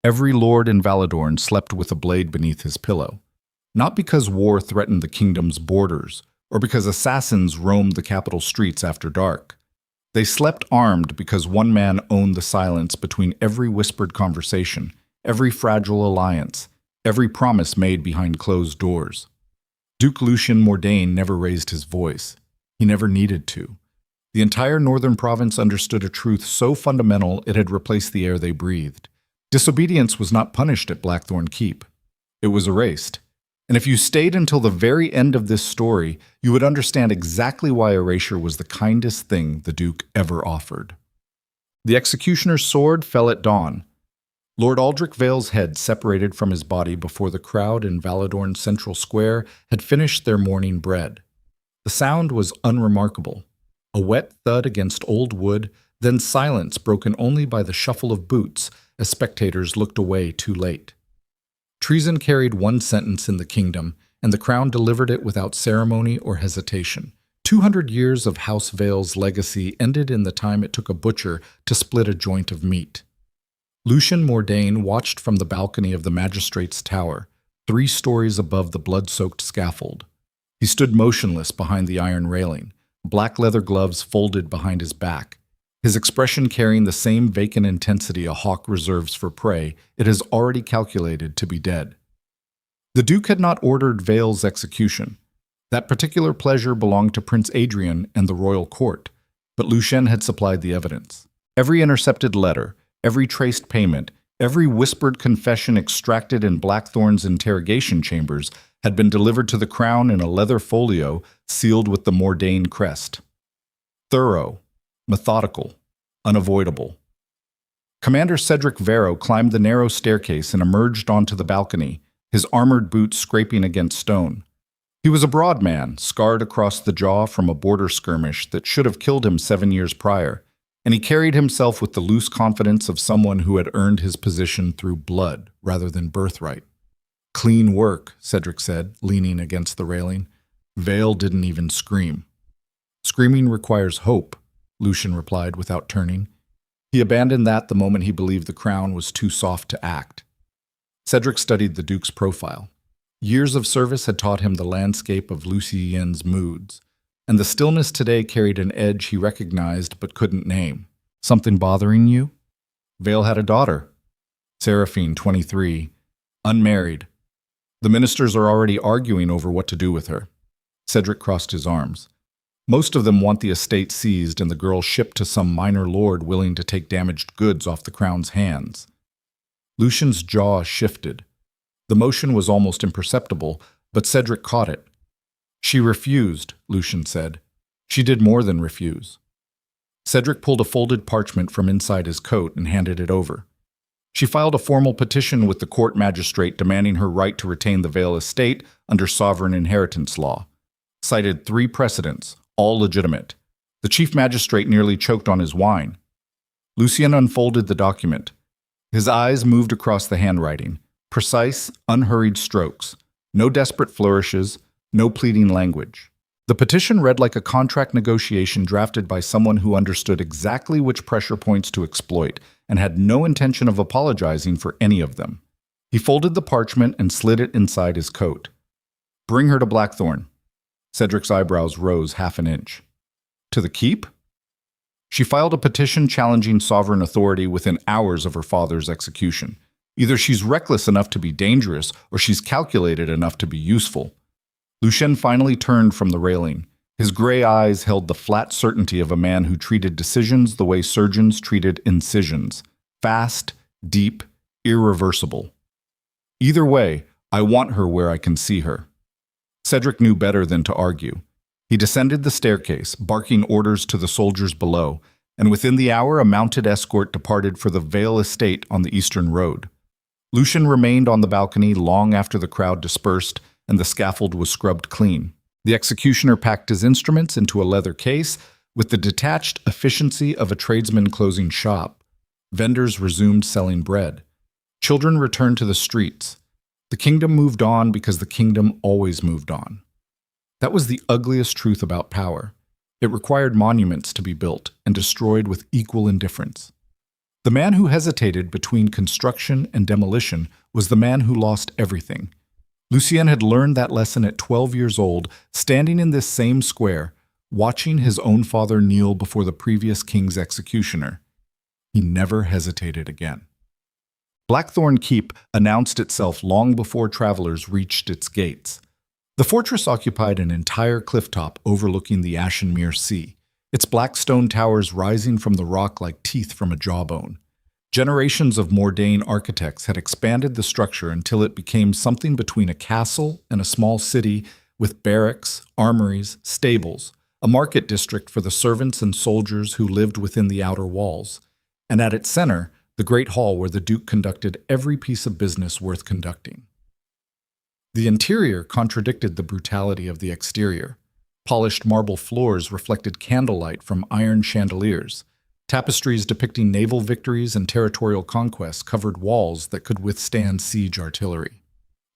Every lord in Valadorn slept with a blade beneath his pillow. Not because war threatened the kingdom's borders, or because assassins roamed the capital streets after dark. They slept armed because one man owned the silence between every whispered conversation, every fragile alliance, every promise made behind closed doors. Duke Lucien Mordane never raised his voice. He never needed to. The entire northern province understood a truth so fundamental it had replaced the air they breathed. Disobedience was not punished at Blackthorne Keep. It was erased. And if you stayed until the very end of this story, you would understand exactly why erasure was the kindest thing the Duke ever offered. The executioner's sword fell at dawn. Lord Aldrich Vale's head separated from his body before the crowd in Valadorn Central Square had finished their morning bread. The sound was unremarkable. A wet thud against old wood, then silence broken only by the shuffle of boots as spectators looked away too late. Treason carried one sentence in the kingdom, and the crown delivered it without ceremony or hesitation. 200 years of House Vale's legacy ended in the time it took a butcher to split a joint of meat. Lucien Mordane watched from the balcony of the magistrate's tower, 3 stories above the blood-soaked scaffold. He stood motionless behind the iron railing, black leather gloves folded behind his back, his expression carrying the same vacant intensity a hawk reserves for prey it has already calculated to be dead. The Duke had not ordered Vale's execution. That particular pleasure belonged to Prince Adrian and the royal court, but Lucien had supplied the evidence. Every intercepted letter, every traced payment, every whispered confession extracted in Blackthorne's interrogation chambers had been delivered to the crown in a leather folio sealed with the Mordane crest. Thorough, methodical, unavoidable. Commander Cedric Vero climbed the narrow staircase and emerged onto the balcony, his armored boots scraping against stone. He was a broad man, scarred across the jaw from a border skirmish that should have killed him 7 years prior, and he carried himself with the loose confidence of someone who had earned his position through blood rather than birthright. "Clean work," Cedric said, leaning against the railing. Vale didn't even scream. "Screaming requires hope," Lucien replied without turning. He abandoned that the moment he believed the crown was too soft to act. Cedric studied the Duke's profile. Years of service had taught him the landscape of Lucien's moods, and the stillness today carried an edge he recognized but couldn't name. "Something bothering you?" Vale had a daughter. Seraphine, 23, unmarried. The ministers are already arguing over what to do with her. Cedric crossed his arms. Most of them want the estate seized and the girl shipped to some minor lord willing to take damaged goods off the crown's hands. Lucien's jaw shifted. The motion was almost imperceptible, but Cedric caught it. "She refused," Lucien said. "She did more than refuse." Cedric pulled a folded parchment from inside his coat and handed it over. "She filed a formal petition with the court magistrate demanding her right to retain the Vale estate under sovereign inheritance law. Cited 3 precedents, all legitimate. The chief magistrate nearly choked on his wine." Lucien unfolded the document. His eyes moved across the handwriting, precise, unhurried strokes, no desperate flourishes, no pleading language. The petition read like a contract negotiation drafted by someone who understood exactly which pressure points to exploit and had no intention of apologizing for any of them. He folded the parchment and slid it inside his coat. "Bring her to Blackthorne." Cedric's eyebrows rose half an inch. "To the keep?" "She filed a petition challenging sovereign authority within hours of her father's execution. Either she's reckless enough to be dangerous, or she's calculated enough to be useful." Lucien finally turned from the railing. His gray eyes held the flat certainty of a man who treated decisions the way surgeons treated incisions. Fast, deep, irreversible. "Either way, I want her where I can see her." Cedric knew better than to argue. He descended the staircase, barking orders to the soldiers below, and within the hour a mounted escort departed for the Vale estate on the eastern road. Lucien remained on the balcony long after the crowd dispersed and the scaffold was scrubbed clean. The executioner packed his instruments into a leather case with the detached efficiency of a tradesman closing shop. Vendors resumed selling bread. Children returned to the streets. The kingdom moved on because the kingdom always moved on. That was the ugliest truth about power. It required monuments to be built and destroyed with equal indifference. The man who hesitated between construction and demolition was the man who lost everything. Lucien had learned that lesson at 12 years old, standing in this same square, watching his own father kneel before the previous king's executioner. He never hesitated again. Blackthorne Keep announced itself long before travelers reached its gates. The fortress occupied an entire clifftop overlooking the Ashenmere Sea, its black stone towers rising from the rock like teeth from a jawbone. Generations of Mordane architects had expanded the structure until it became something between a castle and a small city with barracks, armories, stables, a market district for the servants and soldiers who lived within the outer walls, and at its center, the great hall where the Duke conducted every piece of business worth conducting. The interior contradicted the brutality of the exterior. Polished marble floors reflected candlelight from iron chandeliers. Tapestries depicting naval victories and territorial conquests covered walls that could withstand siege artillery.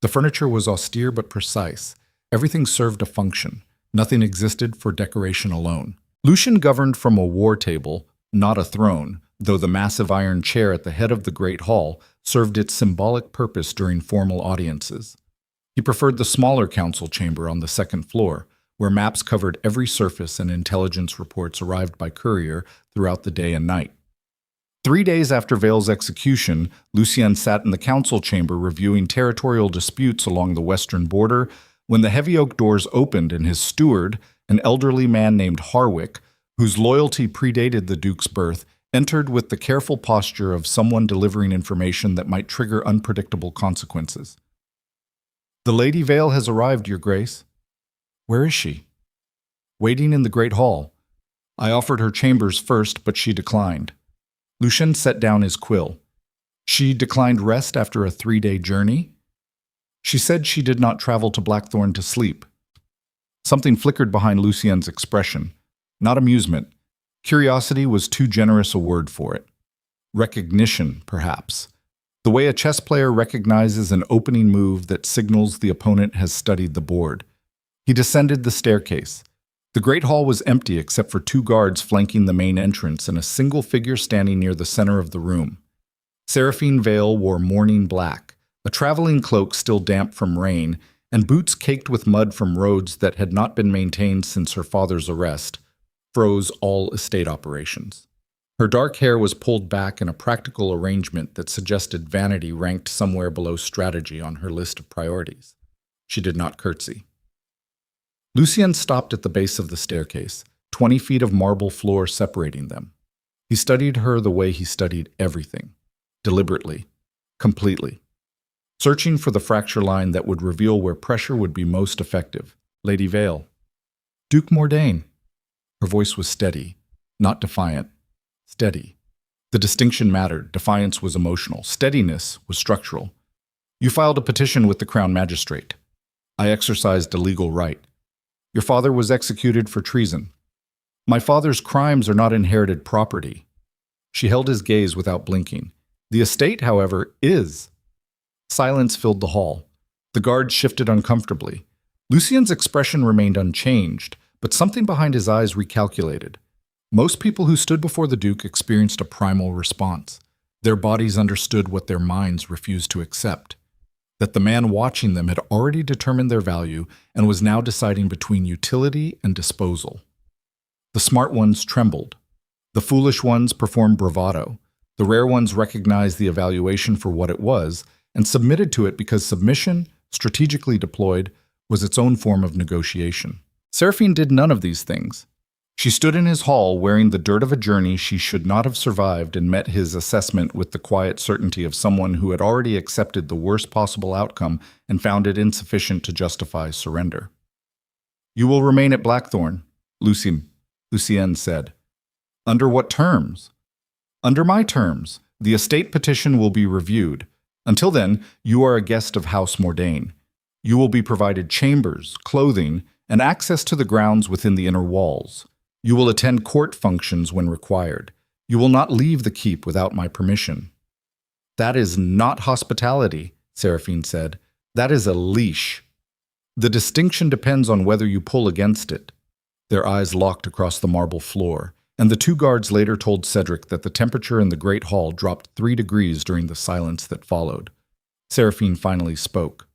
The furniture was austere but precise. Everything served a function. Nothing existed for decoration alone. Lucien governed from a war table, not a throne, though the massive iron chair at the head of the great hall served its symbolic purpose during formal audiences. He preferred the smaller council chamber on the second floor, where maps covered every surface and intelligence reports arrived by courier throughout the day and night. 3 days after Vale's execution, Lucien sat in the council chamber reviewing territorial disputes along the western border when the heavy oak doors opened and his steward, an elderly man named Harwick, whose loyalty predated the Duke's birth, entered with the careful posture of someone delivering information that might trigger unpredictable consequences. "The Lady Vale has arrived, Your Grace." "Where is she?" "Waiting in the great hall. I offered her chambers first, but she declined." Lucien set down his quill. "She declined rest after a 3-day journey?" "She said she did not travel to Blackthorne to sleep." Something flickered behind Lucien's expression. Not amusement. Curiosity was too generous a word for it. Recognition, perhaps. The way a chess player recognizes an opening move that signals the opponent has studied the board. He descended the staircase. The great hall was empty except for 2 guards flanking the main entrance and a single figure standing near the center of the room. Seraphine Vale wore mourning black, a traveling cloak still damp from rain, and boots caked with mud from roads that had not been maintained since her father's arrest, froze all estate operations. Her dark hair was pulled back in a practical arrangement that suggested vanity ranked somewhere below strategy on her list of priorities. She did not curtsy. Lucien stopped at the base of the staircase, 20 feet of marble floor separating them. He studied her the way he studied everything, deliberately, completely, searching for the fracture line that would reveal where pressure would be most effective. "Lady Vale." "Duke Mordane." Her voice was steady, not defiant. Steady. The distinction mattered. Defiance was emotional. Steadiness was structural. "You filed a petition with the Crown Magistrate. I exercised a legal right. Your father was executed for treason. My father's crimes are not inherited property." She held his gaze without blinking. "The estate, however, is." Silence filled the hall. The guards shifted uncomfortably. Lucien's expression remained unchanged, but something behind his eyes recalculated. Most people who stood before the Duke experienced a primal response. Their bodies understood what their minds refused to accept. That the man watching them had already determined their value and was now deciding between utility and disposal. The smart ones trembled. The foolish ones performed bravado. The rare ones recognized the evaluation for what it was and submitted to it because submission, strategically deployed, was its own form of negotiation. Seraphine did none of these things. She stood in his hall wearing the dirt of a journey she should not have survived and met his assessment with the quiet certainty of someone who had already accepted the worst possible outcome and found it insufficient to justify surrender. "You will remain at Blackthorne," Lucien said. "Under what terms?" "Under my terms. The estate petition will be reviewed. Until then, you are a guest of House Mordane. You will be provided chambers, clothing, and access to the grounds within the inner walls. You will attend court functions when required. You will not leave the keep without my permission." "That is not hospitality," Seraphine said. "That is a leash. The distinction depends on whether you pull against it." Their eyes locked across the marble floor. and the two guards later told Cedric that the temperature in the Great Hall dropped 3 degrees during the silence that followed. Seraphine finally spoke.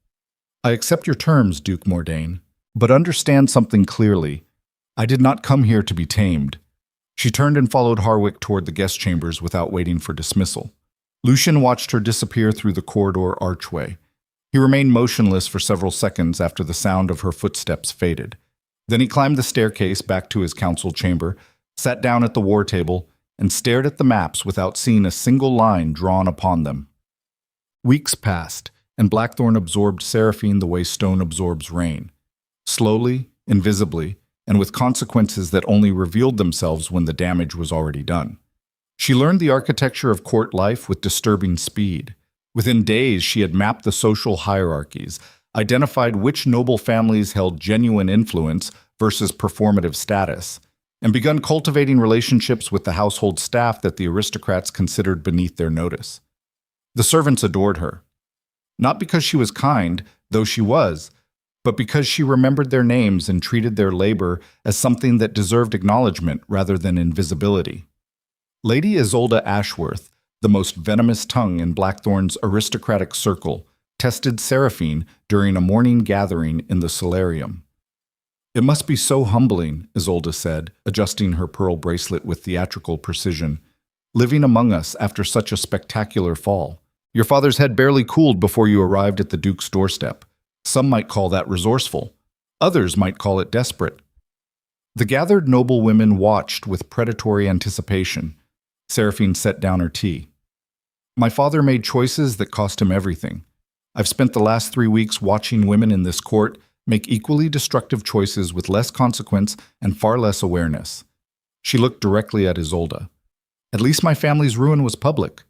"I accept your terms, Duke Mordane, but understand something clearly. I did not come here to be tamed." She turned and followed Harwick toward the guest chambers without waiting for dismissal. Lucien watched her disappear through the corridor archway. He remained motionless for several seconds after the sound of her footsteps faded. Then he climbed the staircase back to his council chamber, sat down at the war table, and stared at the maps without seeing a single line drawn upon them. Weeks passed, and Blackthorne absorbed Seraphine the way stone absorbs rain. Slowly, invisibly, and with consequences that only revealed themselves when the damage was already done. She learned the architecture of court life with disturbing speed. Within days, she had mapped the social hierarchies, identified which noble families held genuine influence versus performative status, and begun cultivating relationships with the household staff that the aristocrats considered beneath their notice. The servants adored her. Not because she was kind, though she was, but because she remembered their names and treated their labor as something that deserved acknowledgement rather than invisibility. Lady Isolde Ashworth, the most venomous tongue in Blackthorne's aristocratic circle, tested Seraphine during a morning gathering in the solarium. "It must be so humbling," Isolde said, adjusting her pearl bracelet with theatrical precision, "living among us after such a spectacular fall. Your father's head barely cooled before you arrived at the Duke's doorstep. Some might call that resourceful. Others might call it desperate." The gathered noblewomen watched with predatory anticipation. Seraphine set down her tea. "My father made choices that cost him everything. I've spent the last 3 weeks watching women in this court make equally destructive choices with less consequence and far less awareness." She looked directly at Isolde. "At least my family's ruin was public.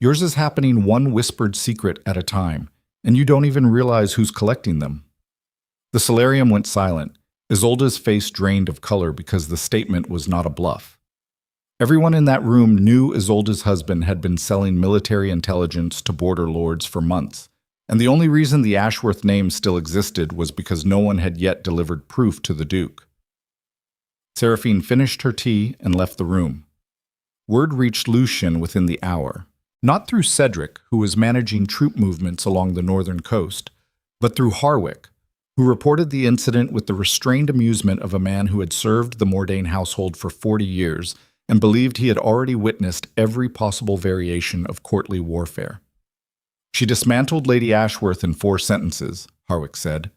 Yours is happening one whispered secret at a time, and you don't even realize who's collecting them." The solarium went silent. Isolde's face drained of color because the statement was not a bluff. Everyone in that room knew Isolde's husband had been selling military intelligence to border lords for months, and the only reason the Ashworth name still existed was because no one had yet delivered proof to the Duke. Seraphine finished her tea and left the room. Word reached Lucien within the hour, not through Cedric, who was managing troop movements along the northern coast, but through Harwick, who reported the incident with the restrained amusement of a man who had served the Mordane household for 40 years and believed he had already witnessed every possible variation of courtly warfare. "She dismantled Lady Ashworth in 4 sentences," Harwick said.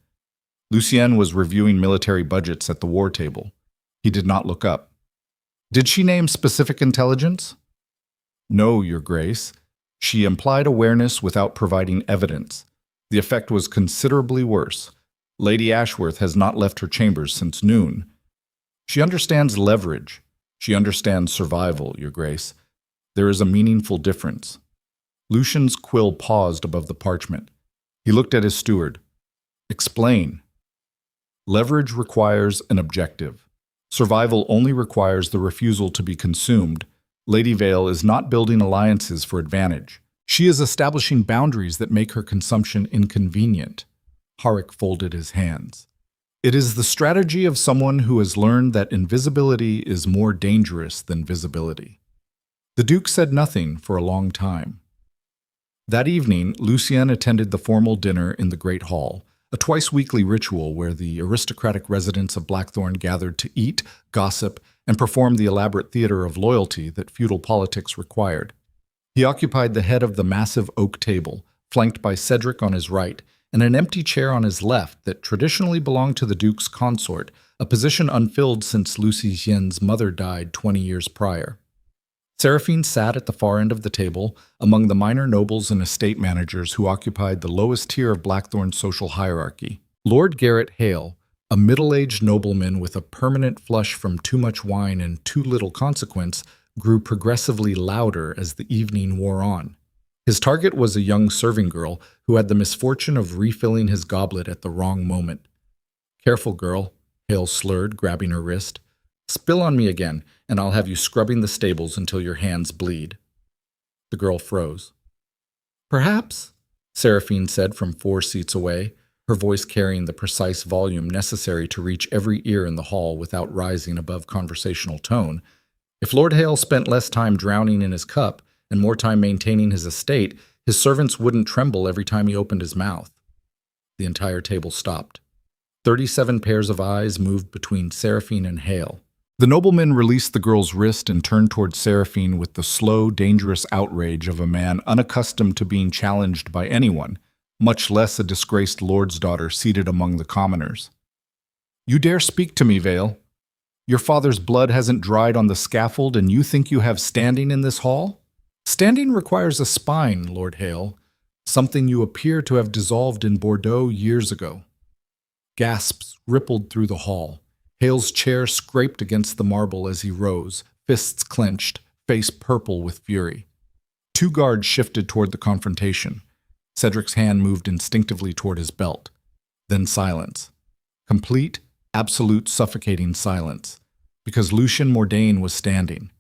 Lucien was reviewing military budgets at the war table. He did not look up. "Did she name specific intelligence?" "No, Your Grace. She implied awareness without providing evidence. The effect was considerably worse. Lady Ashworth has not left her chambers since noon. She understands leverage. She understands survival, Your Grace. There is a meaningful difference." Lucien's quill paused above the parchment. He looked at his steward. "Explain." "Leverage requires an objective. Survival only requires the refusal to be consumed. Lady Vale is not building alliances for advantage. She is establishing boundaries that make her consumption inconvenient." Harwick folded his hands. "It is the strategy of someone who has learned that invisibility is more dangerous than visibility." The Duke said nothing for a long time. That evening, Lucien attended the formal dinner in the Great Hall, a twice-weekly ritual where the aristocratic residents of Blackthorne gathered to eat, gossip, and perform the elaborate theater of loyalty that feudal politics required. He occupied the head of the massive oak table, flanked by Cedric on his right, and an empty chair on his left that traditionally belonged to the Duke's consort, a position unfilled since Lucien's mother died 20 years prior. Seraphine sat at the far end of the table, among the minor nobles and estate managers who occupied the lowest tier of Blackthorne's social hierarchy. Lord Garrett Hale, a middle-aged nobleman with a permanent flush from too much wine and too little consequence, grew progressively louder as the evening wore on. His target was a young serving girl who had the misfortune of refilling his goblet at the wrong moment. "Careful, girl," Hale slurred, grabbing her wrist. "Spill on me again, and I'll have you scrubbing the stables until your hands bleed." The girl froze. "Perhaps," Seraphine said from 4 seats away, her voice carrying the precise volume necessary to reach every ear in the hall without rising above conversational tone. If Lord Hale spent less time drowning in his cup and more time maintaining his estate, his servants wouldn't tremble every time he opened his mouth. The entire table stopped. 37 pairs of eyes moved between Seraphine and Hale. The nobleman released the girl's wrist and turned toward Seraphine with the slow, dangerous outrage of a man unaccustomed to being challenged by anyone, much less a disgraced lord's daughter seated among the commoners. "You dare speak to me, Vale? Your father's blood hasn't dried on the scaffold, and you think you have standing in this hall? Standing requires a spine, Lord Hale, something you appear to have dissolved in Bordeaux years ago." Gasps rippled through the hall. Hale's chair scraped against the marble as he rose, fists clenched, face purple with fury. Two guards shifted toward the confrontation. Cedric's hand moved instinctively toward his belt. Then silence. Complete, absolute, suffocating silence. Because Lucien Mordane was standing.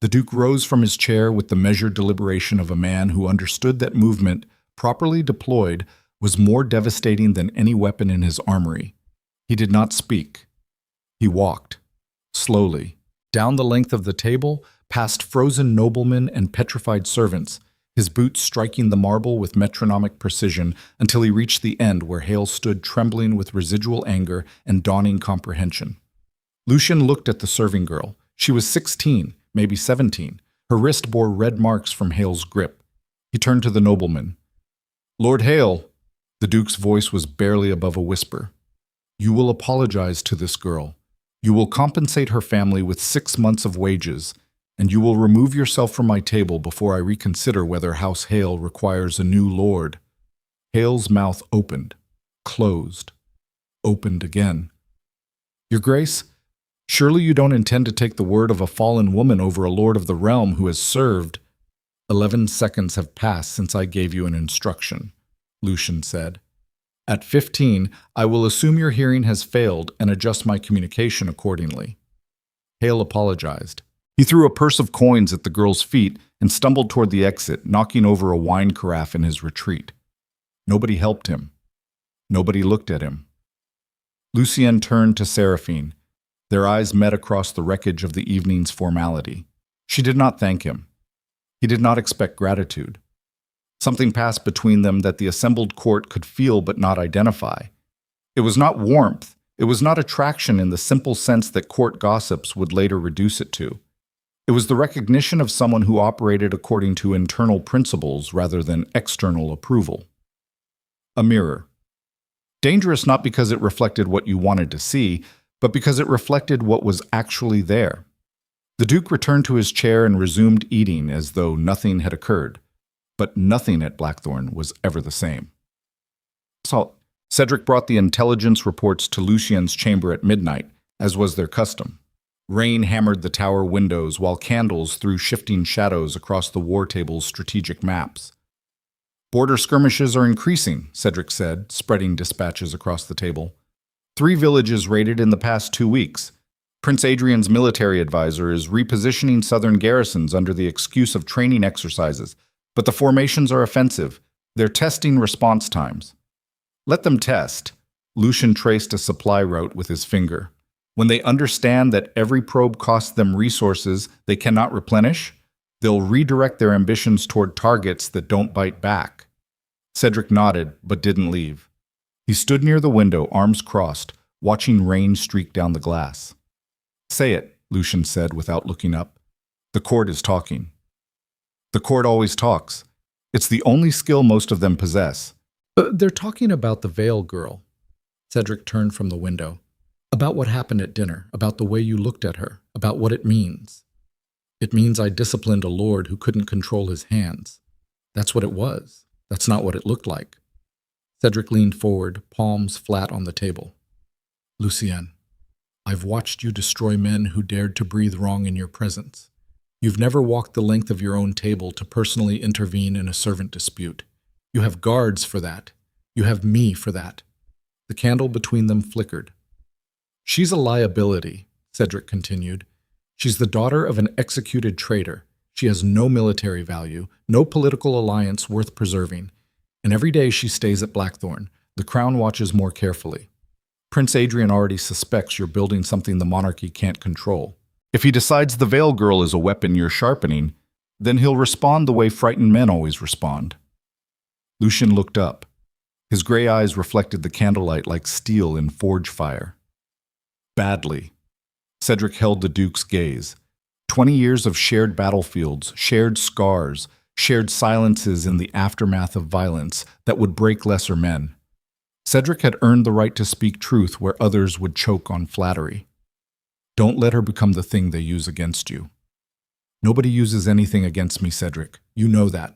The Duke rose from his chair with the measured deliberation of a man who understood that movement, properly deployed, was more devastating than any weapon in his armory. He did not speak. He walked, slowly, down the length of the table, past frozen noblemen and petrified servants, his boots striking the marble with metronomic precision until he reached the end where Hale stood trembling with residual anger and dawning comprehension. Lucien looked at the serving girl. She was 16, maybe 17. Her wrist bore red marks from Hale's grip. He turned to the nobleman. "Lord Hale," the Duke's voice was barely above a whisper, "you will apologize to this girl. You will compensate her family with 6 months of wages, and you will remove yourself from my table before I reconsider whether House Hale requires a new lord." Hale's mouth opened, closed, opened again. "Your Grace, surely you don't intend to take the word of a fallen woman over a lord of the realm who has served—" 11 seconds have passed since I gave you an instruction," Lucien said. "At 15, I will assume your hearing has failed and adjust my communication accordingly." Hale apologized. He threw a purse of coins at the girl's feet and stumbled toward the exit, knocking over a wine carafe in his retreat. Nobody helped him. Nobody looked at him. Lucien turned to Seraphine. Their eyes met across the wreckage of the evening's formality. She did not thank him. He did not expect gratitude. Something passed between them that the assembled court could feel but not identify. It was not warmth. It was not attraction in the simple sense that court gossips would later reduce it to. It was the recognition of someone who operated according to internal principles rather than external approval. A mirror. Dangerous not because it reflected what you wanted to see, but because it reflected what was actually there. The Duke returned to his chair and resumed eating as though nothing had occurred. But nothing at Blackthorne was ever the same. Cedric brought the intelligence reports to Lucien's chamber at midnight, as was their custom. Rain hammered the tower windows while candles threw shifting shadows across the war table's strategic maps. "Border skirmishes are increasing," Cedric said, spreading dispatches across the table. 3 villages raided in the past 2 weeks. Prince Adrian's military advisor is repositioning southern garrisons under the excuse of training exercises. But the formations are offensive. They're testing response times. "Let them test." Lucien traced a supply route with his finger. "When they understand that every probe costs them resources they cannot replenish, they'll redirect their ambitions toward targets that don't bite back." Cedric nodded, but didn't leave. He stood near the window, arms crossed, watching rain streak down the glass. "Say it," Lucien said without looking up. "The court is talking." "The court always talks. It's the only skill most of them possess." "They're talking about the Vale girl." Cedric turned from the window. "About what happened at dinner, about the way you looked at her, about what it means." "It means I disciplined a lord who couldn't control his hands. That's what it was. That's not what it looked like." Cedric leaned forward, palms flat on the table. "Lucien, I've watched you destroy men who dared to breathe wrong in your presence. You've never walked the length of your own table to personally intervene in a servant dispute. You have guards for that. You have me for that." The candle between them flickered. "She's a liability," Cedric continued. "She's the daughter of an executed traitor. She has no military value, no political alliance worth preserving. And every day she stays at Blackthorne, the crown watches more carefully. Prince Adrian already suspects you're building something the monarchy can't control. If he decides the Veil Girl is a weapon you're sharpening, then he'll respond the way frightened men always respond. Lucien looked up. His gray eyes reflected the candlelight like steel in forge fire. Badly. Cedric held the Duke's gaze. 20 years of shared battlefields, shared scars, shared silences in the aftermath of violence that would break lesser men. Cedric had earned the right to speak truth where others would choke on flattery. Don't let her become the thing they use against you. Nobody uses anything against me, Cedric. You know that.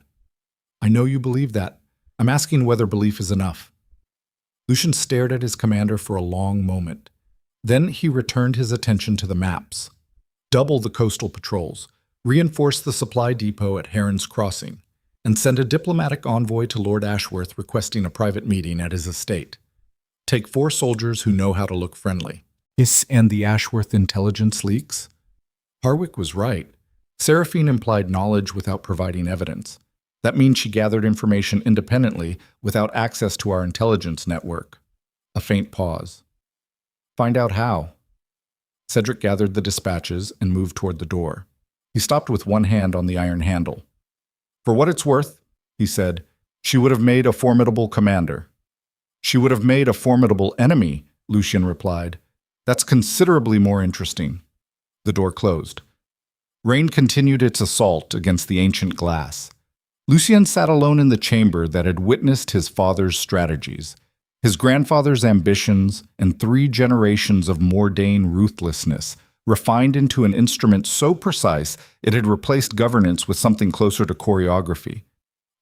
I know you believe that. I'm asking whether belief is enough. Lucien stared at his commander for a long moment. Then he returned his attention to the maps. Double the coastal patrols, reinforce the supply depot at Heron's Crossing, and send a diplomatic envoy to Lord Ashworth requesting a private meeting at his estate. Take 4 soldiers who know how to look friendly. And the Ashworth intelligence leaks? Harwick was right. Seraphine implied knowledge without providing evidence. That means she gathered information independently without access to our intelligence network. A faint pause. Find out how. Cedric gathered the dispatches and moved toward the door. He stopped with one hand on the iron handle. For what it's worth, he said, she would have made a formidable commander. She would have made a formidable enemy, Lucien replied. That's considerably more interesting. The door closed. Rain continued its assault against the ancient glass. Lucien sat alone in the chamber that had witnessed his father's strategies, his grandfather's ambitions, and 3 generations of Mordane ruthlessness, refined into an instrument so precise it had replaced governance with something closer to choreography.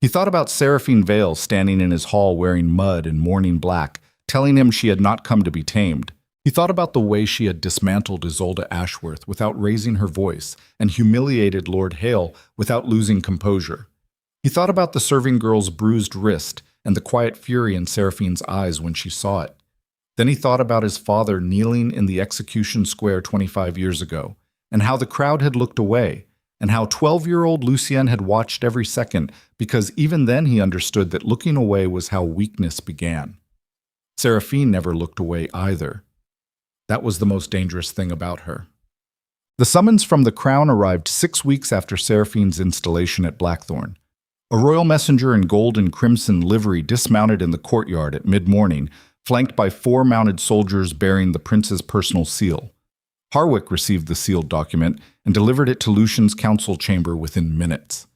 He thought about Seraphine Vale standing in his hall wearing mud and mourning black, telling him she had not come to be tamed. He thought about the way she had dismantled Isolde Ashworth without raising her voice and humiliated Lord Hale without losing composure. He thought about the serving girl's bruised wrist and the quiet fury in Seraphine's eyes when she saw it. Then he thought about his father kneeling in the execution square 25 years ago, and how the crowd had looked away, and how 12-year-old Lucien had watched every second, because even then he understood that looking away was how weakness began. Seraphine never looked away either. That was the most dangerous thing about her. The summons from the crown arrived 6 weeks after Seraphine's installation at Blackthorne. A royal messenger in gold and crimson livery dismounted in the courtyard at mid-morning, flanked by 4 mounted soldiers bearing the prince's personal seal. Harwick received the sealed document and delivered it to Lucien's council chamber within minutes.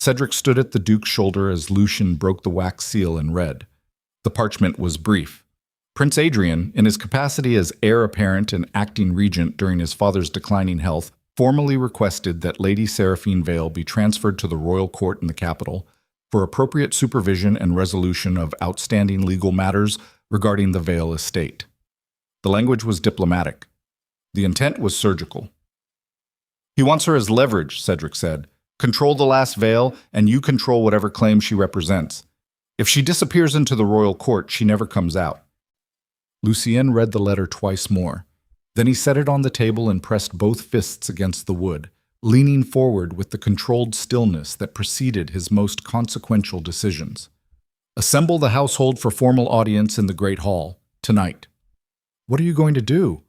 Cedric stood at the duke's shoulder as Lucien broke the wax seal and read. The parchment was brief. Prince Adrian, in his capacity as heir apparent and acting regent during his father's declining health, formally requested that Lady Seraphine Vale be transferred to the royal court in the capital for appropriate supervision and resolution of outstanding legal matters regarding the Vale estate. The language was diplomatic. The intent was surgical. He wants her as leverage, Cedric said. Control the last Vale, and you control whatever claim she represents. If she disappears into the royal court, she never comes out. Lucien read the letter twice more. Then he set it on the table and pressed both fists against the wood, leaning forward with the controlled stillness that preceded his most consequential decisions. Assemble the household for formal audience in the Great Hall, tonight. What are you going to do?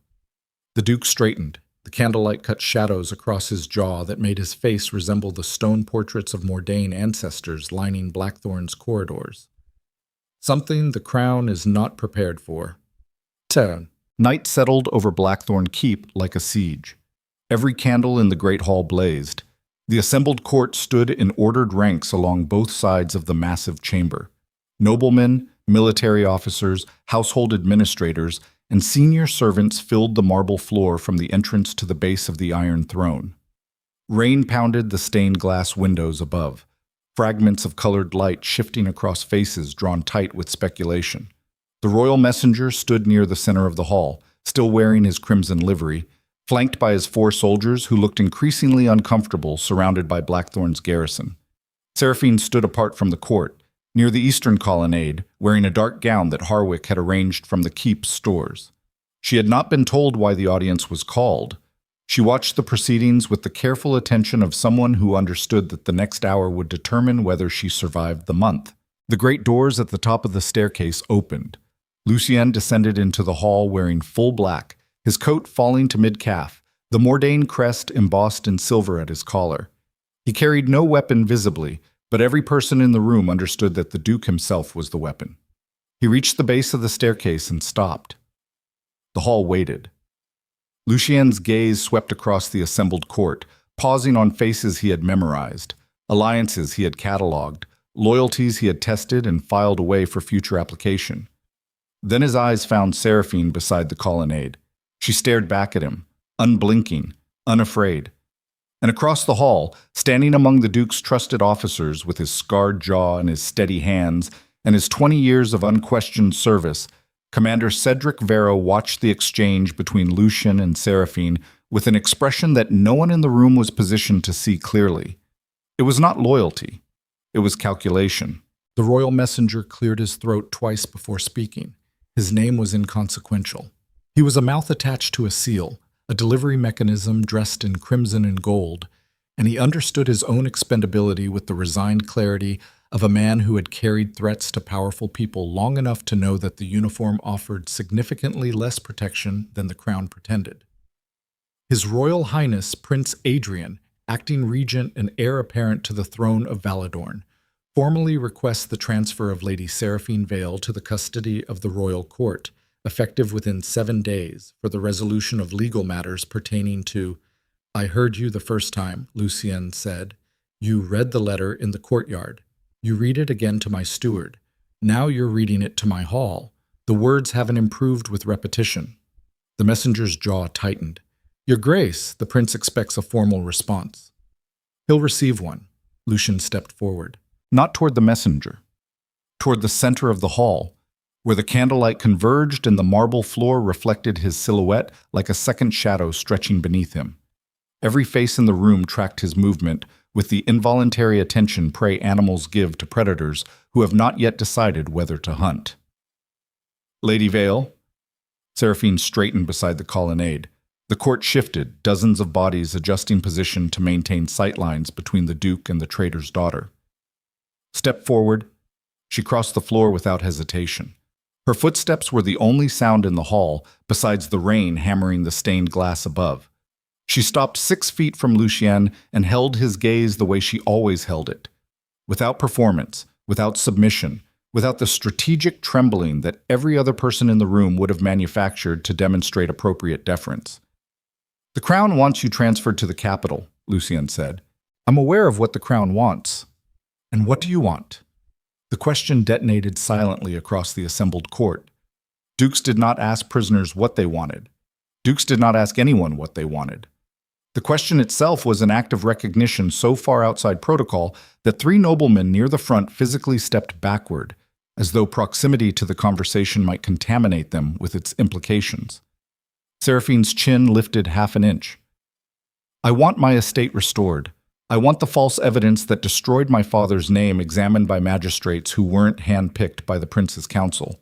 The Duke straightened. The candlelight cut shadows across his jaw that made his face resemble the stone portraits of Mordane ancestors lining Blackthorne's corridors. Something the crown is not prepared for. Turn. Night settled over Blackthorne Keep like a siege. Every candle in the great hall blazed. The assembled court stood in ordered ranks along both sides of the massive chamber. Noblemen, military officers, household administrators, and senior servants filled the marble floor from the entrance to the base of the iron throne. Rain pounded the stained glass windows above, fragments of colored light shifting across faces drawn tight with speculation. The royal messenger stood near the center of the hall, still wearing his crimson livery, flanked by his 4 soldiers who looked increasingly uncomfortable surrounded by Blackthorne's garrison. Seraphine stood apart from the court, near the eastern colonnade, wearing a dark gown that Harwick had arranged from the keep's stores. She had not been told why the audience was called. She watched the proceedings with the careful attention of someone who understood that the next hour would determine whether she survived the month. The great doors at the top of the staircase opened. Lucien descended into the hall wearing full black, his coat falling to mid-calf, the Mordane crest embossed in silver at his collar. He carried no weapon visibly, but every person in the room understood that the Duke himself was the weapon. He reached the base of the staircase and stopped. The hall waited. Lucien's gaze swept across the assembled court, pausing on faces he had memorized, alliances he had catalogued, loyalties he had tested and filed away for future application. Then his eyes found Seraphine beside the colonnade. She stared back at him, unblinking, unafraid. And across the hall, standing among the Duke's trusted officers with his scarred jaw and his steady hands and his 20 years of unquestioned service, Commander Cedric Vero watched the exchange between Lucien and Seraphine with an expression that no one in the room was positioned to see clearly. It was not loyalty. It was calculation. The royal messenger cleared his throat twice before speaking. His name was inconsequential. He was a mouth attached to a seal, a delivery mechanism dressed in crimson and gold, and he understood his own expendability with the resigned clarity of a man who had carried threats to powerful people long enough to know that the uniform offered significantly less protection than the crown pretended. His Royal Highness Prince Adrian, acting regent and heir apparent to the throne of Valadorn, formally requests the transfer of Lady Seraphine Vale to the custody of the royal court, effective within 7 days, for the resolution of legal matters pertaining to— "I heard you the first time," Lucien said. "You read the letter in the courtyard. You read it again to my steward. Now you're reading it to my hall. The words haven't improved with repetition." The messenger's jaw tightened. "Your Grace," the prince expects a formal response. "He'll receive one." Lucien stepped forward. Not toward the messenger. Toward the center of the hall, where the candlelight converged and the marble floor reflected his silhouette like a second shadow stretching beneath him. Every face in the room tracked his movement with the involuntary attention prey animals give to predators who have not yet decided whether to hunt. "Lady Vale." Seraphine straightened beside the colonnade. The court shifted, dozens of bodies adjusting position to maintain sightlines between the Duke and the traitor's daughter. "Step forward." She crossed the floor without hesitation. Her footsteps were the only sound in the hall, besides the rain hammering the stained glass above. She stopped 6 feet from Lucien and held his gaze the way she always held it, without performance, without submission, without the strategic trembling that every other person in the room would have manufactured to demonstrate appropriate deference. "The Crown wants you transferred to the capital," Lucien said. "I'm aware of what the Crown wants." "And what do you want?" The question detonated silently across the assembled court. Dukes did not ask prisoners what they wanted. Dukes did not ask anyone what they wanted. The question itself was an act of recognition so far outside protocol that 3 noblemen near the front physically stepped backward, as though proximity to the conversation might contaminate them with its implications. Seraphine's chin lifted half an inch. "I want my estate restored. I want the false evidence that destroyed my father's name examined by magistrates who weren't handpicked by the prince's council.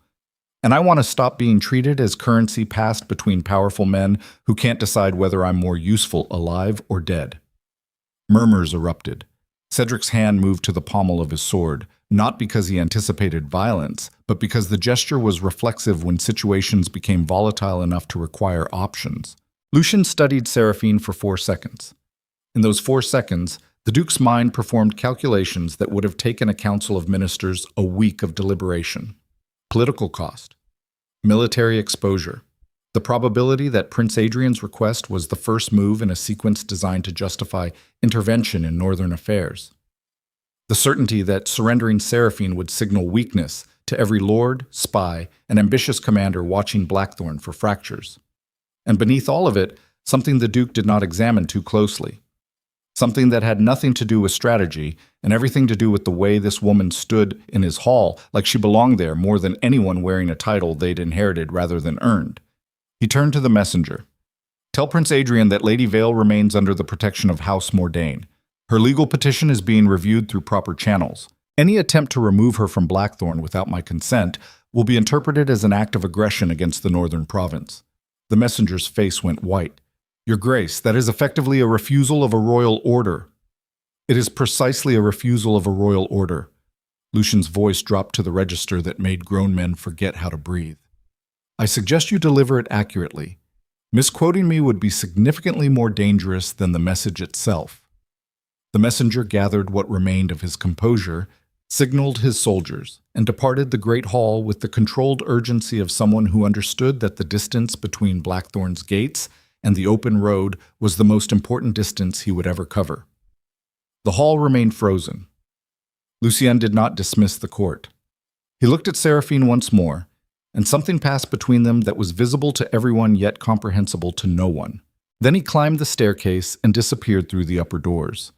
And I want to stop being treated as currency passed between powerful men who can't decide whether I'm more useful alive or dead." Murmurs erupted. Cedric's hand moved to the pommel of his sword, not because he anticipated violence, but because the gesture was reflexive when situations became volatile enough to require options. Lucien studied Seraphine for 4 seconds. In those 4 seconds, the Duke's mind performed calculations that would have taken a council of ministers a week of deliberation. Political cost. Military exposure. The probability that Prince Adrian's request was the first move in a sequence designed to justify intervention in northern affairs. The certainty that surrendering Seraphine would signal weakness to every lord, spy, and ambitious commander watching Blackthorne for fractures. And beneath all of it, something the Duke did not examine too closely. Something that had nothing to do with strategy and everything to do with the way this woman stood in his hall like she belonged there more than anyone wearing a title they'd inherited rather than earned. He turned to the messenger. "Tell Prince Adrian that Lady Vale remains under the protection of House Mordane. Her legal petition is being reviewed through proper channels. Any attempt to remove her from Blackthorne without my consent will be interpreted as an act of aggression against the northern province." The messenger's face went white. "Your Grace, that is effectively a refusal of a royal order." "It is precisely a refusal of a royal order." Lucien's voice dropped to the register that made grown men forget how to breathe. "I suggest you deliver it accurately. Misquoting me would be significantly more dangerous than the message itself. The messenger gathered what remained of his composure, signaled his soldiers, and departed the great hall with the controlled urgency of someone who understood that the distance between Blackthorne's gates and the open road was the most important distance he would ever cover. The hall remained frozen. Lucien did not dismiss the court. He looked at Seraphine once more, and something passed between them that was visible to everyone yet comprehensible to no one. Then he climbed the staircase and disappeared through the upper doors.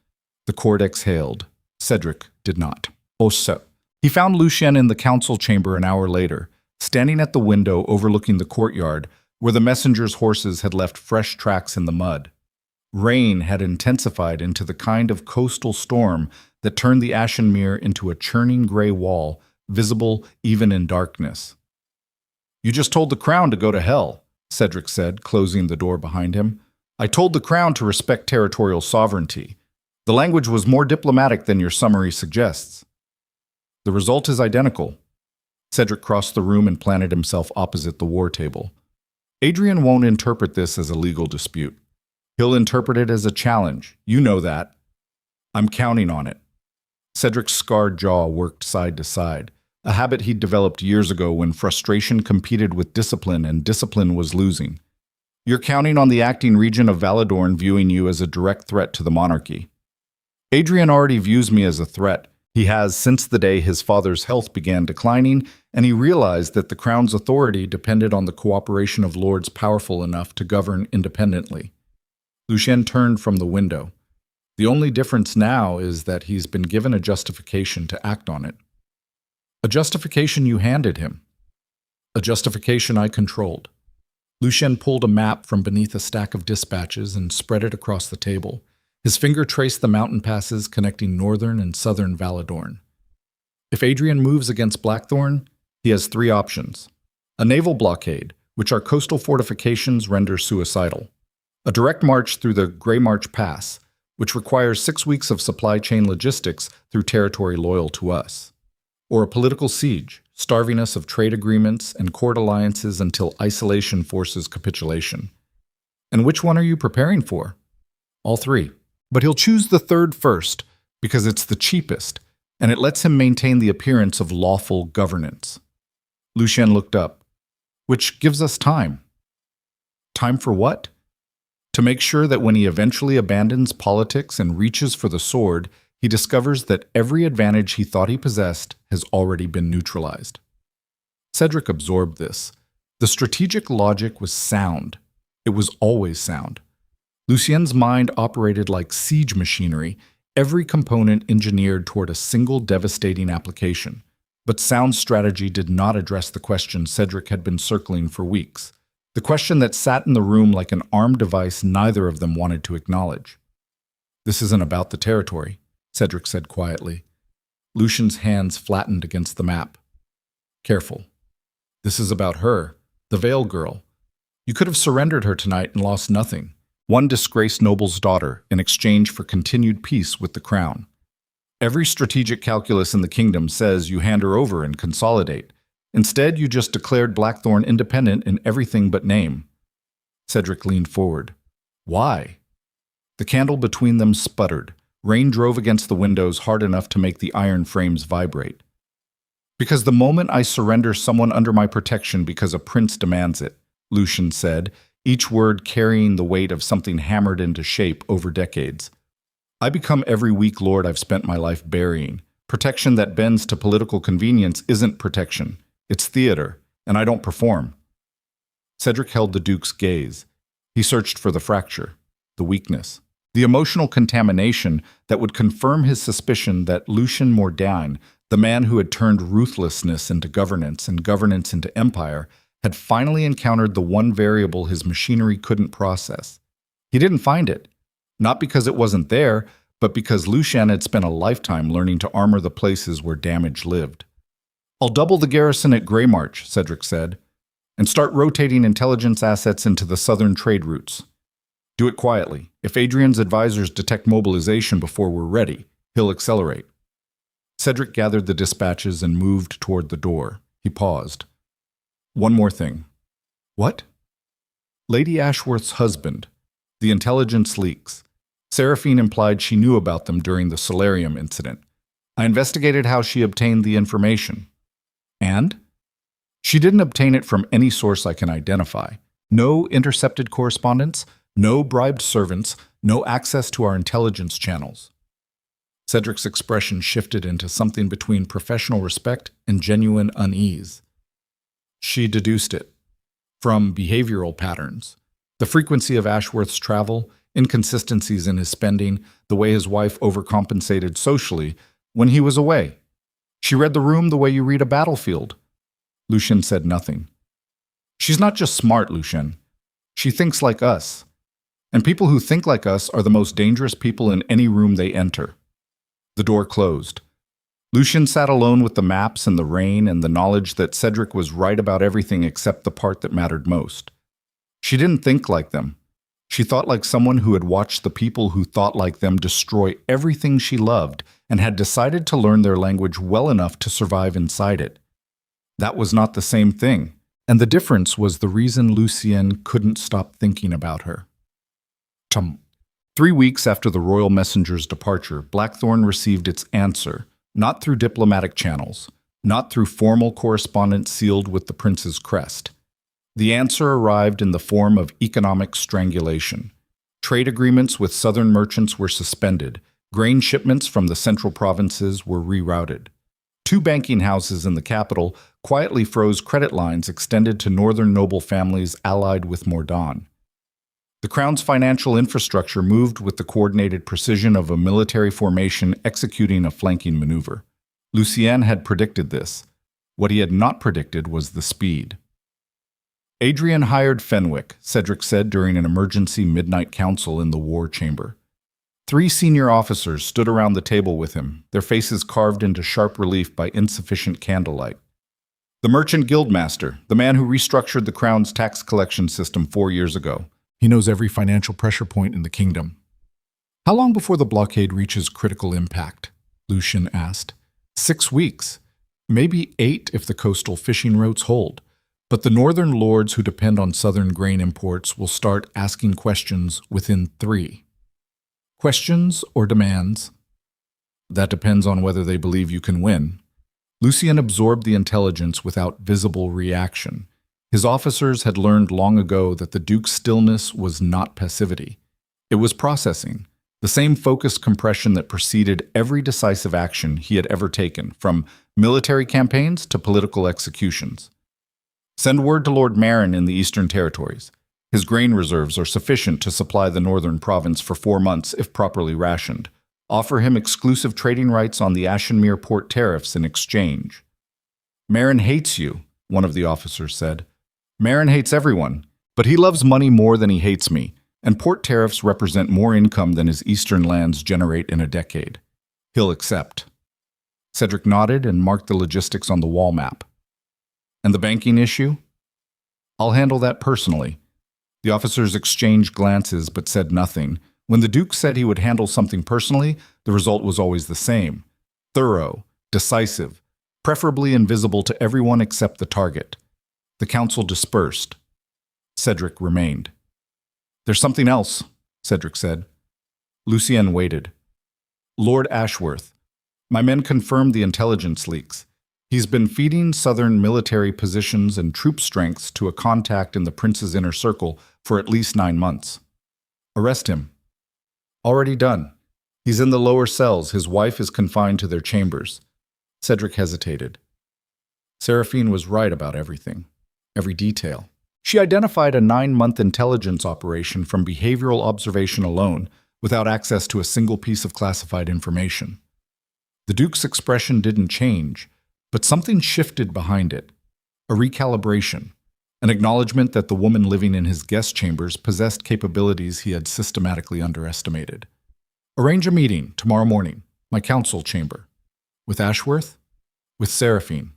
The court exhaled. Cedric did not. Also, he found Lucien in the council chamber an hour later, standing at the window overlooking the courtyard where the messenger's horses had left fresh tracks in the mud. Rain had intensified into the kind of coastal storm that turned the Ashen Mere into a churning gray wall, visible even in darkness. "You just told the crown to go to hell," Cedric said, closing the door behind him. "I told the crown to respect territorial sovereignty. The language was more diplomatic than your summary suggests." "The result is identical." Cedric crossed the room and planted himself opposite the war table. "Adrian won't interpret this as a legal dispute. He'll interpret it as a challenge. You know that. I'm counting on it." Cedric's scarred jaw worked side to side, a habit he'd developed years ago when frustration competed with discipline and discipline was losing. "You're counting on the acting regent of Valadorn viewing you as a direct threat to the monarchy." "Adrian already views me as a threat. He has since the day his father's health began declining, and he realized that the crown's authority depended on the cooperation of lords powerful enough to govern independently." Lucien turned from the window. "The only difference now is that he's been given a justification to act on it." "A justification you handed him." "A justification I controlled." Lucien pulled a map from beneath a stack of dispatches and spread it across the table. His finger traced the mountain passes connecting northern and southern Valadorn. "If Adrian moves against Blackthorne, he has three options. A naval blockade, which our coastal fortifications render suicidal. A direct march through the Grey March Pass, which requires 6 weeks of supply chain logistics through territory loyal to us. Or a political siege, starving us of trade agreements and court alliances until isolation forces capitulation. And which one are you preparing for?" "All three. But he'll choose the third first, because it's the cheapest, and it lets him maintain the appearance of lawful governance." Lucien looked up. "Which gives us time." "Time for what?" "To make sure that when he eventually abandons politics and reaches for the sword, he discovers that every advantage he thought he possessed has already been neutralized." Cedric absorbed this. The strategic logic was sound. It was always sound. Lucien's mind operated like siege machinery, every component engineered toward a single devastating application. But sound strategy did not address the question Cedric had been circling for weeks, the question that sat in the room like an armed device neither of them wanted to acknowledge. "This isn't about the territory," Cedric said quietly. Lucien's hands flattened against the map. "Careful. This is about her, the Veil Girl. You could have surrendered her tonight and lost nothing. One disgraced noble's daughter in exchange for continued peace with the crown. Every strategic calculus in the kingdom says you hand her over and consolidate. Instead, you just declared Blackthorne independent in everything but name." Cedric leaned forward. "Why?" The candle between them sputtered. Rain drove against the windows hard enough to make the iron frames vibrate. "Because the moment I surrender someone under my protection because a prince demands it," Lucien said, each word carrying the weight of something hammered into shape over decades, "I become every weak lord I've spent my life burying. Protection that bends to political convenience isn't protection. It's theater, and I don't perform." Cedric held the Duke's gaze. He searched for the fracture, the weakness, the emotional contamination that would confirm his suspicion that Lucien Mordane, the man who had turned ruthlessness into governance and governance into empire, had finally encountered the one variable his machinery couldn't process. He didn't find it, not because it wasn't there, but because Lucien had spent a lifetime learning to armor the places where damage lived. "I'll double the garrison at Grey March," Cedric said, "and start rotating intelligence assets into the southern trade routes. Do it quietly. If Adrian's advisors detect mobilization before we're ready, he'll accelerate." Cedric gathered the dispatches and moved toward the door. He paused. "One more thing." "What?" Lady Ashworth's husband. The intelligence leaks. Seraphine implied she knew about them during the solarium incident. I investigated how she obtained the information. And? She didn't obtain it from any source I can identify. No intercepted correspondence, no bribed servants, no access to our intelligence channels. Cedric's expression shifted into something between professional respect and genuine unease. She deduced it from behavioral patterns. The frequency of Ashworth's travel, inconsistencies in his spending, the way his wife overcompensated socially when he was away. She read the room the way you read a battlefield. Lucien said nothing. She's not just smart, Lucien. She thinks like us. And people who think like us are the most dangerous people in any room they enter. The door closed. Lucien sat alone with the maps and the rain and the knowledge that Cedric was right about everything except the part that mattered most. She didn't think like them. She thought like someone who had watched the people who thought like them destroy everything she loved and had decided to learn their language well enough to survive inside it. That was not the same thing, and the difference was the reason Lucien couldn't stop thinking about her. 3 weeks after the royal messenger's departure, Blackthorne received its answer, not through diplomatic channels, not through formal correspondence sealed with the prince's crest. The answer arrived in the form of economic strangulation. Trade agreements with southern merchants were suspended. Grain shipments from the central provinces were rerouted. 2 banking houses in the capital quietly froze credit lines extended to northern noble families allied with Mordane. The crown's financial infrastructure moved with the coordinated precision of a military formation executing a flanking maneuver. Lucien had predicted this. What he had not predicted was the speed. Adrian hired Fenwick, Cedric said during an emergency midnight council in the war chamber. 3 senior officers stood around the table with him, their faces carved into sharp relief by insufficient candlelight. The merchant guildmaster, the man who restructured the crown's tax collection system 4 years ago. He knows every financial pressure point in the kingdom. How long before the blockade reaches critical impact? Lucien asked. 6 weeks. Maybe 8 if the coastal fishing routes hold. But the northern lords who depend on southern grain imports will start asking questions within 3. Questions or demands? That depends on whether they believe you can win. Lucien absorbed the intelligence without visible reaction. His officers had learned long ago that the Duke's stillness was not passivity. It was processing, the same focused compression that preceded every decisive action he had ever taken, from military campaigns to political executions. Send word to Lord Marin in the Eastern Territories. His grain reserves are sufficient to supply the northern province for 4 months if properly rationed. Offer him exclusive trading rights on the Ashenmere port tariffs in exchange. Marin hates you, one of the officers said. Marin hates everyone, but he loves money more than he hates me, and port tariffs represent more income than his eastern lands generate in a decade. He'll accept. Cedric nodded and marked the logistics on the wall map. And the banking issue? I'll handle that personally. The officers exchanged glances but said nothing. When the Duke said he would handle something personally, the result was always the same. Thorough, decisive, preferably invisible to everyone except the target. The council dispersed. Cedric remained. There's something else, Cedric said. Lucien waited. Lord Ashworth. My men confirmed the intelligence leaks. He's been feeding southern military positions and troop strengths to a contact in the prince's inner circle for at least 9 months. Arrest him. Already done. He's in the lower cells. His wife is confined to their chambers. Cedric hesitated. Seraphine was right about everything. Every detail. She identified a 9-month intelligence operation from behavioral observation alone, without access to a single piece of classified information. The Duke's expression didn't change, but something shifted behind it. A recalibration. An acknowledgement that the woman living in his guest chambers possessed capabilities he had systematically underestimated. Arrange a meeting tomorrow morning, my council chamber. With Ashworth? With Seraphine.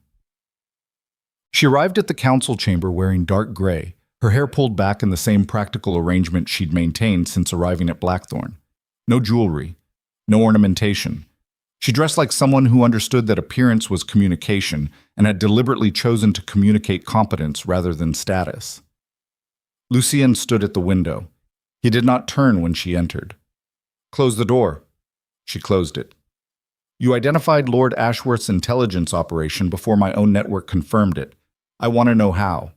She arrived at the council chamber wearing dark gray, her hair pulled back in the same practical arrangement she'd maintained since arriving at Blackthorne. No jewelry, no ornamentation. She dressed like someone who understood that appearance was communication and had deliberately chosen to communicate competence rather than status. Lucien stood at the window. He did not turn when she entered. "Close the door." She closed it. "You identified Lord Ashworth's intelligence operation before my own network confirmed it. I want to know how."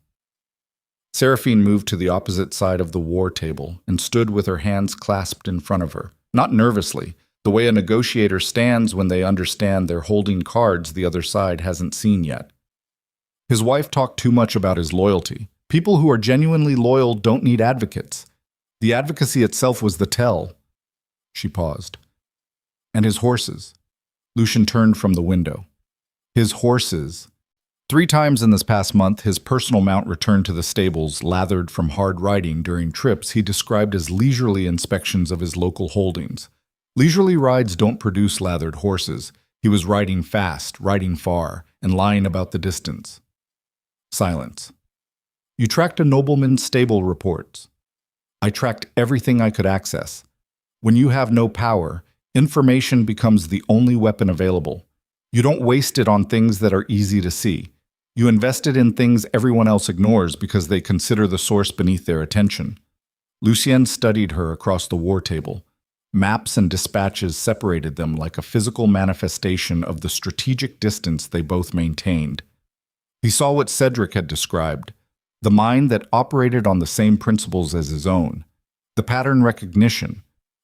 Seraphine moved to the opposite side of the war table and stood with her hands clasped in front of her, not nervously, the way a negotiator stands when they understand they're holding cards the other side hasn't seen yet. His wife talked too much about his loyalty. People who are genuinely loyal don't need advocates. The advocacy itself was the tell. She paused. "And his horses." Lucien turned from the window. His horses. 3 times in this past month, his personal mount returned to the stables, lathered from hard riding during trips he described as leisurely inspections of his local holdings. Leisurely rides don't produce lathered horses. He was riding fast, riding far, and lying about the distance. Silence. "You tracked a nobleman's stable reports." "I tracked everything I could access. When you have no power, information becomes the only weapon available. You don't waste it on things that are easy to see. You invest it in things everyone else ignores because they consider the source beneath their attention." Lucien studied her across the war table. Maps and dispatches separated them like a physical manifestation of the strategic distance they both maintained. He saw what Cedric had described, the mind that operated on the same principles as his own, the pattern recognition,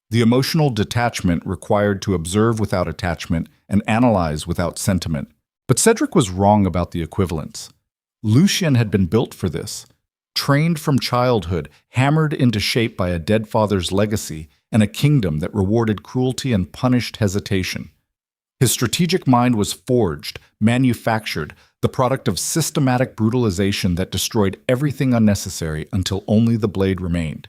the emotional detachment required to observe without attachment and analyze without sentiment. But Cedric was wrong about the equivalence. Lucien had been built for this, trained from childhood, hammered into shape by a dead father's legacy and a kingdom that rewarded cruelty and punished hesitation. His strategic mind was forged, manufactured, the product of systematic brutalization that destroyed everything unnecessary until only the blade remained.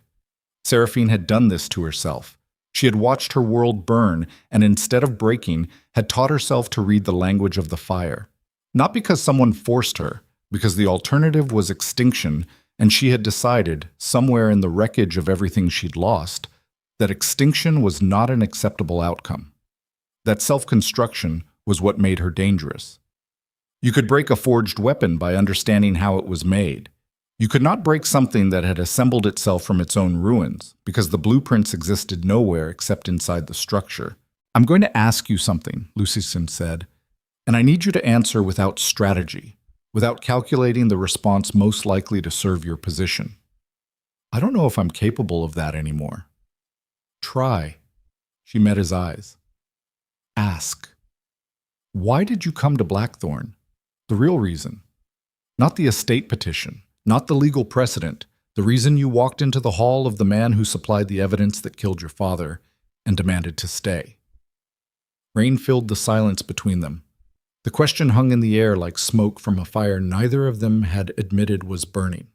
Seraphine had done this to herself. She had watched her world burn and instead of breaking, had taught herself to read the language of the fire. Not because someone forced her, because the alternative was extinction, and she had decided, somewhere in the wreckage of everything she'd lost, that extinction was not an acceptable outcome. That self-construction was what made her dangerous. You could break a forged weapon by understanding how it was made. You could not break something that had assembled itself from its own ruins, because the blueprints existed nowhere except inside the structure. "I'm going to ask you something," Lucien said, "and I need you to answer without strategy, without calculating the response most likely to serve your position." "I don't know if I'm capable of that anymore." "Try." She met his eyes. "Ask. Why did you come to Blackthorne? The real reason. Not the estate petition. Not the legal precedent, the reason you walked into the hall of the man who supplied the evidence that killed your father and demanded to stay." Rain filled the silence between them. The question hung in the air like smoke from a fire neither of them had admitted was burning.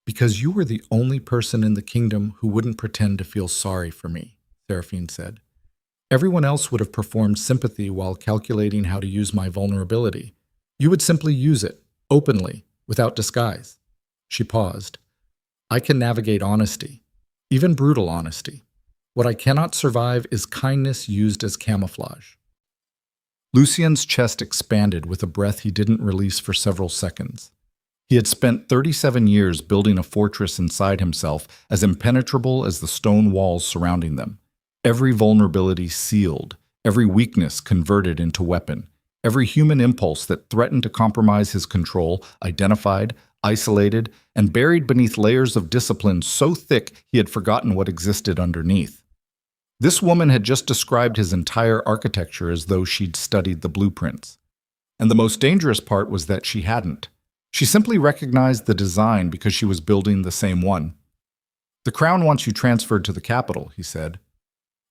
"Because you were the only person in the kingdom who wouldn't pretend to feel sorry for me," Seraphine said. "Everyone else would have performed sympathy while calculating how to use my vulnerability. You would simply use it, openly, without disguise." She paused. "I can navigate honesty, even brutal honesty. What I cannot survive is kindness used as camouflage." Lucien's chest expanded with a breath he didn't release for several seconds. He had spent 37 years building a fortress inside himself as impenetrable as the stone walls surrounding them. Every vulnerability sealed, every weakness converted into weapon. Every human impulse that threatened to compromise his control, identified, isolated, and buried beneath layers of discipline so thick he had forgotten what existed underneath. This woman had just described his entire architecture as though she'd studied the blueprints. And the most dangerous part was that she hadn't. She simply recognized the design because she was building the same one. "The crown wants you transferred to the capital," he said.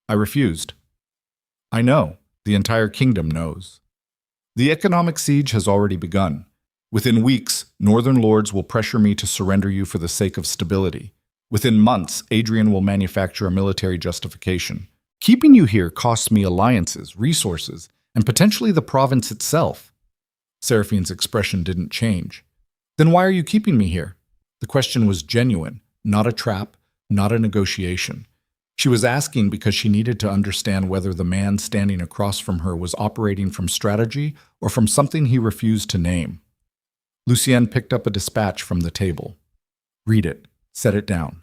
I refused. "I know. The entire kingdom knows. The economic siege has already begun. Within weeks, northern lords will pressure me to surrender you for the sake of stability. Within months, Adrian will manufacture a military justification. Keeping you here costs me alliances, resources, and potentially the province itself." Seraphine's expression didn't change. "Then why are you keeping me here?" The question was genuine, not a trap, not a negotiation. She was asking because she needed to understand whether the man standing across from her was operating from strategy or from something he refused to name. Lucien picked up a dispatch from the table. "Read it," Set it down.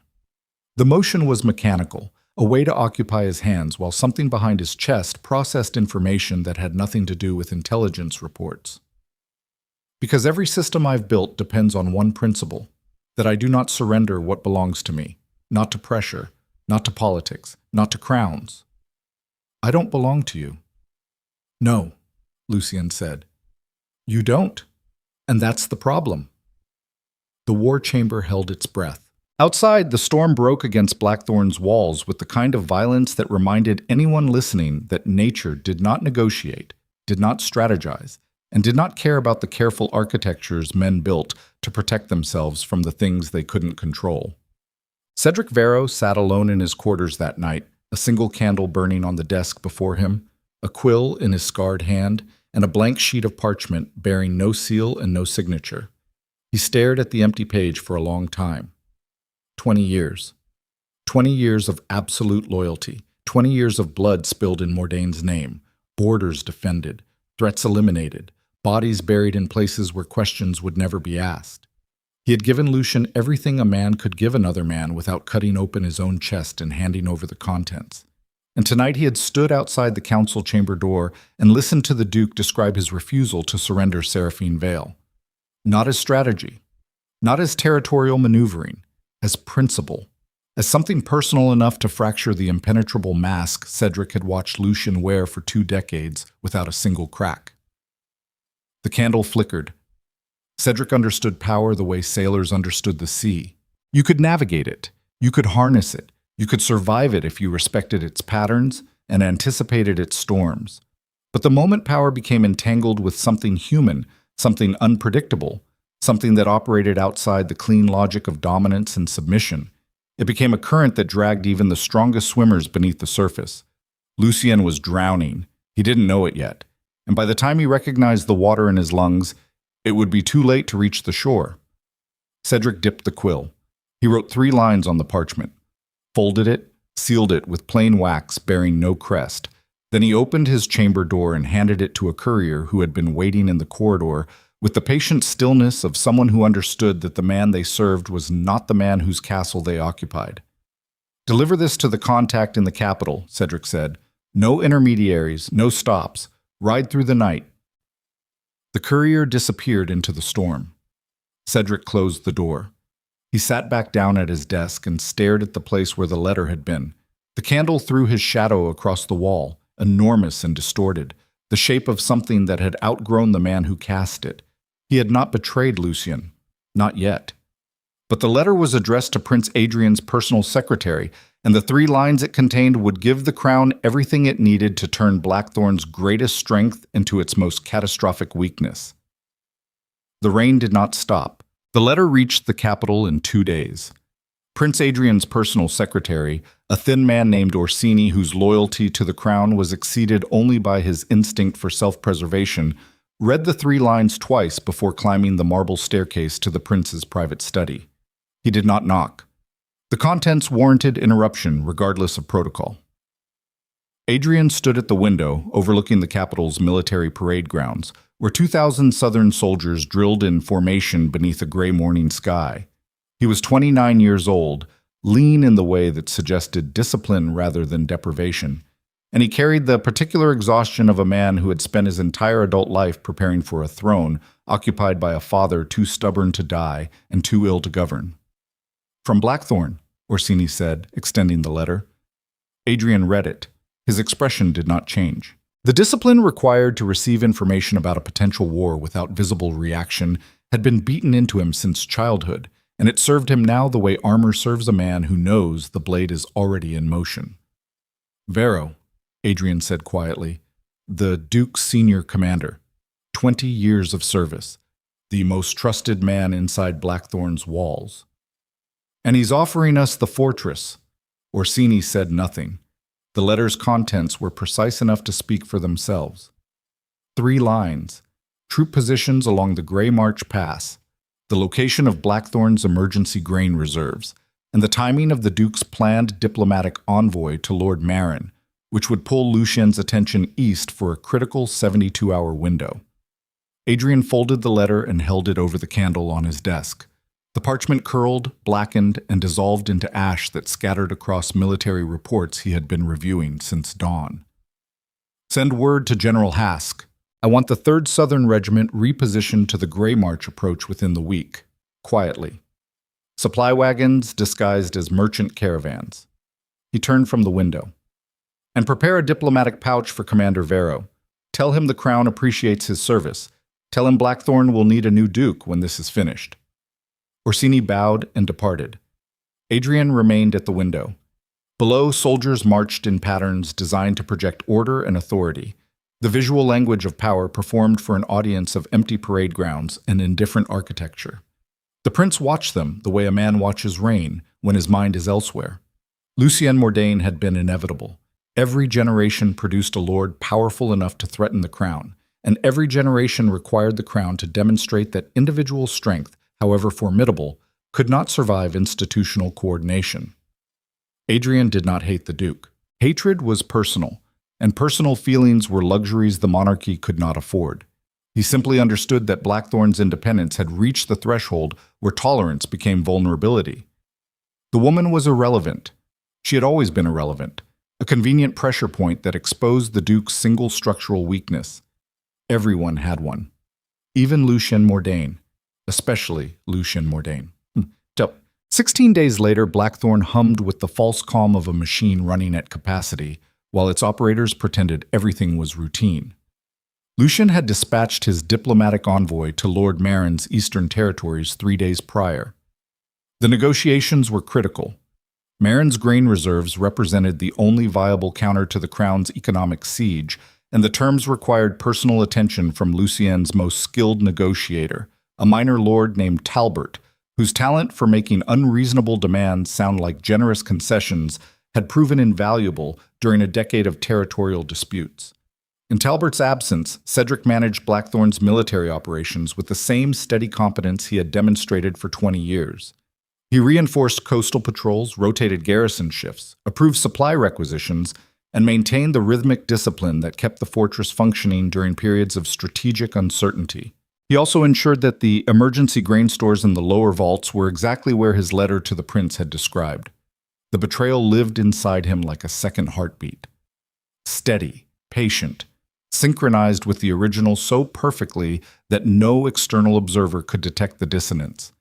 The motion was mechanical, a way to occupy his hands while something behind his chest processed information that had nothing to do with intelligence reports. Because every system I've built depends on one principle, that I do not surrender what belongs to me, not to pressure, not to politics, not to crowns. I don't belong to you. No, Lucien said. You don't. And that's the problem. The war chamber held its breath. Outside, the storm broke against Blackthorne's walls with the kind of violence that reminded anyone listening that nature did not negotiate, did not strategize, and did not care about the careful architectures men built to protect themselves from the things they couldn't control. Cedric Varro sat alone in his quarters that night, a single candle burning on the desk before him, a quill in his scarred hand, and a blank sheet of parchment bearing no seal and no signature. He stared at the empty page for a long time. 20 years. 20 years of absolute loyalty. 20 years of blood spilled in Mordane's name. Borders defended. Threats eliminated. Bodies buried in places where questions would never be asked. He had given Lucien everything a man could give another man without cutting open his own chest and handing over the contents. And tonight he had stood outside the council chamber door and listened to the Duke describe his refusal to surrender Seraphine Vale. Not as strategy. Not as territorial maneuvering. As principle, as something personal enough to fracture the impenetrable mask Cedric had watched Lucien wear for 2 decades without a single crack. The candle flickered. Cedric understood power the way sailors understood the sea. You could navigate it, you could harness it, you could survive it if you respected its patterns and anticipated its storms. But the moment power became entangled with something human, something unpredictable, something that operated outside the clean logic of dominance and submission, it became a current that dragged even the strongest swimmers beneath the surface. Lucien was drowning. He didn't know it yet. And by the time he recognized the water in his lungs, it would be too late to reach the shore. Cedric dipped the quill. He wrote 3 lines on the parchment, folded it, sealed it with plain wax bearing no crest. Then he opened his chamber door and handed it to a courier who had been waiting in the corridor with the patient stillness of someone who understood that the man they served was not the man whose castle they occupied. Deliver this to the contact in the capital, Cedric said. No intermediaries, no stops. Ride through the night. The courier disappeared into the storm. Cedric closed the door. He sat back down at his desk and stared at the place where the letter had been. The candle threw his shadow across the wall, enormous and distorted, the shape of something that had outgrown the man who cast it. He had not betrayed Lucien. Not yet. But the letter was addressed to Prince Adrian's personal secretary, and the 3 lines it contained would give the crown everything it needed to turn Blackthorne's greatest strength into its most catastrophic weakness. The rain did not stop. The letter reached the capital in 2 days. Prince Adrian's personal secretary, a thin man named Orsini whose loyalty to the crown was exceeded only by his instinct for self-preservation, read the 3 lines twice before climbing the marble staircase to the prince's private study. He did not knock. The contents warranted interruption regardless of protocol. Adrian stood at the window overlooking the capital's military parade grounds, where 2,000 Southern soldiers drilled in formation beneath a gray morning sky. He was 29 years old, lean in the way that suggested discipline rather than deprivation, and he carried the particular exhaustion of a man who had spent his entire adult life preparing for a throne occupied by a father too stubborn to die and too ill to govern. From Blackthorne, Orsini said, extending the letter. Adrian read it. His expression did not change. The discipline required to receive information about a potential war without visible reaction had been beaten into him since childhood, and it served him now the way armor serves a man who knows the blade is already in motion. Varro, Adrian said quietly, the Duke's senior commander, 20 years of service, the most trusted man inside Blackthorne's walls. And he's offering us the fortress. Orsini said nothing. The letter's contents were precise enough to speak for themselves. 3 lines, troop positions along the Grey March Pass, the location of Blackthorne's emergency grain reserves, and the timing of the Duke's planned diplomatic envoy to Lord Marin, which would pull Lucien's attention east for a critical 72-hour window. Adrian folded the letter and held it over the candle on his desk. The parchment curled, blackened, and dissolved into ash that scattered across military reports he had been reviewing since dawn. Send word to General Hask. I want the 3rd Southern Regiment repositioned to the Grey March approach within the week, quietly. Supply wagons disguised as merchant caravans. He turned from the window. And prepare a diplomatic pouch for Commander Vero. Tell him the Crown appreciates his service. Tell him Blackthorne will need a new duke when this is finished. Orsini bowed and departed. Adrian remained at the window. Below, soldiers marched in patterns designed to project order and authority. The visual language of power performed for an audience of empty parade grounds and indifferent architecture. The prince watched them the way a man watches rain when his mind is elsewhere. Lucien Mordane had been inevitable. Every generation produced a lord powerful enough to threaten the crown, and every generation required the crown to demonstrate that individual strength, however formidable, could not survive institutional coordination. Adrian did not hate the duke. Hatred was personal, and personal feelings were luxuries the monarchy could not afford. He simply understood that Blackthorne's independence had reached the threshold where tolerance became vulnerability. The woman was irrelevant. She had always been irrelevant, a convenient pressure point that exposed the duke's single structural weakness. Everyone had one. Even Lucien Mordane. Especially Lucien Mordane. 16 days later, Blackthorne hummed with the false calm of a machine running at capacity, while its operators pretended everything was routine. Lucien had dispatched his diplomatic envoy to Lord Marin's eastern territories 3 days prior. The negotiations were critical. Marin's grain reserves represented the only viable counter to the crown's economic siege, and the terms required personal attention from Lucien's most skilled negotiator, a minor lord named Talbot, whose talent for making unreasonable demands sound like generous concessions had proven invaluable during a decade of territorial disputes. In Talbot's absence, Cedric managed Blackthorne's military operations with the same steady competence he had demonstrated for 20 years. He reinforced coastal patrols, rotated garrison shifts, approved supply requisitions, and maintained the rhythmic discipline that kept the fortress functioning during periods of strategic uncertainty. He also ensured that the emergency grain stores in the lower vaults were exactly where his letter to the prince had described. The betrayal lived inside him like a second heartbeat. Steady, patient, synchronized with the original so perfectly that no external observer could detect the dissonance.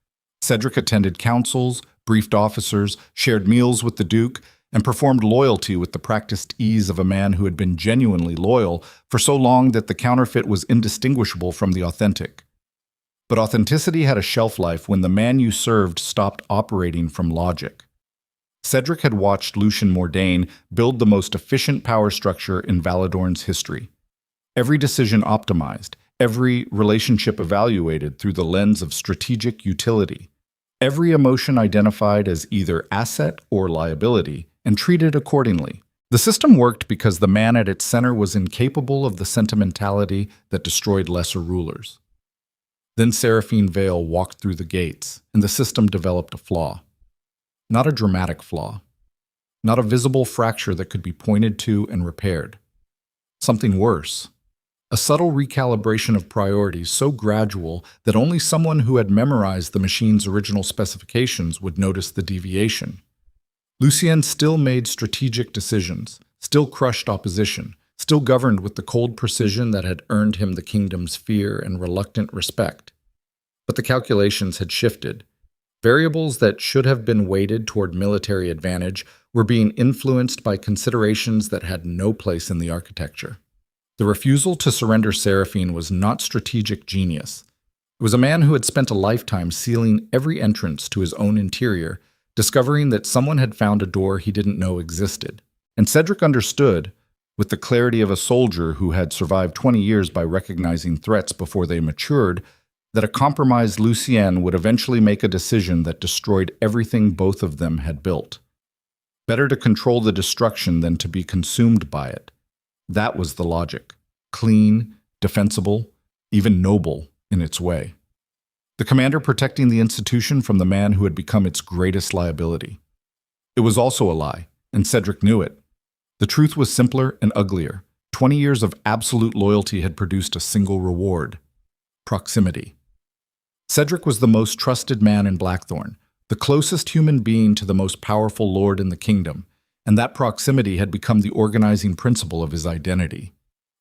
Cedric attended councils, briefed officers, shared meals with the duke, and performed loyalty with the practiced ease of a man who had been genuinely loyal for so long that the counterfeit was indistinguishable from the authentic. But authenticity had a shelf life when the man you served stopped operating from logic. Cedric had watched Lucien Mordane build the most efficient power structure in Valadorn's history. Every decision optimized, every relationship evaluated through the lens of strategic utility, every emotion identified as either asset or liability, and treated accordingly. The system worked because the man at its center was incapable of the sentimentality that destroyed lesser rulers. Then Seraphine Vale walked through the gates, and the system developed a flaw. Not a dramatic flaw. Not a visible fracture that could be pointed to and repaired. Something worse. A subtle recalibration of priorities so gradual that only someone who had memorized the machine's original specifications would notice the deviation. Lucien still made strategic decisions, still crushed opposition, still governed with the cold precision that had earned him the kingdom's fear and reluctant respect. But the calculations had shifted. Variables that should have been weighted toward military advantage were being influenced by considerations that had no place in the architecture. The refusal to surrender Seraphine was not strategic genius. It was a man who had spent a lifetime sealing every entrance to his own interior, discovering that someone had found a door he didn't know existed. And Cedric understood, with the clarity of a soldier who had survived 20 years by recognizing threats before they matured, that a compromised Lucien would eventually make a decision that destroyed everything both of them had built. Better to control the destruction than to be consumed by it. That was the logic. Clean, defensible, even noble in its way. The commander protecting the institution from the man who had become its greatest liability. It was also a lie, and Cedric knew it. The truth was simpler and uglier. 20 years of absolute loyalty had produced a single reward: proximity. Cedric was the most trusted man in Blackthorne, the closest human being to the most powerful lord in the kingdom, and that proximity had become the organizing principle of his identity.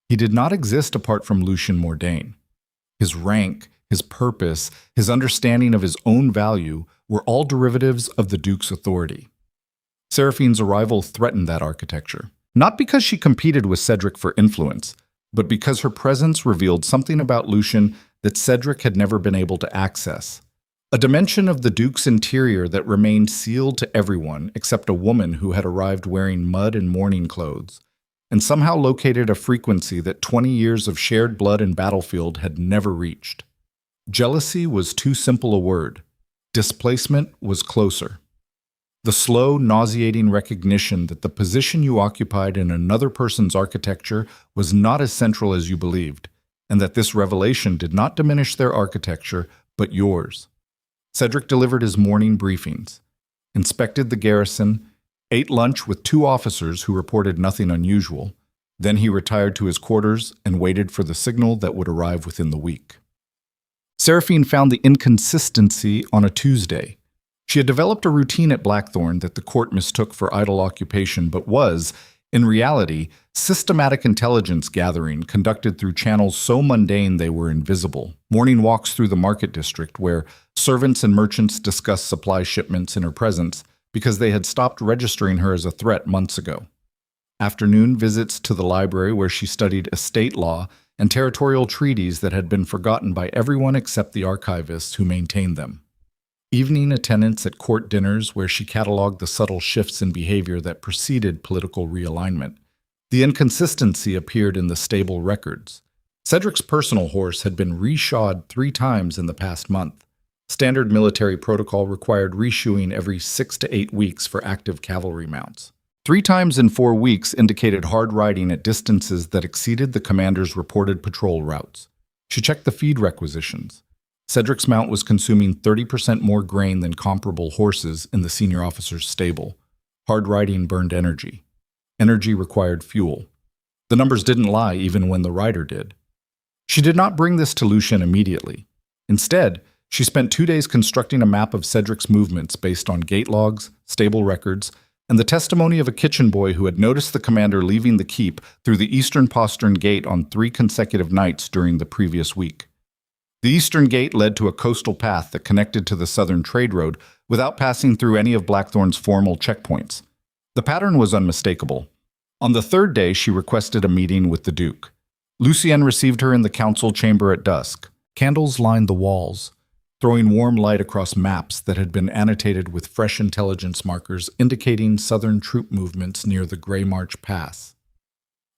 He did not exist apart from Lucien Mordane. His rank, his purpose, his understanding of his own value were all derivatives of the Duke's authority. Seraphine's arrival threatened that architecture, not because she competed with Cedric for influence, but because her presence revealed something about Lucien that Cedric had never been able to access. A dimension of the Duke's interior that remained sealed to everyone except a woman who had arrived wearing mud and mourning clothes, and somehow located a frequency that 20 years of shared blood and battlefield had never reached. Jealousy was too simple a word. Displacement was closer. The slow, nauseating recognition that the position you occupied in another person's architecture was not as central as you believed, and that this revelation did not diminish their architecture, but yours. Cedric delivered his morning briefings, inspected the garrison, ate lunch with 2 officers who reported nothing unusual. Then he retired to his quarters and waited for the signal that would arrive within the week. Seraphine found the inconsistency on a Tuesday. She had developed a routine at Blackthorne that the court mistook for idle occupation, but was, in reality, systematic intelligence gathering conducted through channels so mundane they were invisible. Morning walks through the market district where servants and merchants discussed supply shipments in her presence because they had stopped registering her as a threat months ago. Afternoon visits to the library where she studied estate law and territorial treaties that had been forgotten by everyone except the archivists who maintained them. Evening attendance at court dinners where she cataloged the subtle shifts in behavior that preceded political realignment. The inconsistency appeared in the stable records. Cedric's personal horse had been reshod 3 times in the past month. Standard military protocol required reshoeing every 6 to 8 weeks for active cavalry mounts. 3 times in 4 weeks indicated hard riding at distances that exceeded the commander's reported patrol routes. She checked the feed requisitions. Cedric's mount was consuming 30% more grain than comparable horses in the senior officer's stable. Hard riding burned energy. Energy required fuel. The numbers didn't lie even when the rider did. She did not bring this to Lucien immediately. Instead, she spent 2 days constructing a map of Cedric's movements based on gate logs, stable records, and the testimony of a kitchen boy who had noticed the commander leaving the keep through the eastern postern gate on 3 consecutive nights during the previous week. The eastern gate led to a coastal path that connected to the southern trade road without passing through any of Blackthorne's formal checkpoints. The pattern was unmistakable. On the 3rd day, she requested a meeting with the Duke. Lucien received her in the council chamber at dusk. Candles lined the walls, throwing warm light across maps that had been annotated with fresh intelligence markers indicating southern troop movements near the Grey March Pass.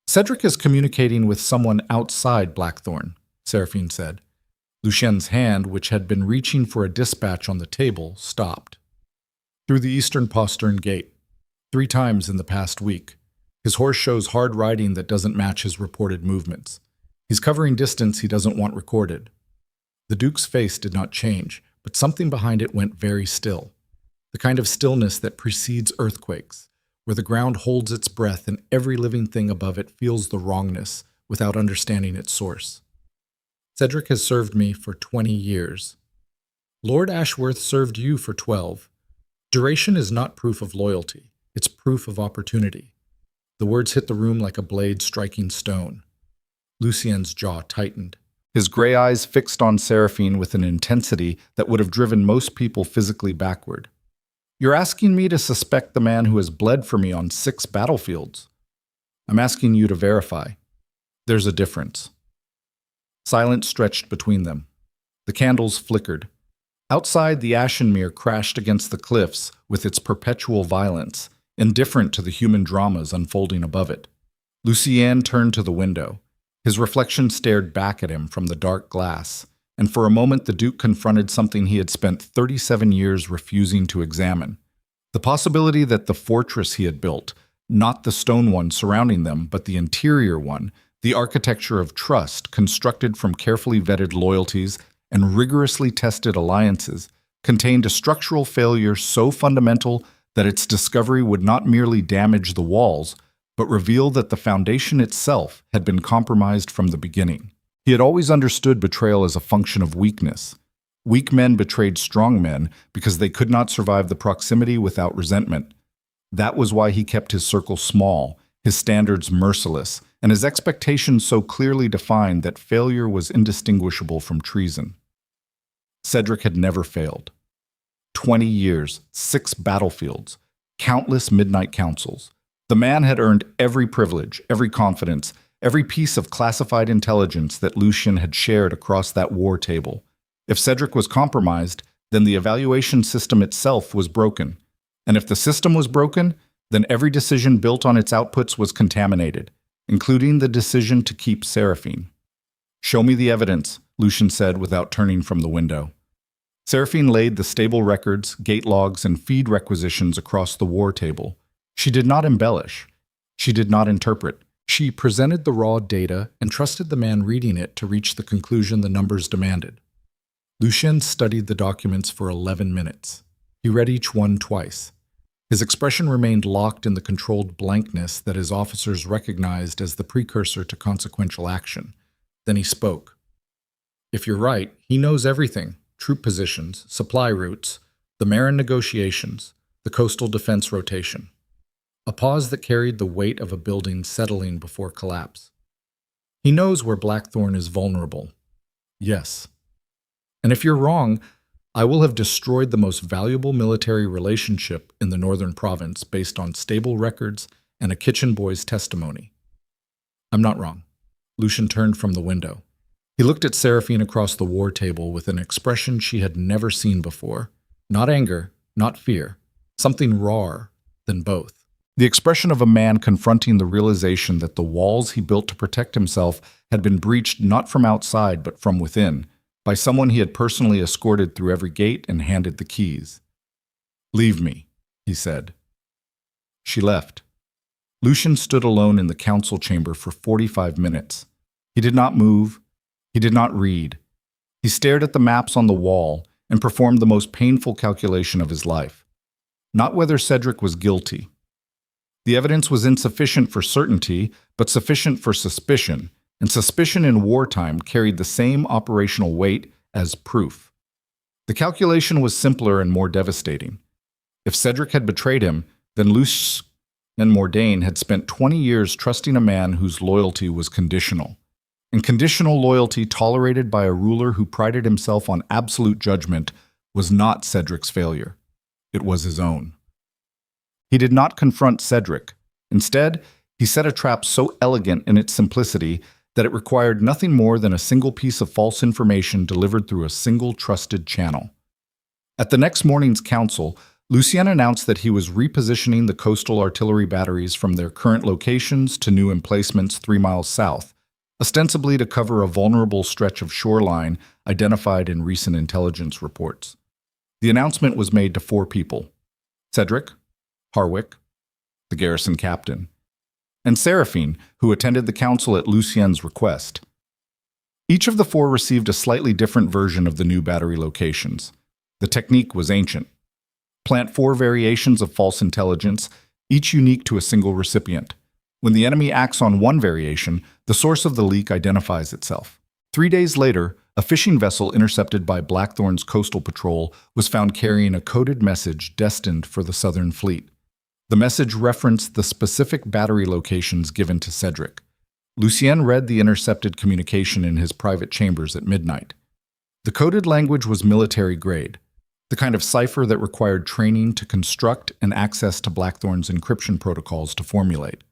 "Cedric is communicating with someone outside Blackthorne," Seraphine said. Lucien's hand, which had been reaching for a dispatch on the table, stopped. "Through the eastern postern gate. 3 times in the past week. His horse shows hard riding that doesn't match his reported movements. He's covering distance he doesn't want recorded." The Duke's face did not change, but something behind it went very still. The kind of stillness that precedes earthquakes, where the ground holds its breath and every living thing above it feels the wrongness without understanding its source. "Cedric has served me for 20 years. Lord Ashworth served you for 12. Duration is not proof of loyalty. It's proof of opportunity." The words hit the room like a blade striking stone. Lucien's jaw tightened. His gray eyes fixed on Seraphine with an intensity that would have driven most people physically backward. "You're asking me to suspect the man who has bled for me on 6 battlefields. I'm asking you to verify. There's a difference." Silence stretched between them. The candles flickered. Outside, the Ashenmere crashed against the cliffs with its perpetual violence, indifferent to the human dramas unfolding above it. Lucien turned to the window. His reflection stared back at him from the dark glass, and for a moment the Duke confronted something he had spent 37 years refusing to examine. The possibility that the fortress he had built, not the stone one surrounding them, but the interior one, the architecture of trust constructed from carefully vetted loyalties and rigorously tested alliances, contained a structural failure so fundamental that its discovery would not merely damage the walls, but reveal that the foundation itself had been compromised from the beginning. He had always understood betrayal as a function of weakness. Weak men betrayed strong men because they could not survive the proximity without resentment. That was why he kept his circle small, his standards merciless, and his expectations so clearly defined that failure was indistinguishable from treason. Cedric had never failed. 20 years, 6 battlefields, countless midnight councils. The man had earned every privilege, every confidence, every piece of classified intelligence that Lucien had shared across that war table. If Cedric was compromised, then the evaluation system itself was broken. And if the system was broken, then every decision built on its outputs was contaminated, including the decision to keep Seraphine. "Show me the evidence," Lucien said without turning from the window. Seraphine laid the stable records, gate logs, and feed requisitions across the war table. She did not embellish. She did not interpret. She presented the raw data and trusted the man reading it to reach the conclusion the numbers demanded. Lucien studied the documents for 11 minutes. He read each one twice. His expression remained locked in the controlled blankness that his officers recognized as the precursor to consequential action. Then he spoke. "If you're right, he knows everything. Troop positions, supply routes, the Marin negotiations, the coastal defense rotation." A pause that carried the weight of a building settling before collapse. "He knows where Blackthorne is vulnerable." "Yes. And if you're wrong, I will have destroyed the most valuable military relationship in the northern province based on stable records and a kitchen boy's testimony." "I'm not wrong." Lucien turned from the window. He looked at Seraphine across the war table with an expression she had never seen before. Not anger, not fear, something rawer than both. The expression of a man confronting the realization that the walls he built to protect himself had been breached not from outside but from within, by someone he had personally escorted through every gate and handed the keys. "Leave me," he said. She left. Lucien stood alone in the council chamber for 45 minutes. He did not move. He did not read. He stared at the maps on the wall and performed the most painful calculation of his life. Not whether Cedric was guilty. The evidence was insufficient for certainty, but sufficient for suspicion, and suspicion in wartime carried the same operational weight as proof. The calculation was simpler and more devastating. If Cedric had betrayed him, then Lucien Mordane had spent 20 years trusting a man whose loyalty was conditional. And conditional loyalty tolerated by a ruler who prided himself on absolute judgment was not Cedric's failure. It was his own. He did not confront Cedric. Instead, he set a trap so elegant in its simplicity that it required nothing more than a single piece of false information delivered through a single trusted channel. At the next morning's council, Lucien announced that he was repositioning the coastal artillery batteries from their current locations to new emplacements 3 miles south, ostensibly to cover a vulnerable stretch of shoreline identified in recent intelligence reports. The announcement was made to 4 people: Cedric, Harwick, the garrison captain, and Seraphine, who attended the council at Lucien's request. Each of the 4 received a slightly different version of the new battery locations. The technique was ancient. Plant 4 variations of false intelligence, each unique to a single recipient. When the enemy acts on one variation, the source of the leak identifies itself. 3 days later, a fishing vessel intercepted by Blackthorne's coastal patrol was found carrying a coded message destined for the Southern Fleet. The message referenced the specific battery locations given to Cedric. Lucien read the intercepted communication in his private chambers at midnight. The coded language was military grade, the kind of cipher that required training to construct and access to Blackthorne's encryption protocols to formulate.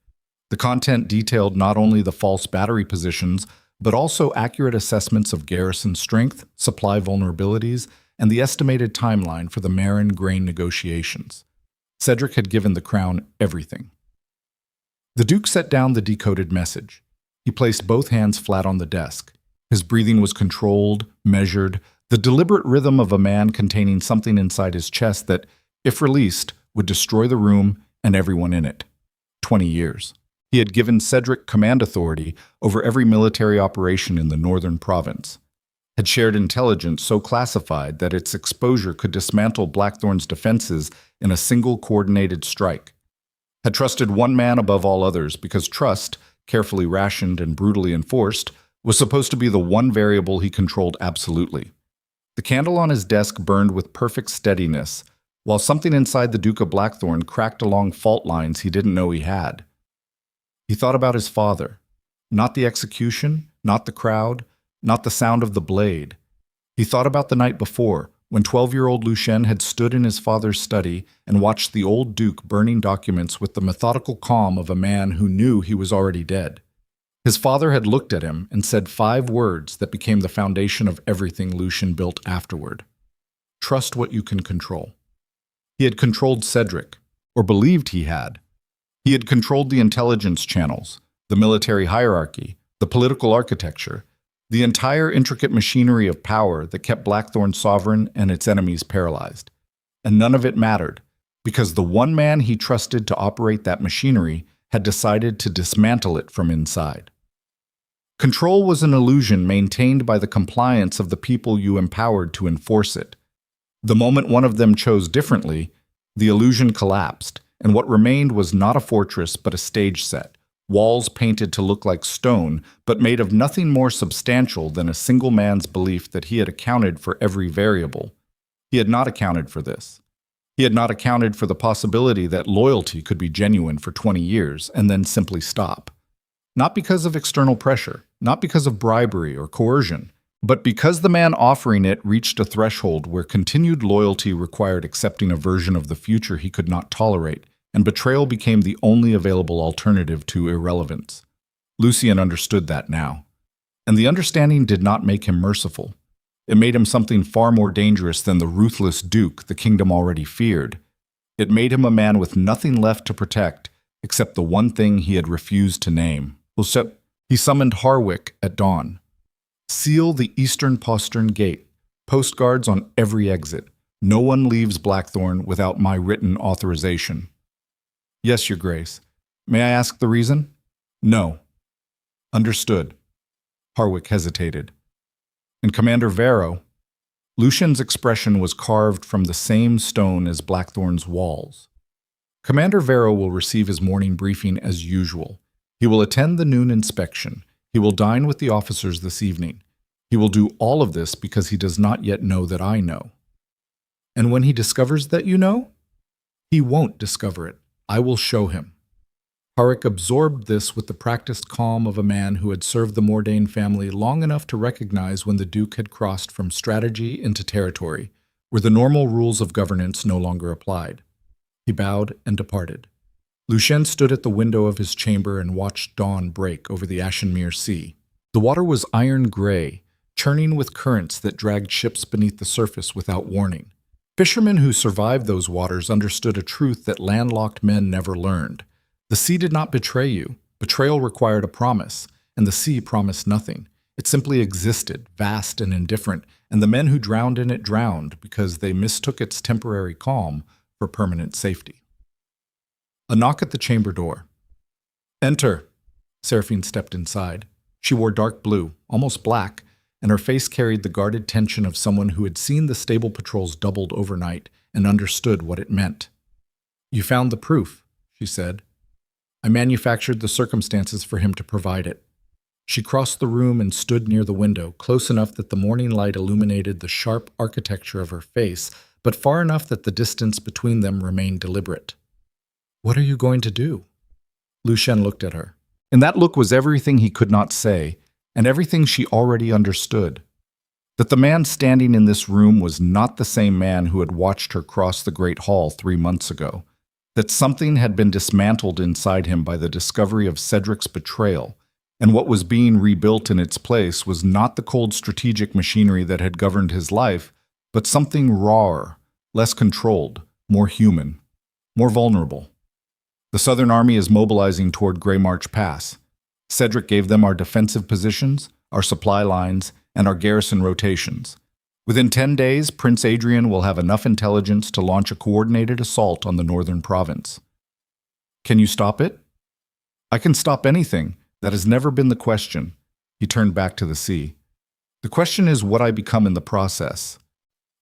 The content detailed not only the false battery positions, but also accurate assessments of garrison strength, supply vulnerabilities, and the estimated timeline for the Marin grain negotiations. Cedric had given the crown everything. The Duke set down the decoded message. He placed both hands flat on the desk. His breathing was controlled, measured, the deliberate rhythm of a man containing something inside his chest that, if released, would destroy the room and everyone in it. 20 years. He had given Cedric command authority over every military operation in the northern province, had shared intelligence so classified that its exposure could dismantle Blackthorne's defenses in a single coordinated strike, had trusted one man above all others because trust, carefully rationed and brutally enforced, was supposed to be the one variable he controlled absolutely. The candle on his desk burned with perfect steadiness, while something inside the Duke of Blackthorne cracked along fault lines he didn't know he had. He thought about his father. Not the execution, not the crowd, not the sound of the blade. He thought about the night before, when 12-year-old Lucien had stood in his father's study and watched the old Duke burning documents with the methodical calm of a man who knew he was already dead. His father had looked at him and said 5 words that became the foundation of everything Lucien built afterward. Trust what you can control. He had controlled Cedric, or believed he had. He had controlled the intelligence channels, the military hierarchy, the political architecture, the entire intricate machinery of power that kept Blackthorne sovereign and its enemies paralyzed. And none of it mattered, because the one man he trusted to operate that machinery had decided to dismantle it from inside. Control was an illusion maintained by the compliance of the people you empowered to enforce it. The moment one of them chose differently, the illusion collapsed, and what remained was not a fortress but a stage set, walls painted to look like stone, but made of nothing more substantial than a single man's belief that he had accounted for every variable. He had not accounted for this. He had not accounted for the possibility that loyalty could be genuine for 20 years and then simply stop. Not because of external pressure, not because of bribery or coercion, but because the man offering it reached a threshold where continued loyalty required accepting a version of the future he could not tolerate, and betrayal became the only available alternative to irrelevance. Lucien understood that now. And the understanding did not make him merciful. It made him something far more dangerous than the ruthless Duke the kingdom already feared. It made him a man with nothing left to protect except the one thing he had refused to name. He summoned Harwick at dawn. Seal the eastern postern gate. Postguards on every exit. No one leaves Blackthorne without my written authorization. Yes, Your Grace. May I ask the reason? No. Understood. Harwick hesitated. And Commander Varro? Lucien's expression was carved from the same stone as Blackthorne's walls. Commander Varro will receive his morning briefing as usual. He will attend the noon inspection. He will dine with the officers this evening. He will do all of this because he does not yet know that I know. And when he discovers that you know? He won't discover it. I will show him. Harwick absorbed this with the practiced calm of a man who had served the Mordane family long enough to recognize when the Duke had crossed from strategy into territory, where the normal rules of governance no longer applied. He bowed and departed. Lucien stood at the window of his chamber and watched dawn break over the Ashenmere Sea. The water was iron gray, churning with currents that dragged ships beneath the surface without warning. Fishermen who survived those waters understood a truth that landlocked men never learned. The sea did not betray you. Betrayal required a promise, and the sea promised nothing. It simply existed, vast and indifferent, and the men who drowned in it drowned because they mistook its temporary calm for permanent safety. A knock at the chamber door. Enter. Seraphine stepped inside. She wore dark blue, almost black, and her face carried the guarded tension of someone who had seen the stable patrols doubled overnight and understood what it meant. You found the proof, she said. I manufactured the circumstances for him to provide it. She crossed the room and stood near the window, close enough that the morning light illuminated the sharp architecture of her face, but far enough that the distance between them remained deliberate. What are you going to do? Lucien looked at her. And that look was everything he could not say, and everything she already understood. That the man standing in this room was not the same man who had watched her cross the Great Hall 3 months ago. That something had been dismantled inside him by the discovery of Cedric's betrayal, and what was being rebuilt in its place was not the cold strategic machinery that had governed his life, but something rawer, less controlled, more human, more vulnerable. The Southern Army is mobilizing toward Grey March Pass. Cedric gave them our defensive positions, our supply lines, and our garrison rotations. Within 10 days, Prince Adrian will have enough intelligence to launch a coordinated assault on the northern province. Can you stop it? I can stop anything. That has never been the question. He turned back to the sea. The question is what I become in the process.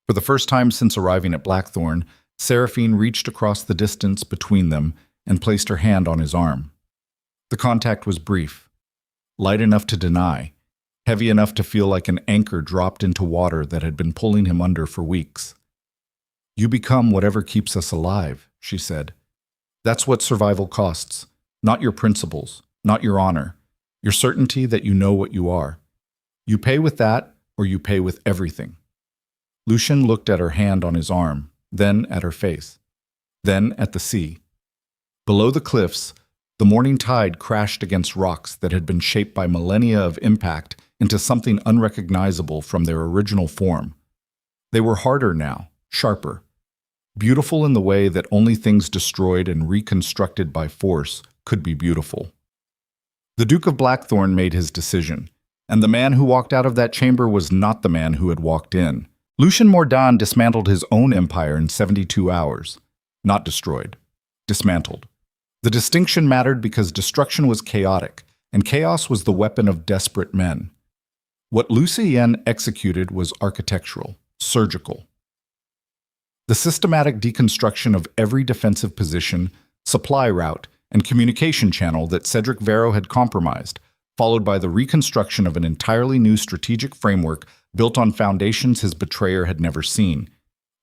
For the first time since arriving at Blackthorne, Seraphine reached across the distance between them and placed her hand on his arm. The contact was brief, light enough to deny, heavy enough to feel like an anchor dropped into water that had been pulling him under for weeks. "You become whatever keeps us alive," she said. "That's what survival costs. Not your principles, not your honor, your certainty that you know what you are. You pay with that, or you pay with everything." Lucien looked at her hand on his arm, then at her face, then at the sea. Below the cliffs, the morning tide crashed against rocks that had been shaped by millennia of impact into something unrecognizable from their original form. They were harder now, sharper, beautiful in the way that only things destroyed and reconstructed by force could be beautiful. The Duke of Blackthorne made his decision, and the man who walked out of that chamber was not the man who had walked in. Lucien Mordane dismantled his own empire in 72 hours. Not destroyed. Dismantled. The distinction mattered because destruction was chaotic, and chaos was the weapon of desperate men. What Lucien executed was architectural, surgical. The systematic deconstruction of every defensive position, supply route, and communication channel that Cedric Varro had compromised, followed by the reconstruction of an entirely new strategic framework built on foundations his betrayer had never seen.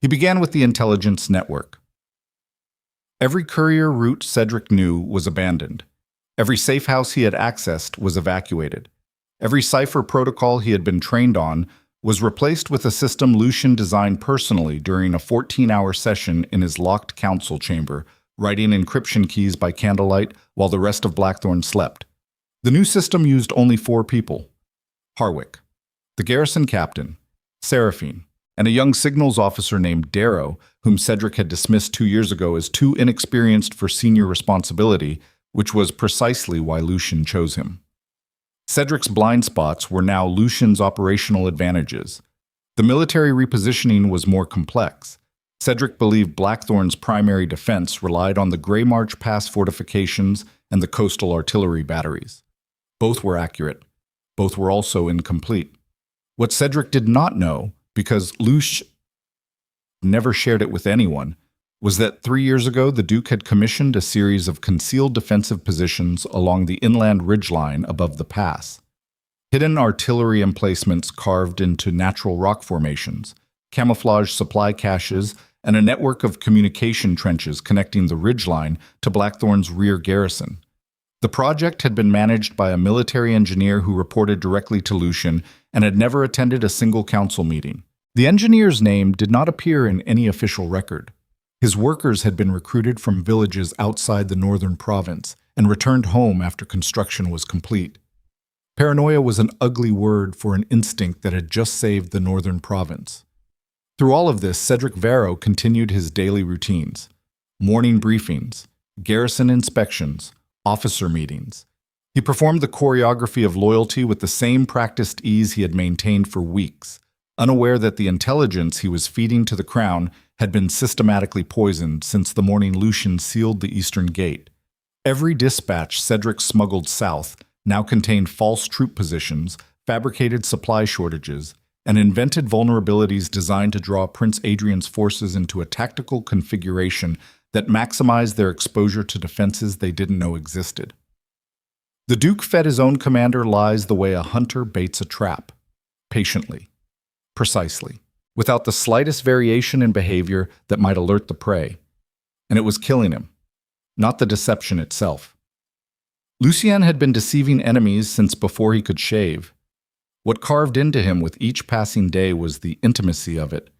He began with the intelligence network. Every courier route Cedric knew was abandoned. Every safe house he had accessed was evacuated. Every cipher protocol he had been trained on was replaced with a system Lucien designed personally during a 14-hour session in his locked council chamber, writing encryption keys by candlelight while the rest of Blackthorne slept. The new system used only 4 people: Harwick, the garrison captain, Seraphine, and a young signals officer named Darrow, whom Cedric had dismissed 2 years ago as too inexperienced for senior responsibility, which was precisely why Lucien chose him. Cedric's blind spots were now Lucien's operational advantages. The military repositioning was more complex. Cedric believed Blackthorne's primary defense relied on the Grey March Pass fortifications and the coastal artillery batteries. Both were accurate. Both were also incomplete. What Cedric did not know, because Lucien never shared it with anyone, was that 3 years ago the Duke had commissioned a series of concealed defensive positions along the inland ridgeline above the pass. Hidden artillery emplacements carved into natural rock formations, camouflaged supply caches, and a network of communication trenches connecting the ridgeline to Blackthorne's rear garrison. The project had been managed by a military engineer who reported directly to Lucien and had never attended a single council meeting. The engineer's name did not appear in any official record. His workers had been recruited from villages outside the northern province and returned home after construction was complete. Paranoia was an ugly word for an instinct that had just saved the northern province. Through all of this, Cedric Varro continued his daily routines: morning briefings, garrison inspections, officer meetings. He performed the choreography of loyalty with the same practiced ease he had maintained for weeks, unaware that the intelligence he was feeding to the crown had been systematically poisoned since the morning Lucien sealed the eastern gate. Every dispatch Cedric smuggled south now contained false troop positions, fabricated supply shortages, and invented vulnerabilities designed to draw Prince Adrian's forces into a tactical configuration that maximized their exposure to defenses they didn't know existed. The Duke fed his own commander lies the way a hunter baits a trap, patiently, precisely, without the slightest variation in behavior that might alert the prey. And it was killing him, not the deception itself. Lucien had been deceiving enemies since before he could shave. What carved into him with each passing day was the intimacy of it.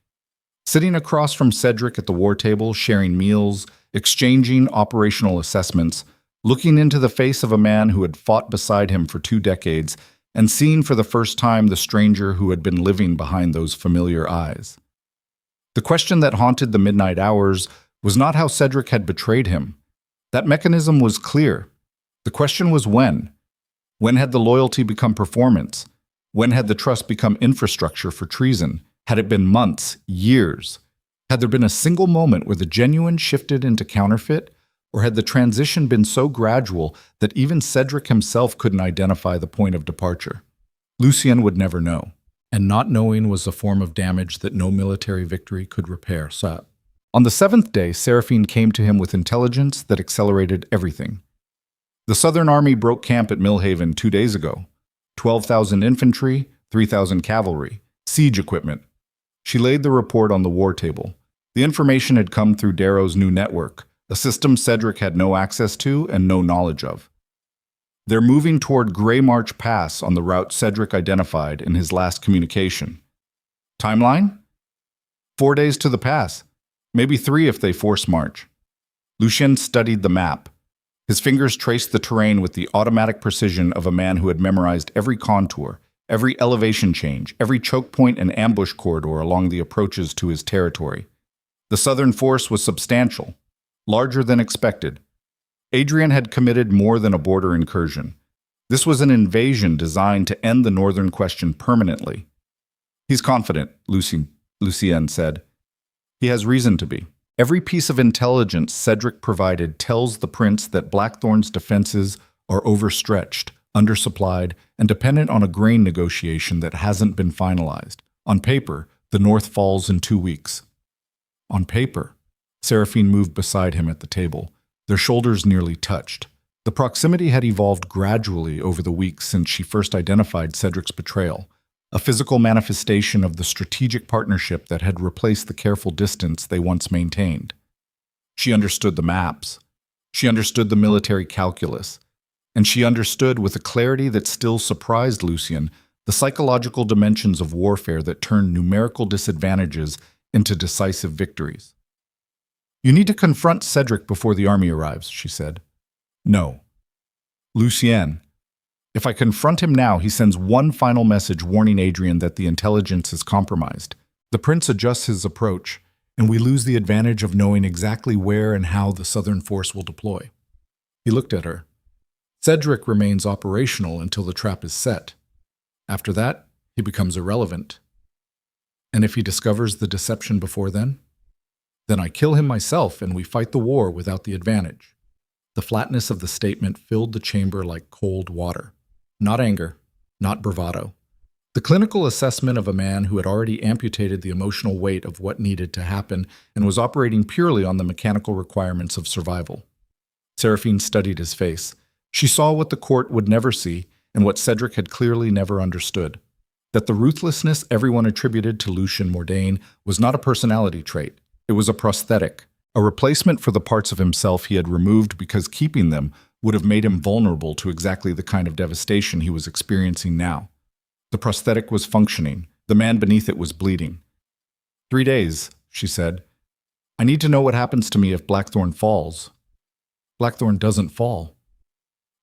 Sitting across from Cedric at the war table, sharing meals, exchanging operational assessments, looking into the face of a man who had fought beside him for 2 decades, and seeing for the first time the stranger who had been living behind those familiar eyes. The question that haunted the midnight hours was not how Cedric had betrayed him. That mechanism was clear. The question was when. When had the loyalty become performance? When had the trust become infrastructure for treason? Had it been months, years? Had there been a single moment where the genuine shifted into counterfeit? Or had the transition been so gradual that even Cedric himself couldn't identify the point of departure? Lucien would never know. And not knowing was a form of damage that no military victory could repair. On the 7th day, Seraphine came to him with intelligence that accelerated everything. The Southern Army broke camp at Millhaven 2 days ago. 12,000 infantry, 3,000 cavalry, siege equipment. She laid the report on the war table. The information had come through Darrow's new network, a system Cedric had no access to and no knowledge of. They're moving toward Grey March Pass on the route Cedric identified in his last communication. Timeline? 4 days to the pass. Maybe 3 if they force march. Lucien studied the map. His fingers traced the terrain with the automatic precision of a man who had memorized every contour, every elevation change, every choke point and ambush corridor along the approaches to his territory. The southern force was substantial, larger than expected. Adrian had committed more than a border incursion. This was an invasion designed to end the northern question permanently. He's confident, Lucien said. He has reason to be. Every piece of intelligence Cedric provided tells the prince that Blackthorne's defenses are overstretched, undersupplied, and dependent on a grain negotiation that hasn't been finalized. On paper, the north falls in 2 weeks. On paper. Seraphine moved beside him at the table. Their shoulders nearly touched. The proximity had evolved gradually over the weeks since she first identified Cedric's betrayal, a physical manifestation of the strategic partnership that had replaced the careful distance they once maintained. She understood the maps. She understood the military calculus. And she understood, with a clarity that still surprised Lucien, the psychological dimensions of warfare that turned numerical disadvantages into decisive victories. You need to confront Cedric before the army arrives, she said. No. Lucien. If I confront him now, he sends one final message warning Adrian that the intelligence is compromised. The prince adjusts his approach, and we lose the advantage of knowing exactly where and how the southern force will deploy. He looked at her. Cedric remains operational until the trap is set. After that, he becomes irrelevant. And if he discovers the deception before then I kill him myself and we fight the war without the advantage. The flatness of the statement filled the chamber like cold water. Not anger, not bravado. The clinical assessment of a man who had already amputated the emotional weight of what needed to happen and was operating purely on the mechanical requirements of survival. Seraphine studied his face. She saw what the court would never see and what Cedric had clearly never understood. That the ruthlessness everyone attributed to Lucien Mordane was not a personality trait. It was a prosthetic, a replacement for the parts of himself he had removed because keeping them would have made him vulnerable to exactly the kind of devastation he was experiencing now. The prosthetic was functioning. The man beneath it was bleeding. 3 days, she said. I need to know what happens to me if Blackthorne falls. Blackthorne doesn't fall.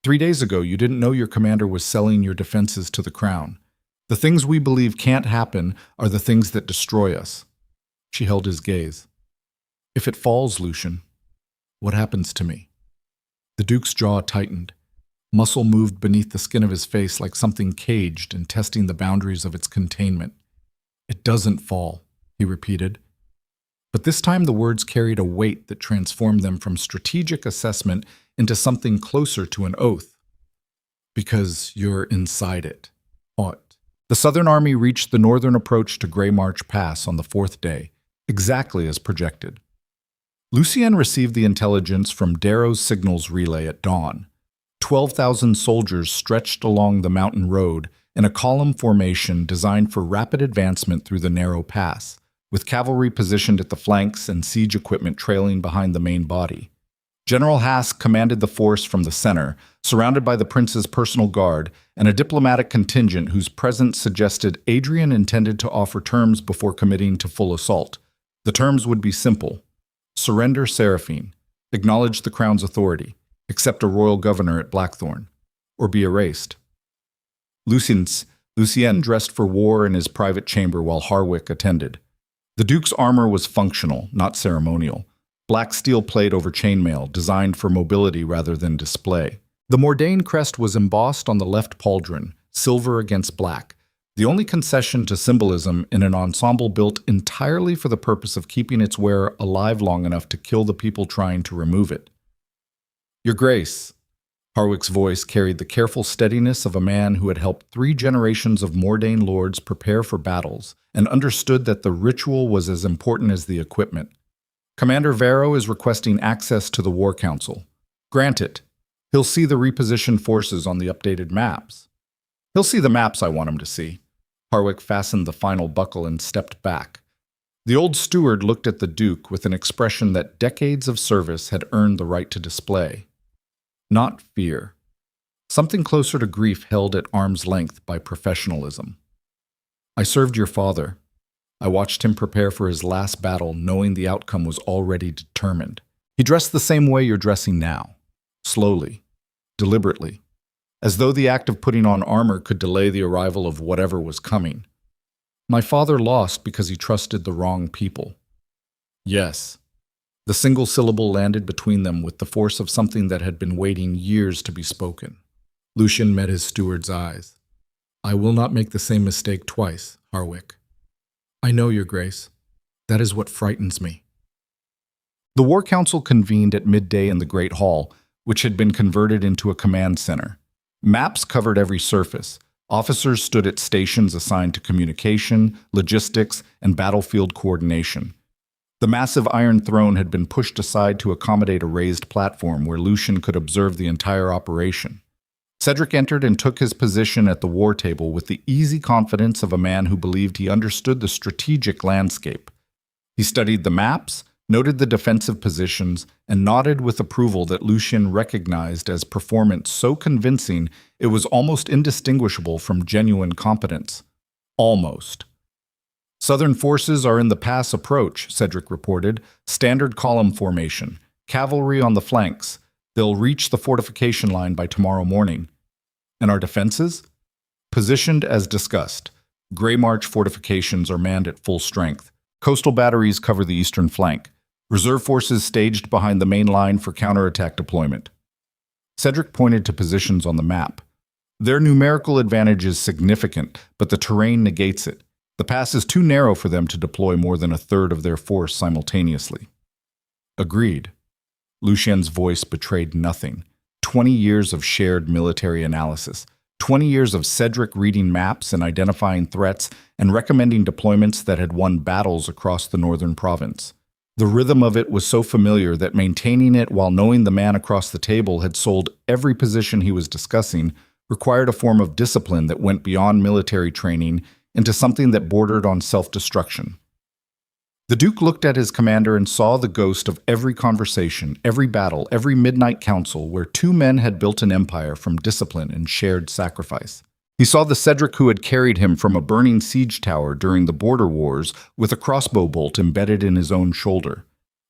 3 days ago, you didn't know your commander was selling your defenses to the crown. The things we believe can't happen are the things that destroy us. She held his gaze. If it falls, Lucien, what happens to me? The Duke's jaw tightened. Muscle moved beneath the skin of his face like something caged and testing the boundaries of its containment. It doesn't fall, he repeated. But this time the words carried a weight that transformed them from strategic assessment into something closer to an oath. Because you're inside it. Fought. The Southern Army reached the northern approach to Grey March Pass on the 4th day, exactly as projected. Lucien received the intelligence from Darrow's signals relay at dawn. 12,000 soldiers stretched along the mountain road in a column formation designed for rapid advancement through the narrow pass, with cavalry positioned at the flanks and siege equipment trailing behind the main body. General Haas commanded the force from the center, surrounded by the prince's personal guard and a diplomatic contingent whose presence suggested Adrian intended to offer terms before committing to full assault. The terms would be simple. Surrender Seraphine, acknowledge the crown's authority, accept a royal governor at Blackthorne, or be erased. Lucien dressed for war in his private chamber while Harwick attended. The Duke's armor was functional, not ceremonial. Black steel plate over chainmail, designed for mobility rather than display. The Mordane crest was embossed on the left pauldron, silver against black, the only concession to symbolism in an ensemble built entirely for the purpose of keeping its wearer alive long enough to kill the people trying to remove it. Your Grace, Harwick's voice carried the careful steadiness of a man who had helped 3 generations of Mordane lords prepare for battles and understood that the ritual was as important as the equipment. Commander Varro is requesting access to the War Council. Grant it. He'll see the repositioned forces on the updated maps. He'll see the maps I want him to see. Harwick fastened the final buckle and stepped back. The old steward looked at the Duke with an expression that decades of service had earned the right to display. Not fear. Something closer to grief held at arm's length by professionalism. I served your father. I watched him prepare for his last battle, knowing the outcome was already determined. He dressed the same way you're dressing now. Slowly. Deliberately. As though the act of putting on armor could delay the arrival of whatever was coming. My father lost because he trusted the wrong people. Yes. The single syllable landed between them with the force of something that had been waiting years to be spoken. Lucien met his steward's eyes. I will not make the same mistake twice, Harwick. I know, Your Grace. That is what frightens me. The War Council convened at midday in the Great Hall, which had been converted into a command center. Maps covered every surface. Officers stood at stations assigned to communication, logistics, and battlefield coordination. The massive iron throne had been pushed aside to accommodate a raised platform where Lucien could observe the entire operation. Cedric entered and took his position at the war table with the easy confidence of a man who believed he understood the strategic landscape. He studied the maps, noted the defensive positions, and nodded with approval that Lucien recognized as performance so convincing it was almost indistinguishable from genuine competence. Almost. Southern forces are in the pass approach, Cedric reported. Standard column formation. Cavalry on the flanks. They'll reach the fortification line by tomorrow morning. And our defenses? Positioned as discussed. Grey March fortifications are manned at full strength. Coastal batteries cover the eastern flank. Reserve forces staged behind the main line for counterattack deployment. Cedric pointed to positions on the map. Their numerical advantage is significant, but the terrain negates it. The pass is too narrow for them to deploy more than a third of their force simultaneously. Agreed. Lucien's voice betrayed nothing. 20 years of shared military analysis. 20 years of Cedric reading maps and identifying threats and recommending deployments that had won battles across the northern province. The rhythm of it was so familiar that maintaining it while knowing the man across the table had sold every position he was discussing required a form of discipline that went beyond military training into something that bordered on self-destruction. The Duke looked at his commander and saw the ghost of every conversation, every battle, every midnight council where two men had built an empire from discipline and shared sacrifice. He saw the Cedric who had carried him from a burning siege tower during the border wars with a crossbow bolt embedded in his own shoulder.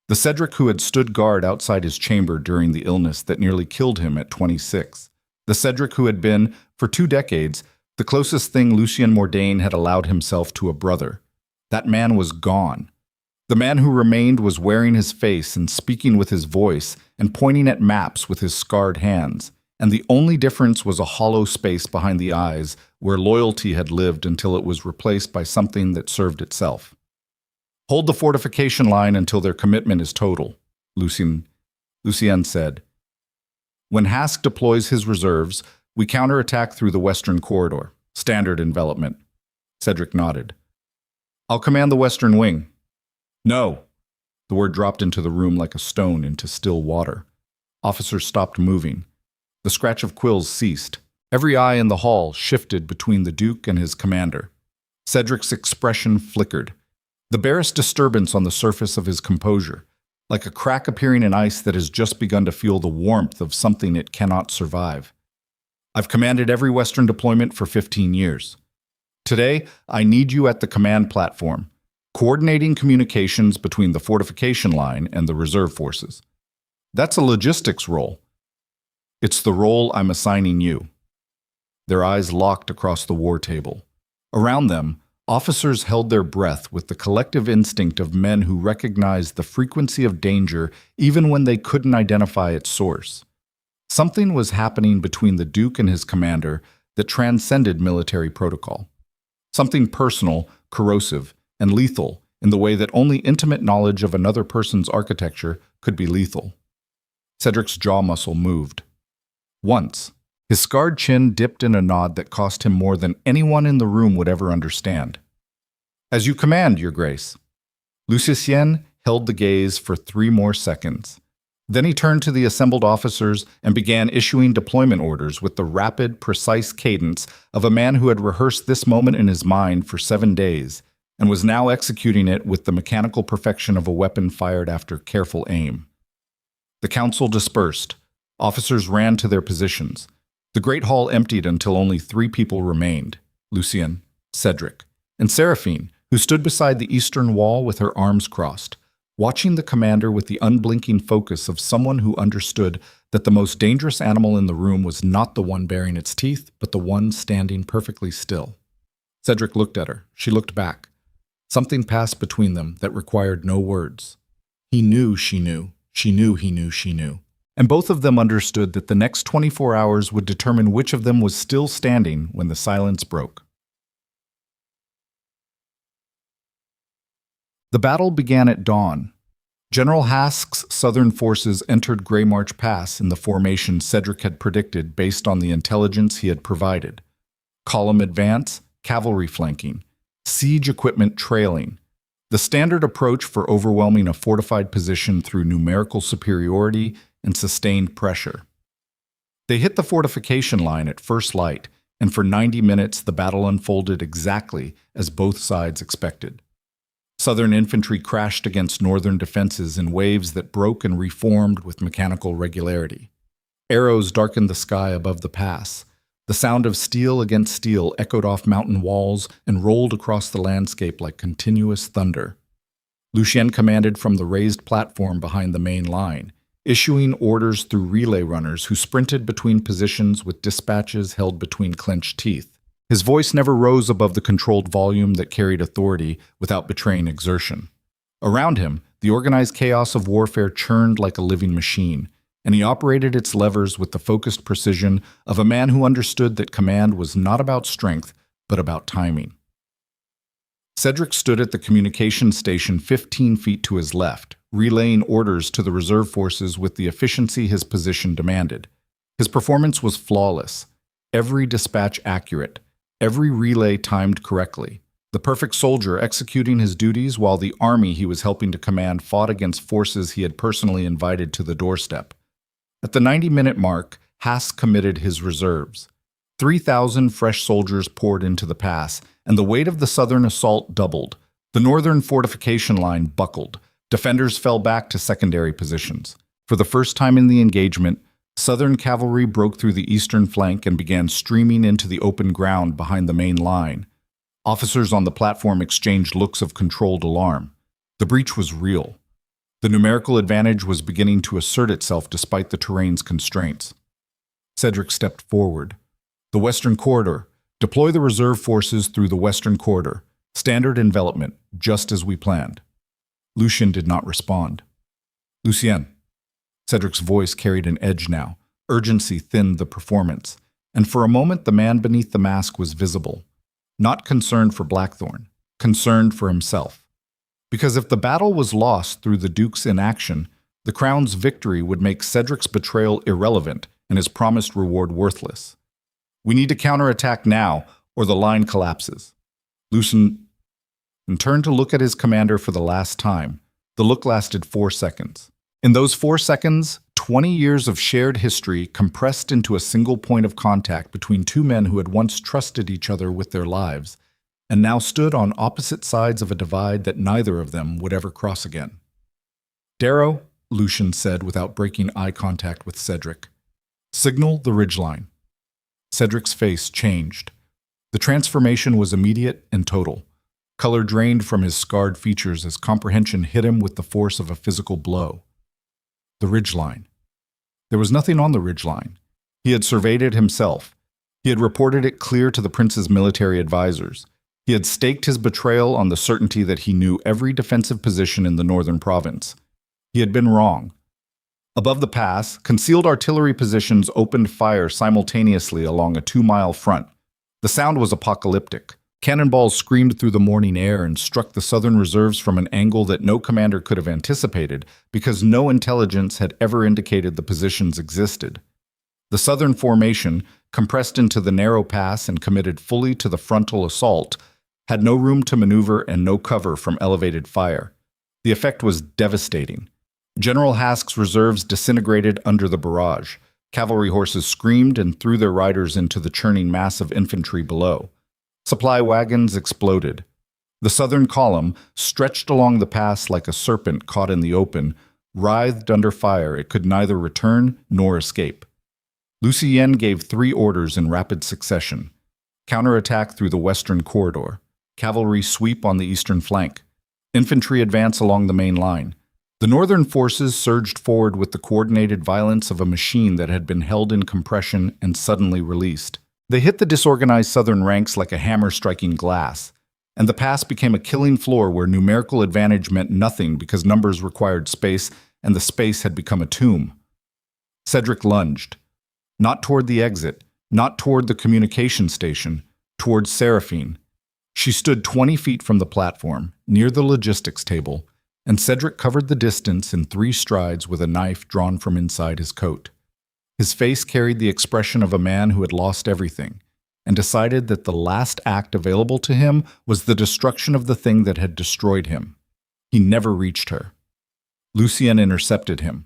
The Cedric who had stood guard outside his chamber during the illness that nearly killed him at 26. The Cedric who had been, for 2 decades, the closest thing Lucien Mordane had allowed himself to a brother. That man was gone. The man who remained was wearing his face and speaking with his voice and pointing at maps with his scarred hands, and the only difference was a hollow space behind the eyes where loyalty had lived until it was replaced by something that served itself. Hold the fortification line until their commitment is total, Lucien said. When Hask deploys his reserves, we counterattack through the western corridor. Standard envelopment. Cedric nodded. I'll command the western wing. No. The word dropped into the room like a stone into still water. Officers stopped moving. The scratch of quills ceased. Every eye in the hall shifted between the Duke and his commander. Cedric's expression flickered. The barest disturbance on the surface of his composure, like a crack appearing in ice that has just begun to feel the warmth of something it cannot survive. I've commanded every Western deployment for 15 years. Today, I need you at the command platform, coordinating communications between the fortification line and the reserve forces. That's a logistics role. It's the role I'm assigning you. Their eyes locked across the war table. Around them, officers held their breath with the collective instinct of men who recognized the frequency of danger even when they couldn't identify its source. Something was happening between the Duke and his commander that transcended military protocol. Something personal, corrosive, and lethal in the way that only intimate knowledge of another person's architecture could be lethal. Cedric's jaw muscle moved. Once, his scarred chin dipped in a nod that cost him more than anyone in the room would ever understand. As you command, Your Grace. Lucien held the gaze for 3 more seconds. Then he turned to the assembled officers and began issuing deployment orders with the rapid, precise cadence of a man who had rehearsed this moment in his mind for 7 days and was now executing it with the mechanical perfection of a weapon fired after careful aim. The council dispersed. Officers ran to their positions. The great hall emptied until only 3 people remained: Lucien, Cedric, and Seraphine, who stood beside the eastern wall with her arms crossed, watching the commander with the unblinking focus of someone who understood that the most dangerous animal in the room was not the one baring its teeth, but the one standing perfectly still. Cedric looked at her. She looked back. Something passed between them that required no words. He knew she knew. She knew he knew she knew. And both of them understood that the next 24 hours would determine which of them was still standing when the silence broke. The battle began at dawn. General Hask's southern forces entered Grey March Pass in the formation Cedric had predicted based on the intelligence he had provided. Column advance, cavalry flanking, siege equipment trailing. The standard approach for overwhelming a fortified position through numerical superiority and sustained pressure. They hit the fortification line at first light, and for 90 minutes the battle unfolded exactly as both sides expected. Southern infantry crashed against northern defenses in waves that broke and reformed with mechanical regularity. Arrows darkened the sky above the pass. The sound of steel against steel echoed off mountain walls and rolled across the landscape like continuous thunder. Lucien commanded from the raised platform behind the main line, issuing orders through relay runners who sprinted between positions with dispatches held between clenched teeth. His voice never rose above the controlled volume that carried authority without betraying exertion. Around him, the organized chaos of warfare churned like a living machine, and he operated its levers with the focused precision of a man who understood that command was not about strength, but about timing. Cedric stood at the communication station 15 feet to his left, relaying orders to the reserve forces with the efficiency his position demanded. His performance was flawless, every dispatch accurate, every relay timed correctly. The perfect soldier executing his duties while the army he was helping to command fought against forces he had personally invited to the doorstep. At the 90-minute mark, Hask committed his reserves. 3,000 fresh soldiers poured into the pass, and the weight of the southern assault doubled. The northern fortification line buckled. Defenders fell back to secondary positions. For the first time in the engagement, Southern cavalry broke through the eastern flank and began streaming into the open ground behind the main line. Officers on the platform exchanged looks of controlled alarm. The breach was real. The numerical advantage was beginning to assert itself despite the terrain's constraints. Cedric stepped forward. The western corridor. Deploy the reserve forces through the western corridor. Standard envelopment, just as we planned. Lucien did not respond. Lucien. Cedric's voice carried an edge now. Urgency thinned the performance, and for a moment the man beneath the mask was visible. Not concerned for Blackthorne, concerned for himself. Because if the battle was lost through the Duke's inaction, the Crown's victory would make Cedric's betrayal irrelevant and his promised reward worthless. We need to counterattack now, or the line collapses. Lucien turned to look at his commander for the last time. The look lasted 4 seconds. In those 4 seconds, 20 years of shared history compressed into a single point of contact between two men who had once trusted each other with their lives, and now stood on opposite sides of a divide that neither of them would ever cross again. "Darrow," Lucien said without breaking eye contact with Cedric. "Signal the ridgeline." Cedric's face changed. The transformation was immediate and total. Color drained from his scarred features as comprehension hit him with the force of a physical blow. The ridgeline. There was nothing on the ridgeline. He had surveyed it himself. He had reported it clear to the prince's military advisors. He had staked his betrayal on the certainty that he knew every defensive position in the northern province. He had been wrong. Above the pass, concealed artillery positions opened fire simultaneously along a 2-mile front. The sound was apocalyptic. Cannonballs screamed through the morning air and struck the southern reserves from an angle that no commander could have anticipated because no intelligence had ever indicated the positions existed. The southern formation, compressed into the narrow pass and committed fully to the frontal assault, had no room to maneuver and no cover from elevated fire. The effect was devastating. General Hask's reserves disintegrated under the barrage. Cavalry horses screamed and threw their riders into the churning mass of infantry below. Supply wagons exploded. The southern column, stretched along the pass like a serpent caught in the open, writhed under fire. It could neither return nor escape. Lucien gave 3 orders in rapid succession. Counterattack through the western corridor. Cavalry sweep on the eastern flank. Infantry advance along the main line. The northern forces surged forward with the coordinated violence of a machine that had been held in compression and suddenly released. They hit the disorganized southern ranks like a hammer striking glass, and the pass became a killing floor where numerical advantage meant nothing because numbers required space, and the space had become a tomb. Cedric lunged. Not toward the exit, not toward the communication station, toward Seraphine. She stood 20 feet from the platform, near the logistics table, and Cedric covered the distance in 3 strides with a knife drawn from inside his coat. His face carried the expression of a man who had lost everything, and decided that the last act available to him was the destruction of the thing that had destroyed him. He never reached her. Lucien intercepted him.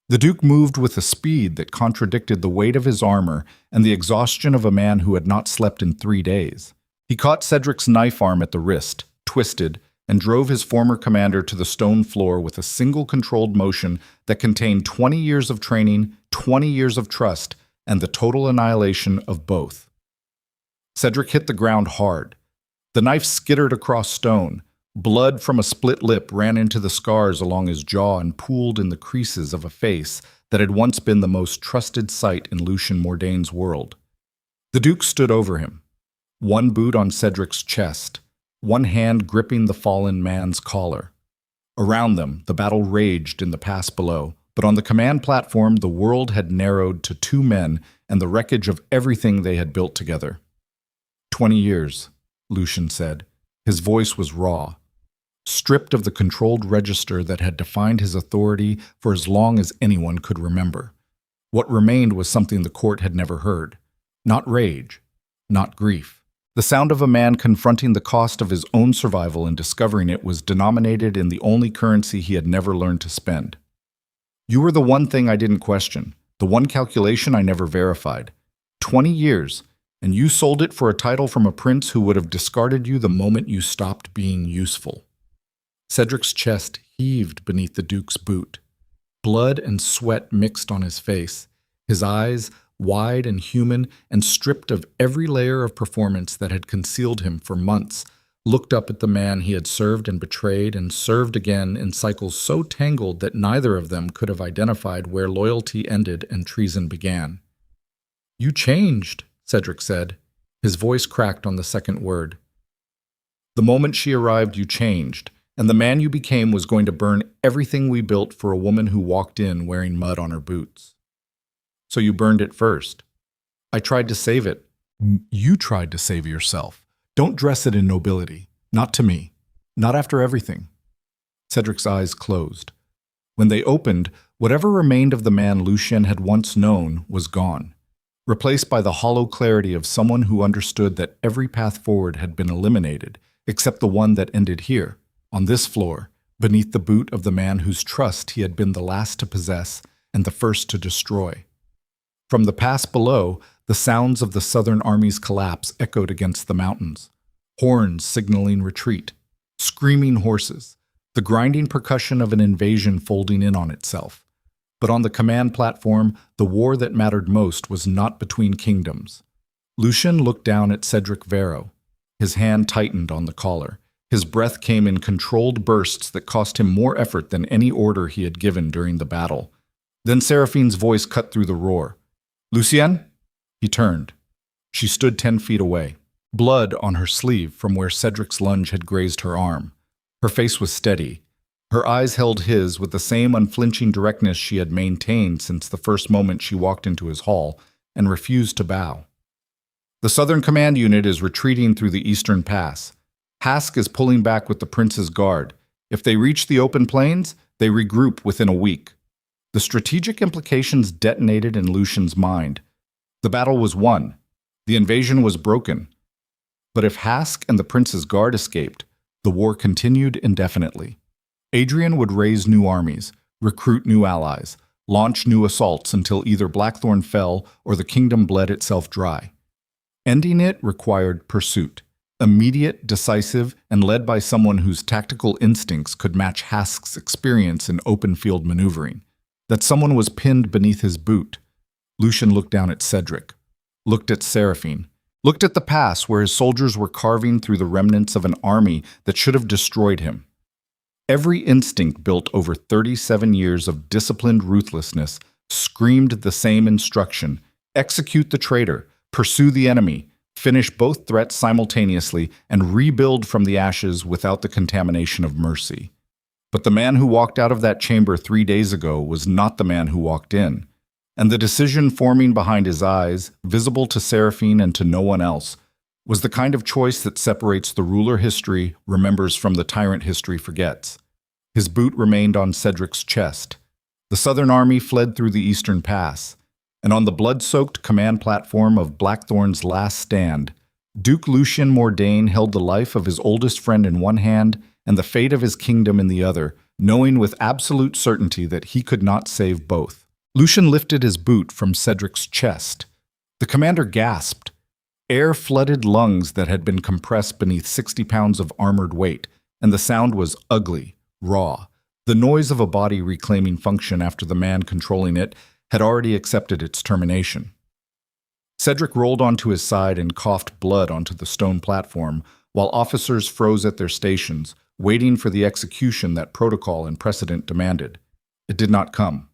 The Duke moved with a speed that contradicted the weight of his armor and the exhaustion of a man who had not slept in 3 days. He caught Cedric's knife arm at the wrist, twisted, and drove his former commander to the stone floor with a single controlled motion that contained 20 years of training, 20 years of trust, and the total annihilation of both. Cedric hit the ground hard. The knife skittered across stone. Blood from a split lip ran into the scars along his jaw and pooled in the creases of a face that had once been the most trusted sight in Lucien Mordane's world. The Duke stood over him, one boot on Cedric's chest, one hand gripping the fallen man's collar. Around them, the battle raged in the pass below, but on the command platform, the world had narrowed to 2 men and the wreckage of everything they had built together. 20 years, Lucien said. His voice was raw. Stripped of the controlled register that had defined his authority for as long as anyone could remember. What remained was something the court had never heard. Not rage, not grief. The sound of a man confronting the cost of his own survival and discovering it was denominated in the only currency he had never learned to spend. You were the one thing I didn't question, the one calculation I never verified. 20 years, and you sold it for a title from a prince who would have discarded you the moment you stopped being useful. Cedric's chest heaved beneath the Duke's boot. Blood and sweat mixed on his face, his eyes, wide and human and stripped of every layer of performance that had concealed him for months, looked up at the man he had served and betrayed and served again in cycles so tangled that neither of them could have identified where loyalty ended and treason began. "You changed," Cedric said. His voice cracked on the second word. "The moment she arrived, you changed, and the man you became was going to burn everything we built for a woman who walked in wearing mud on her boots. So you burned it first. I tried to save it. You tried to save yourself. Don't dress it in nobility. Not to me. Not after everything." Cedric's eyes closed. When they opened, whatever remained of the man Lucien had once known was gone, replaced by the hollow clarity of someone who understood that every path forward had been eliminated, except the one that ended here, on this floor, beneath the boot of the man whose trust he had been the last to possess and the first to destroy. From the pass below, the sounds of the Southern Army's collapse echoed against the mountains. Horns signaling retreat, screaming horses, the grinding percussion of an invasion folding in on itself. But on the command platform, the war that mattered most was not between kingdoms. Lucien looked down at Cedric Vero. His hand tightened on the collar. His breath came in controlled bursts that cost him more effort than any order he had given during the battle. Then Seraphine's voice cut through the roar. "Lucien?" He turned. She stood 10 feet away, blood on her sleeve from where Cedric's lunge had grazed her arm. Her face was steady. Her eyes held his with the same unflinching directness she had maintained since the first moment she walked into his hall, and refused to bow. "The Southern Command Unit is retreating through the Eastern Pass. Hask is pulling back with the Prince's Guard. If they reach the open plains, they regroup within a week." The strategic implications detonated in Lucien's mind. The battle was won. The invasion was broken. But if Hask and the Prince's Guard escaped, the war continued indefinitely. Adrian would raise new armies, recruit new allies, launch new assaults until either Blackthorne fell or the kingdom bled itself dry. Ending it required pursuit, immediate, decisive, and led by someone whose tactical instincts could match Hask's experience in open-field maneuvering. That someone was pinned beneath his boot. Lucien looked down at Cedric, looked at Seraphine, looked at the pass where his soldiers were carving through the remnants of an army that should have destroyed him. Every instinct built over 37 years of disciplined ruthlessness screamed the same instruction: execute the traitor, pursue the enemy, finish both threats simultaneously, and rebuild from the ashes without the contamination of mercy. But the man who walked out of that chamber 3 days ago was not the man who walked in, and the decision forming behind his eyes, visible to Seraphine and to no one else, was the kind of choice that separates the ruler history remembers from the tyrant history forgets. His boot remained on Cedric's chest. The Southern Army fled through the Eastern Pass, and on the blood-soaked command platform of Blackthorne's last stand, Duke Lucien Mordane held the life of his oldest friend in one hand and the fate of his kingdom in the other, knowing with absolute certainty that he could not save both. Lucien lifted his boot from Cedric's chest. The commander gasped. Air flooded lungs that had been compressed beneath 60 pounds of armored weight, and the sound was ugly, raw. The noise of a body reclaiming function after the man controlling it had already accepted its termination. Cedric rolled onto his side and coughed blood onto the stone platform, while officers froze at their stations, waiting for the execution that protocol and precedent demanded. It did not come.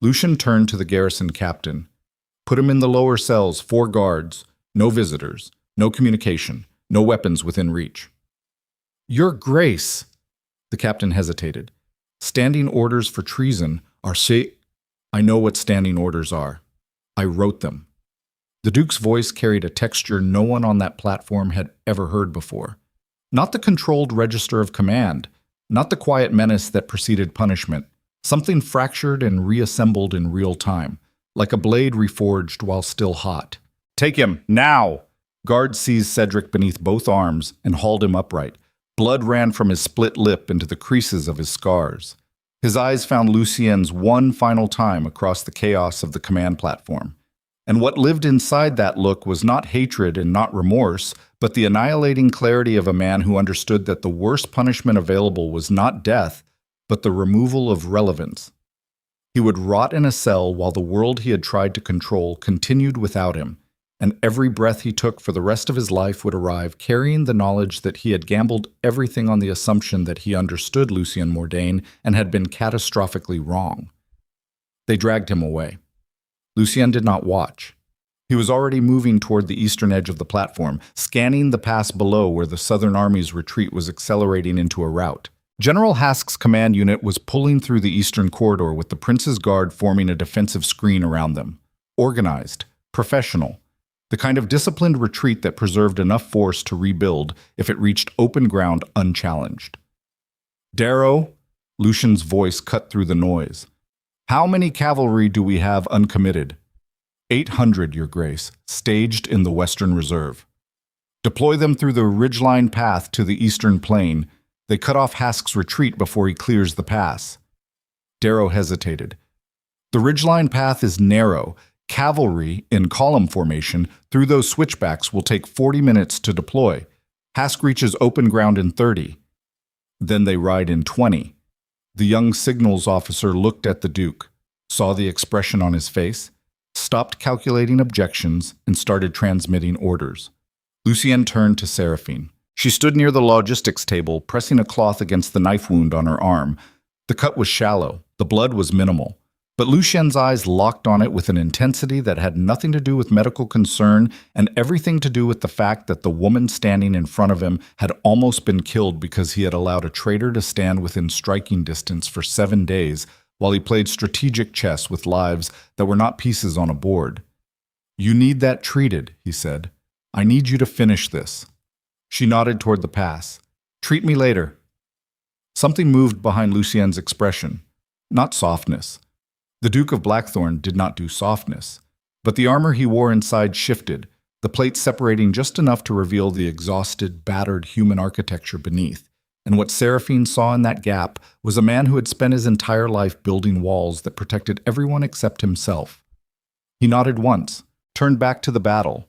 Lucien turned to the garrison captain. Put him in the lower cells, 4 guards, no visitors, no communication, no weapons within reach. Your Grace, the captain hesitated. Standing orders for treason are I know what standing orders are. I wrote them. The Duke's voice carried a texture no one on that platform had ever heard before. Not the controlled register of command, not the quiet menace that preceded punishment, something fractured and reassembled in real time, like a blade reforged while still hot. Take him, now! Guards seized Cedric beneath both arms and hauled him upright. Blood ran from his split lip into the creases of his scars. His eyes found Lucien's one final time across the chaos of the command platform. And what lived inside that look was not hatred and not remorse, but the annihilating clarity of a man who understood that the worst punishment available was not death, but the removal of relevance. He would rot in a cell while the world he had tried to control continued without him, and every breath he took for the rest of his life would arrive carrying the knowledge that he had gambled everything on the assumption that he understood Lucien Mordane and had been catastrophically wrong. They dragged him away. Lucien did not watch. He was already moving toward the eastern edge of the platform, scanning the pass below where the Southern Army's retreat was accelerating into a rout. General Hask's command unit was pulling through the eastern corridor with the Prince's Guard forming a defensive screen around them. Organized, professional, the kind of disciplined retreat that preserved enough force to rebuild if it reached open ground unchallenged. Darrow, Lucien's voice cut through the noise. How many cavalry do we have uncommitted? 800, Your Grace, staged in the Western Reserve. Deploy them through the ridgeline path to the eastern plain. They cut off Hask's retreat before he clears the pass. Darrow hesitated. The ridgeline path is narrow. Cavalry, in column formation, through those switchbacks will take 40 minutes to deploy. Hask reaches open ground in 30. Then they ride in 20. The young signals officer looked at the Duke, saw the expression on his face, stopped calculating objections, and started transmitting orders. Lucien turned to Seraphine. She stood near the logistics table, pressing a cloth against the knife wound on her arm. The cut was shallow, the blood was minimal, but Lucien's eyes locked on it with an intensity that had nothing to do with medical concern and everything to do with the fact that the woman standing in front of him had almost been killed because he had allowed a traitor to stand within striking distance for 7 days while he played strategic chess with lives that were not pieces on a board. You need that treated, he said. I need you to finish this. She nodded toward the pass. Treat me later. Something moved behind Lucien's expression. Not softness. The Duke of Blackthorne did not do softness, but the armor he wore inside shifted, the plates separating just enough to reveal the exhausted, battered human architecture beneath, and what Seraphine saw in that gap was a man who had spent his entire life building walls that protected everyone except himself. He nodded once, turned back to the battle,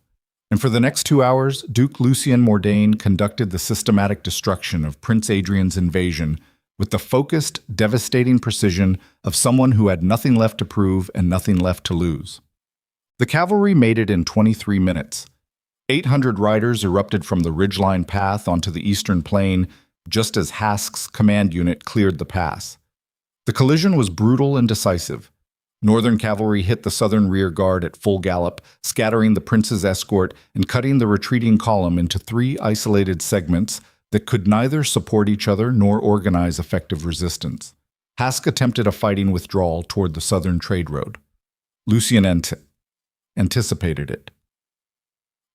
and for the next 2 hours, Duke Lucien Mordane conducted the systematic destruction of Prince Adrian's invasion with the focused, devastating precision of someone who had nothing left to prove and nothing left to lose. The cavalry made it in 23 minutes. 800 riders erupted from the ridgeline path onto the eastern plain just as Hask's command unit cleared the pass. The collision was brutal and decisive. Northern cavalry hit the southern rear guard at full gallop, scattering the prince's escort and cutting the retreating column into 3 isolated segments that could neither support each other nor organize effective resistance. Hask attempted a fighting withdrawal toward the southern trade road. Lucien anticipated it.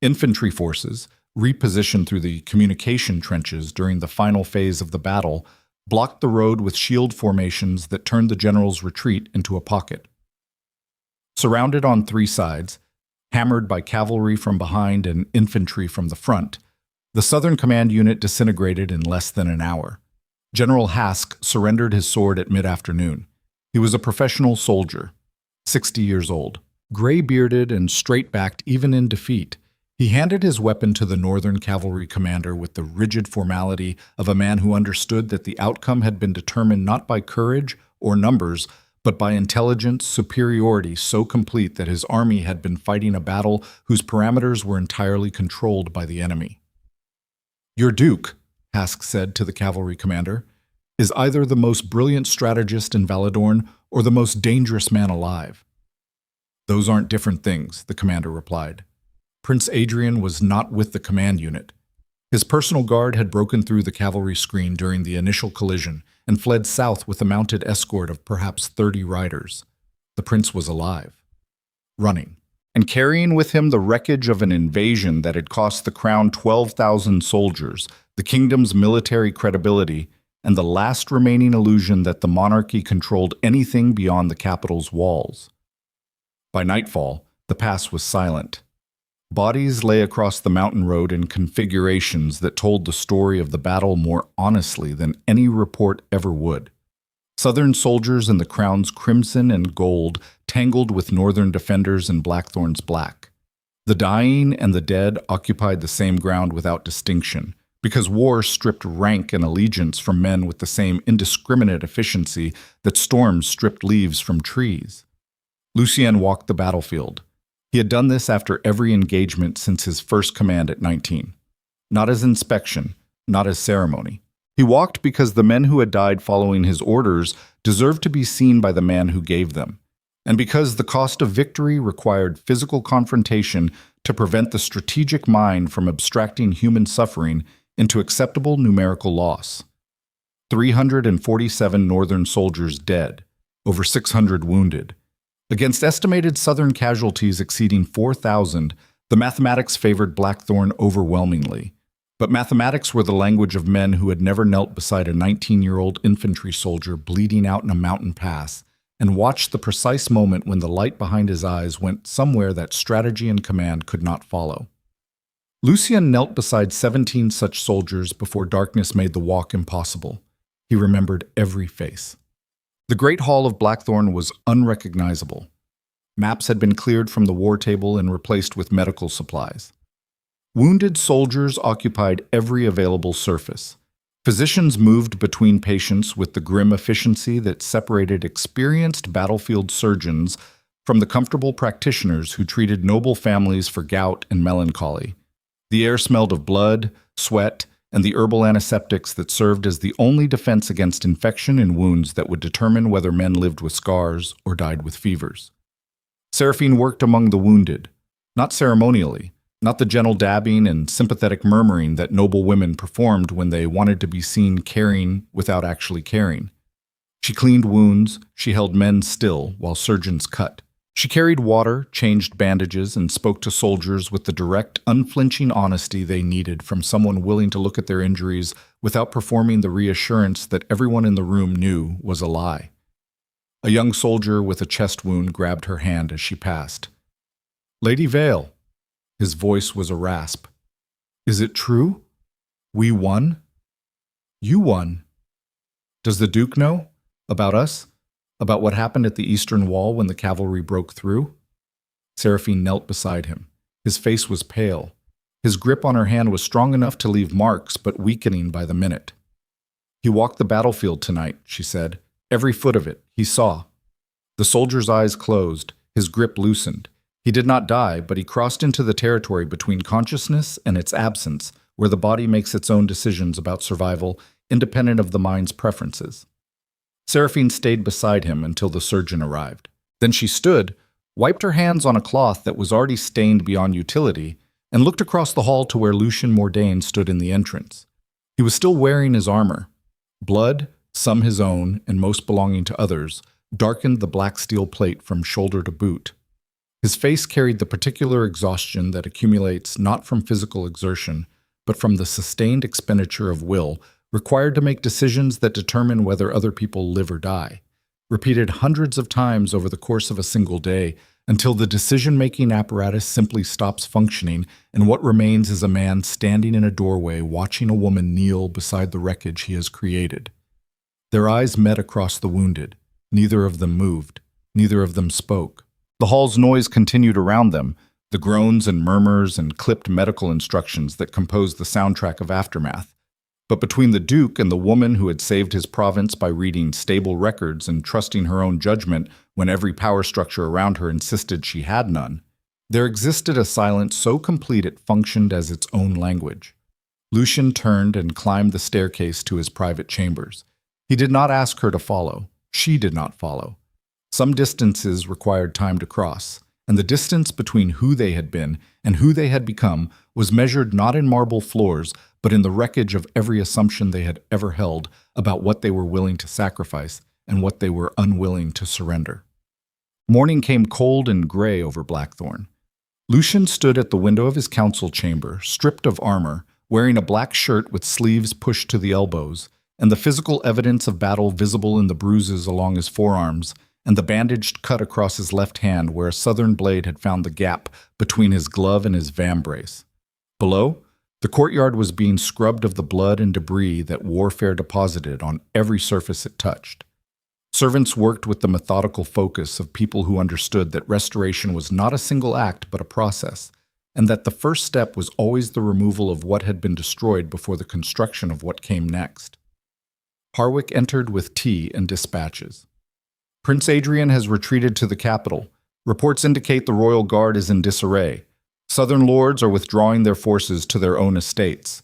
Infantry forces, repositioned through the communication trenches during the final phase of the battle, blocked the road with shield formations that turned the general's retreat into a pocket. Surrounded on 3 sides, hammered by cavalry from behind and infantry from the front, the Southern Command unit disintegrated in less than an hour. General Hask surrendered his sword at mid-afternoon. He was a professional soldier, 60 years old, gray-bearded and straight-backed even in defeat. He handed his weapon to the Northern Cavalry commander with the rigid formality of a man who understood that the outcome had been determined not by courage or numbers, but by intelligence superiority so complete that his army had been fighting a battle whose parameters were entirely controlled by the enemy. "Your Duke," Hask said to the cavalry commander, "is either the most brilliant strategist in Valadorn or the most dangerous man alive." "Those aren't different things," the commander replied. Prince Adrian was not with the command unit. His personal guard had broken through the cavalry screen during the initial collision and fled south with a mounted escort of perhaps 30 riders. The prince was alive, running, and carrying with him the wreckage of an invasion that had cost the crown 12,000 soldiers, the kingdom's military credibility, and the last remaining illusion that the monarchy controlled anything beyond the capital's walls. By nightfall, the pass was silent. Bodies lay across the mountain road in configurations that told the story of the battle more honestly than any report ever would. Southern soldiers in the crown's crimson and gold tangled with northern defenders in Blackthorne's black. The dying and the dead occupied the same ground without distinction, because war stripped rank and allegiance from men with the same indiscriminate efficiency that storms stripped leaves from trees. Lucien walked the battlefield. He had done this after every engagement since his first command at 19. Not as inspection, not as ceremony. He walked because the men who had died following his orders deserved to be seen by the man who gave them, and because the cost of victory required physical confrontation to prevent the strategic mind from abstracting human suffering into acceptable numerical loss. 347 Northern soldiers dead, over 600 wounded. Against estimated Southern casualties exceeding 4,000, the mathematics favored Blackthorne overwhelmingly. But mathematics were the language of men who had never knelt beside a 19-year-old infantry soldier bleeding out in a mountain pass and watched the precise moment when the light behind his eyes went somewhere that strategy and command could not follow. Lucien knelt beside 17 such soldiers before darkness made the walk impossible. He remembered every face. The Great Hall of Blackthorne was unrecognizable. Maps had been cleared from the war table and replaced with medical supplies. Wounded soldiers occupied every available surface. Physicians moved between patients with the grim efficiency that separated experienced battlefield surgeons from the comfortable practitioners who treated noble families for gout and melancholy. The air smelled of blood, sweat, and the herbal antiseptics that served as the only defense against infection and wounds that would determine whether men lived with scars or died with fevers. Seraphine worked among the wounded, not ceremonially, not the gentle dabbing and sympathetic murmuring that noble women performed when they wanted to be seen caring without actually caring. She cleaned wounds, she held men still while surgeons cut. She carried water, changed bandages, and spoke to soldiers with the direct, unflinching honesty they needed from someone willing to look at their injuries without performing the reassurance that everyone in the room knew was a lie. A young soldier with a chest wound grabbed her hand as she passed. "Lady Vale." His voice was a rasp. "Is it true? We won?" You won. Does the Duke know? About us? About what happened at the eastern wall when the cavalry broke through? Seraphine knelt beside him. His face was pale. His grip on her hand was strong enough to leave marks, but weakening by the minute. He walked the battlefield tonight, she said. Every foot of it, he saw. The soldier's eyes closed, his grip loosened. He did not die, but he crossed into the territory between consciousness and its absence, where the body makes its own decisions about survival, independent of the mind's preferences. Seraphine stayed beside him until the surgeon arrived. Then she stood, wiped her hands on a cloth that was already stained beyond utility, and looked across the hall to where Lucien Mordane stood in the entrance. He was still wearing his armor. Blood, some his own and most belonging to others, darkened the black steel plate from shoulder to boot. His face carried the particular exhaustion that accumulates not from physical exertion, but from the sustained expenditure of will required to make decisions that determine whether other people live or die, repeated hundreds of times over the course of a single day, until the decision-making apparatus simply stops functioning and what remains is a man standing in a doorway watching a woman kneel beside the wreckage he has created. Their eyes met across the wounded. Neither of them moved. Neither of them spoke. The hall's noise continued around them, the groans and murmurs and clipped medical instructions that composed the soundtrack of Aftermath. But between the Duke and the woman who had saved his province by reading stable records and trusting her own judgment when every power structure around her insisted she had none, there existed a silence so complete it functioned as its own language. Lucien turned and climbed the staircase to his private chambers. He did not ask her to follow. She did not follow. Some distances required time to cross, and the distance between who they had been and who they had become was measured not in marble floors, but in the wreckage of every assumption they had ever held about what they were willing to sacrifice and what they were unwilling to surrender. Morning came cold and gray over Blackthorne. Lucien stood at the window of his council chamber, stripped of armor, wearing a black shirt with sleeves pushed to the elbows, and the physical evidence of battle visible in the bruises along his forearms and the bandaged cut across his left hand where a southern blade had found the gap between his glove and his vambrace. Below, the courtyard was being scrubbed of the blood and debris that warfare deposited on every surface it touched. Servants worked with the methodical focus of people who understood that restoration was not a single act but a process, and that the first step was always the removal of what had been destroyed before the construction of what came next. Harwick entered with tea and dispatches. Prince Adrian has retreated to the capital. Reports indicate the royal guard is in disarray. Southern lords are withdrawing their forces to their own estates.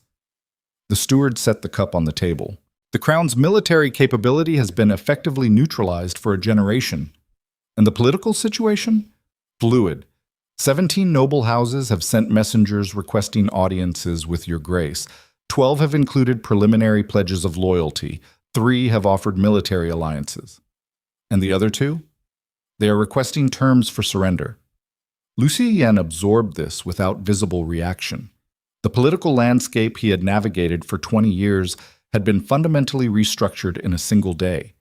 The steward set the cup on the table. The crown's military capability has been effectively neutralized for a generation. And the political situation? Fluid. 17 noble houses have sent messengers requesting audiences with your grace. 12 have included preliminary pledges of loyalty. 3 have offered military alliances. And the other 2? They are requesting terms for surrender. Lucien absorbed this without visible reaction. The political landscape he had navigated for 20 years had been fundamentally restructured in a single day,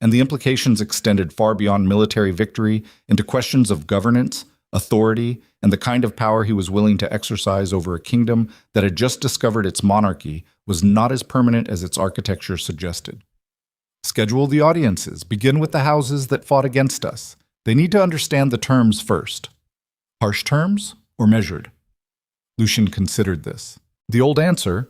and the implications extended far beyond military victory into questions of governance, authority, and the kind of power he was willing to exercise over a kingdom that had just discovered its monarchy was not as permanent as its architecture suggested. Schedule the audiences. Begin with the houses that fought against us. They need to understand the terms first. Harsh terms or measured? Lucien considered this. The old answer,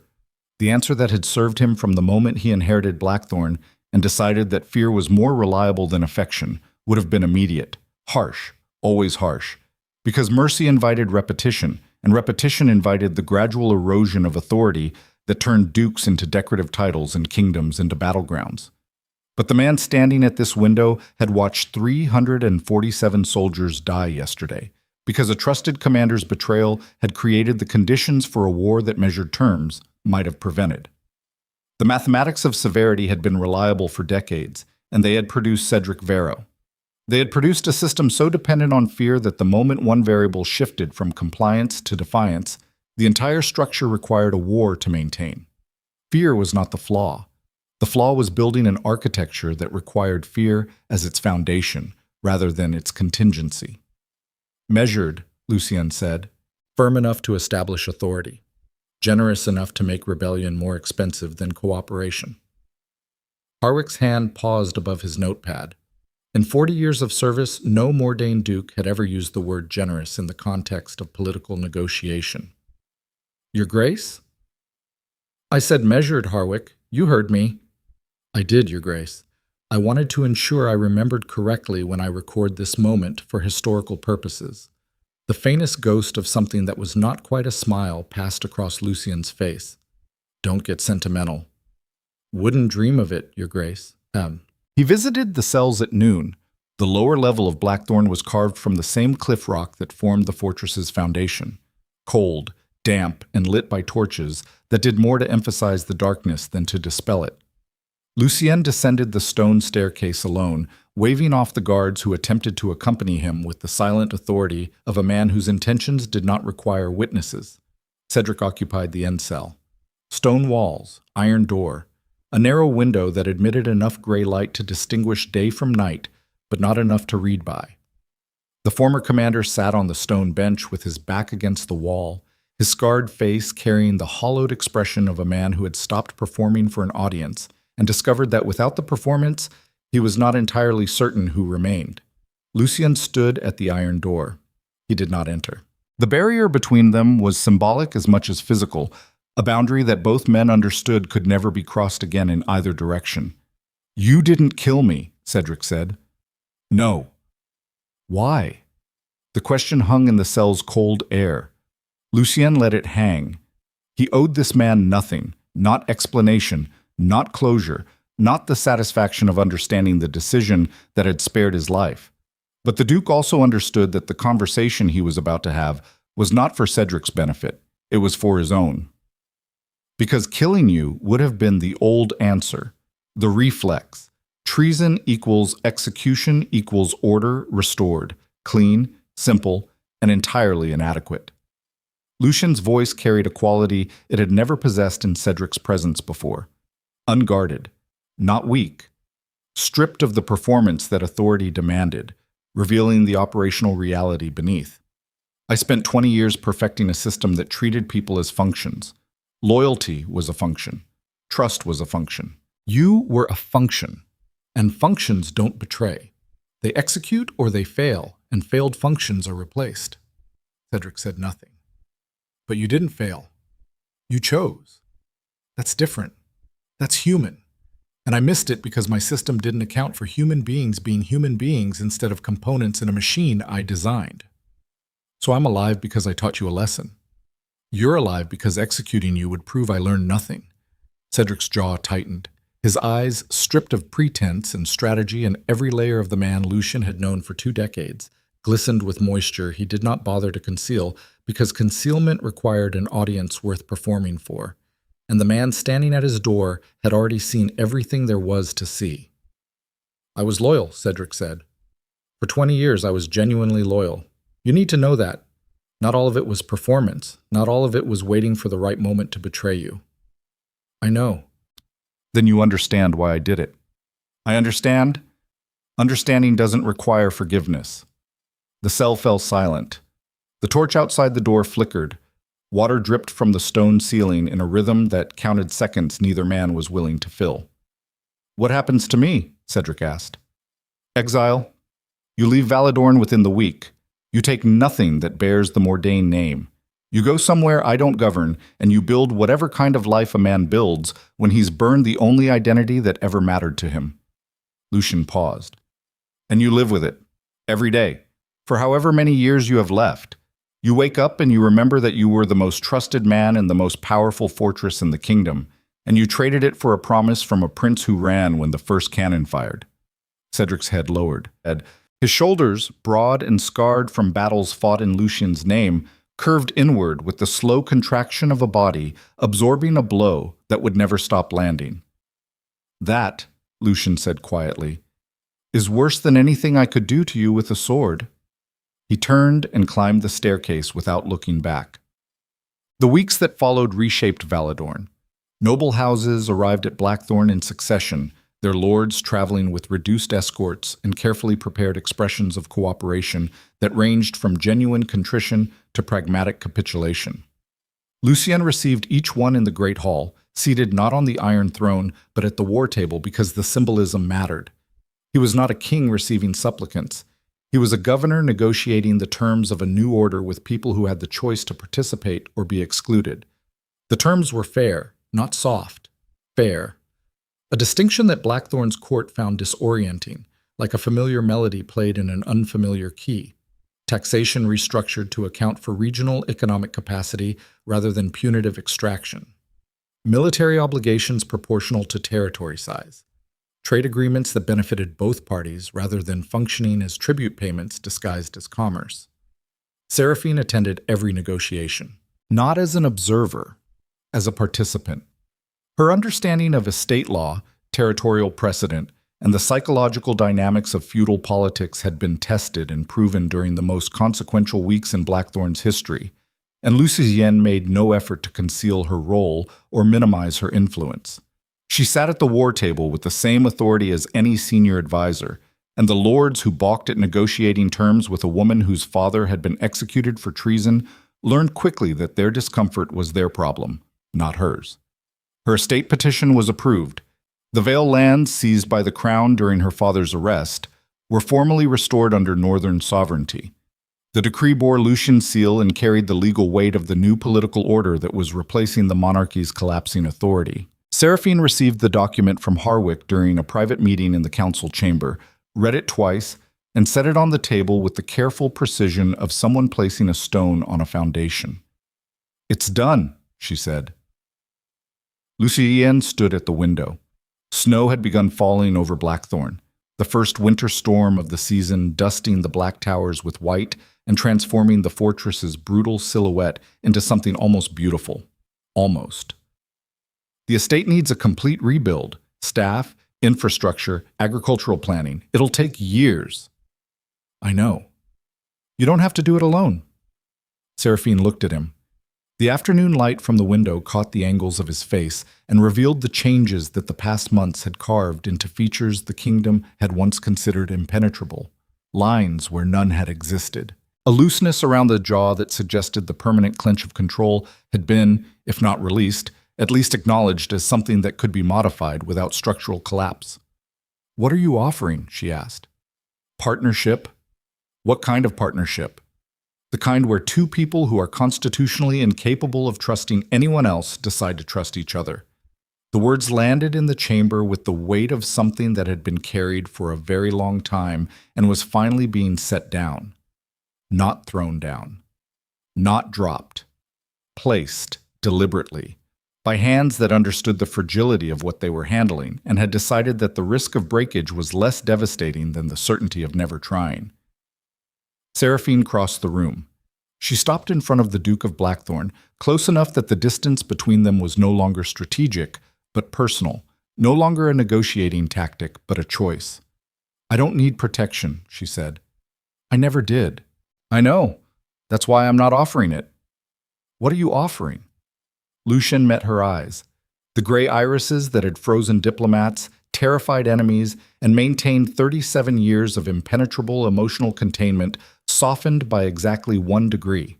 the answer that had served him from the moment he inherited Blackthorne and decided that fear was more reliable than affection, would have been immediate, harsh, always harsh, because mercy invited repetition, and repetition invited the gradual erosion of authority that turned dukes into decorative titles and kingdoms into battlegrounds. But the man standing at this window had watched 347 soldiers die yesterday, because a trusted commander's betrayal had created the conditions for a war that measured terms might have prevented. The mathematics of severity had been reliable for decades, and they had produced Cedric Vero. They had produced a system so dependent on fear that the moment one variable shifted from compliance to defiance, the entire structure required a war to maintain. Fear was not the flaw. The flaw was building an architecture that required fear as its foundation, rather than its contingency. Measured, Lucien said, firm enough to establish authority. generous enough to make rebellion more expensive than cooperation. Harwick's hand paused above his notepad. In 40 years of service, no Mordane Duke had ever used the word generous in the context of political negotiation. Your Grace? I said measured, Harwick. You heard me. I did, Your Grace. I wanted to ensure I remembered correctly when I record this moment for historical purposes. The faintest ghost of something that was not quite a smile passed across Lucien's face. Don't get sentimental. Wouldn't dream of it, Your Grace. He visited the cells at noon. The lower level of Blackthorne was carved from the same cliff rock that formed the fortress's foundation. Cold, damp, and lit by torches that did more to emphasize the darkness than to dispel it. Lucien descended the stone staircase alone, waving off the guards who attempted to accompany him with the silent authority of a man whose intentions did not require witnesses. Cedric occupied the end cell. Stone walls, iron door, a narrow window that admitted enough gray light to distinguish day from night, but not enough to read by. The former commander sat on the stone bench with his back against the wall, his scarred face carrying the hollowed expression of a man who had stopped performing for an audience and discovered that without the performance, he was not entirely certain who remained. Lucien stood at the iron door. He did not enter. The barrier between them was symbolic as much as physical, a boundary that both men understood could never be crossed again in either direction. You didn't kill me, Cedric said. No. Why? The question hung in the cell's cold air. Lucien let it hang. He owed this man nothing, not explanation, not closure, not the satisfaction of understanding the decision that had spared his life. But the Duke also understood that the conversation he was about to have was not for Cedric's benefit, it was for his own. Because killing you would have been the old answer, the reflex. Treason equals execution equals order restored, clean, simple, and entirely inadequate. Lucien's voice carried a quality it had never possessed in Cedric's presence before. Unguarded, not weak, stripped of the performance that authority demanded, revealing the operational reality beneath. I spent 20 years perfecting a system that treated people as functions. Loyalty was a function. Trust was a function. You were a function, and functions don't betray. They execute or they fail, and failed functions are replaced. Cedric said nothing. But you didn't fail. You chose. That's different. That's human. And I missed it because my system didn't account for human beings being human beings instead of components in a machine I designed. So I'm alive because I taught you a lesson. You're alive because executing you would prove I learned nothing. Cedric's jaw tightened. His eyes, stripped of pretense and strategy and every layer of the man Lucien had known for 2 decades, glistened with moisture he did not bother to conceal because concealment required an audience worth performing for. And the man standing at his door had already seen everything there was to see. I was loyal, Cedric said. For 20 years I was genuinely loyal. You need to know that. Not all of it was performance. Not all of it was waiting for the right moment to betray you. I know. Then you understand why I did it. I understand. Understanding doesn't require forgiveness. The cell fell silent. The torch outside the door flickered. Water dripped from the stone ceiling in a rhythm that counted seconds neither man was willing to fill. What happens to me? Cedric asked. Exile. You leave Valadorn within the week. You take nothing that bears the Mordane name. You go somewhere I don't govern, and you build whatever kind of life a man builds when he's burned the only identity that ever mattered to him. Lucien paused. And you live with it, every day, for however many years you have left. You wake up and you remember that you were the most trusted man in the most powerful fortress in the kingdom, and you traded it for a promise from a prince who ran when the first cannon fired. Cedric's head lowered. His shoulders, broad and scarred from battles fought in Lucien's name, curved inward with the slow contraction of a body absorbing a blow that would never stop landing. That, Lucien said quietly, is worse than anything I could do to you with a sword. He turned and climbed the staircase without looking back. The weeks that followed reshaped Valadorn. Noble houses arrived at Blackthorne in succession, their lords traveling with reduced escorts and carefully prepared expressions of cooperation that ranged from genuine contrition to pragmatic capitulation. Lucien received each one in the Great Hall, seated not on the Iron Throne, but at the war table because the symbolism mattered. He was not a king receiving supplicants. He was a governor negotiating the terms of a new order with people who had the choice to participate or be excluded. The terms were fair, not soft. Fair. A distinction that Blackthorne's court found disorienting, like a familiar melody played in an unfamiliar key. Taxation restructured to account for regional economic capacity rather than punitive extraction. Military obligations proportional to territory size. Trade agreements that benefited both parties rather than functioning as tribute payments disguised as commerce. Seraphine attended every negotiation, not as an observer, as a participant. Her understanding of estate law, territorial precedent, and the psychological dynamics of feudal politics had been tested and proven during the most consequential weeks in Blackthorne's history, and Lucien made no effort to conceal her role or minimize her influence. She sat at the war table with the same authority as any senior advisor, and the lords who balked at negotiating terms with a woman whose father had been executed for treason learned quickly that their discomfort was their problem, not hers. Her estate petition was approved. The Vale lands seized by the crown during her father's arrest were formally restored under northern sovereignty. The decree bore Lucien's seal and carried the legal weight of the new political order that was replacing the monarchy's collapsing authority. Seraphine received the document from Harwick during a private meeting in the council chamber, read it twice, and set it on the table with the careful precision of someone placing a stone on a foundation. "It's done," she said. Lucien stood at the window. Snow had begun falling over Blackthorne, the first winter storm of the season, dusting the black towers with white and transforming the fortress's brutal silhouette into something almost beautiful. Almost. "The estate needs a complete rebuild. Staff, infrastructure, agricultural planning. It'll take years." "I know. You don't have to do it alone." Seraphine looked at him. The afternoon light from the window caught the angles of his face and revealed the changes that the past months had carved into features the kingdom had once considered impenetrable, lines where none had existed. A looseness around the jaw that suggested the permanent clench of control had been, if not released, at least acknowledged as something that could be modified without structural collapse. "What are you offering?" she asked. "Partnership." "What kind of partnership?" "The kind where two people who are constitutionally incapable of trusting anyone else decide to trust each other." The words landed in the chamber with the weight of something that had been carried for a very long time and was finally being set down. Not thrown down. Not dropped. Placed, deliberately, by hands that understood the fragility of what they were handling and had decided that the risk of breakage was less devastating than the certainty of never trying. Seraphine crossed the room. She stopped in front of the Duke of Blackthorne, close enough that the distance between them was no longer strategic, but personal, no longer a negotiating tactic, but a choice. "I don't need protection," she said. "I never did." "I know. That's why I'm not offering it." "What are you offering?" Lucien met her eyes. The gray irises that had frozen diplomats, terrified enemies, and maintained 37 years of impenetrable emotional containment softened by exactly 1 degree.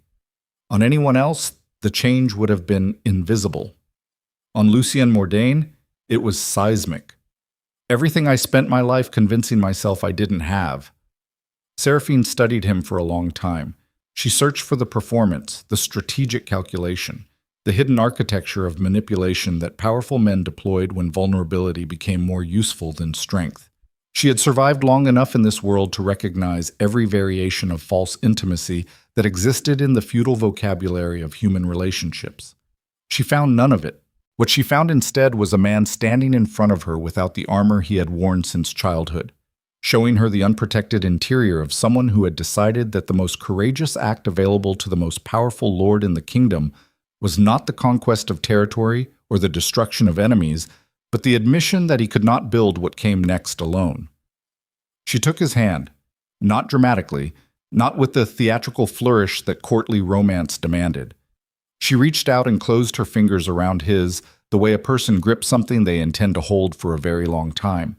On anyone else, the change would have been invisible. On Lucien Mordane, it was seismic. "Everything I spent my life convincing myself I didn't have." Seraphine studied him for a long time. She searched for the performance, the strategic calculation, the hidden architecture of manipulation that powerful men deployed when vulnerability became more useful than strength. She had survived long enough in this world to recognize every variation of false intimacy that existed in the feudal vocabulary of human relationships. She found none of it. What she found instead was a man standing in front of her without the armor he had worn since childhood, showing her the unprotected interior of someone who had decided that the most courageous act available to the most powerful lord in the kingdom was not the conquest of territory or the destruction of enemies, but the admission that he could not build what came next alone. She took his hand, not dramatically, not with the theatrical flourish that courtly romance demanded. She reached out and closed her fingers around his, the way a person grips something they intend to hold for a very long time,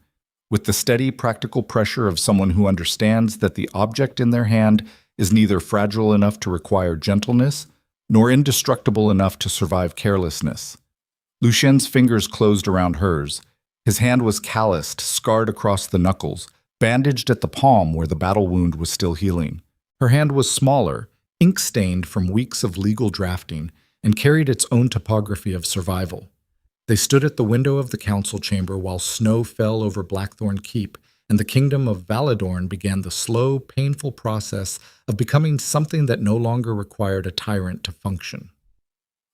with the steady, practical pressure of someone who understands that the object in their hand is neither fragile enough to require gentleness nor indestructible enough to survive carelessness. Lucien's fingers closed around hers. His hand was calloused, scarred across the knuckles, bandaged at the palm where the battle wound was still healing. Her hand was smaller, ink-stained from weeks of legal drafting, and carried its own topography of survival. They stood at the window of the council chamber while snow fell over Blackthorne Keep, and the kingdom of Valadorn began the slow, painful process of becoming something that no longer required a tyrant to function.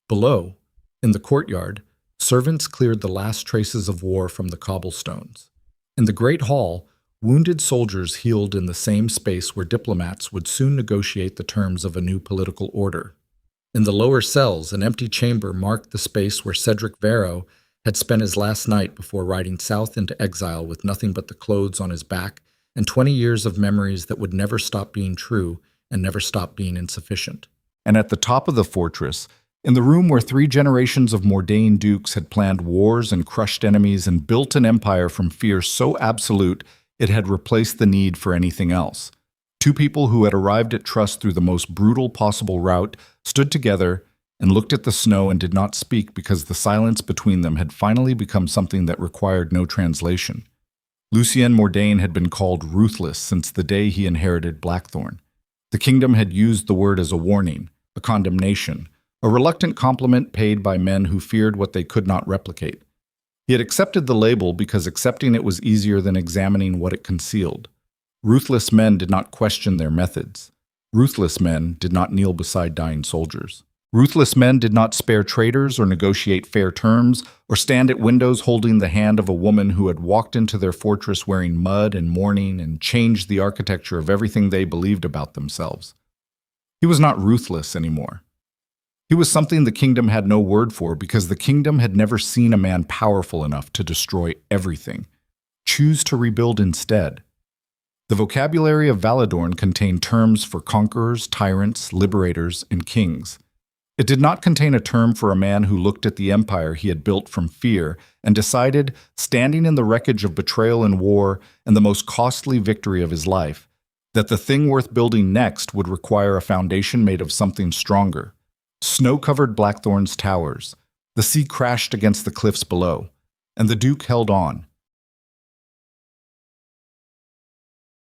Below, in the courtyard, servants cleared the last traces of war from the cobblestones. In the great hall, wounded soldiers healed in the same space where diplomats would soon negotiate the terms of a new political order. In the lower cells, an empty chamber marked the space where Cedric Varro had spent his last night before riding south into exile with nothing but the clothes on his back and 20 years of memories that would never stop being true and never stop being insufficient. And at the top of the fortress, in the room where 3 generations of Mordane dukes had planned wars and crushed enemies and built an empire from fear so absolute it had replaced the need for anything else. 2 people who had arrived at trust through the most brutal possible route stood together and looked at the snow and did not speak because the silence between them had finally become something that required no translation. Lucien Mordane had been called Ruthless since the day he inherited Blackthorne. The kingdom had used the word as a warning, a condemnation, a reluctant compliment paid by men who feared what they could not replicate. He had accepted the label because accepting it was easier than examining what it concealed. Ruthless men did not question their methods. Ruthless men did not kneel beside dying soldiers. Ruthless men did not spare traitors or negotiate fair terms or stand at windows holding the hand of a woman who had walked into their fortress wearing mud and mourning and changed the architecture of everything they believed about themselves. He was not ruthless anymore. He was something the kingdom had no word for because the kingdom had never seen a man powerful enough to destroy everything. Choose to rebuild instead. The vocabulary of Valadorn contained terms for conquerors, tyrants, liberators, and kings. It did not contain a term for a man who looked at the empire he had built from fear and decided, standing in the wreckage of betrayal and war and the most costly victory of his life, that the thing worth building next would require a foundation made of something stronger. Snow covered Blackthorne's towers. The sea crashed against the cliffs below, and the Duke held on,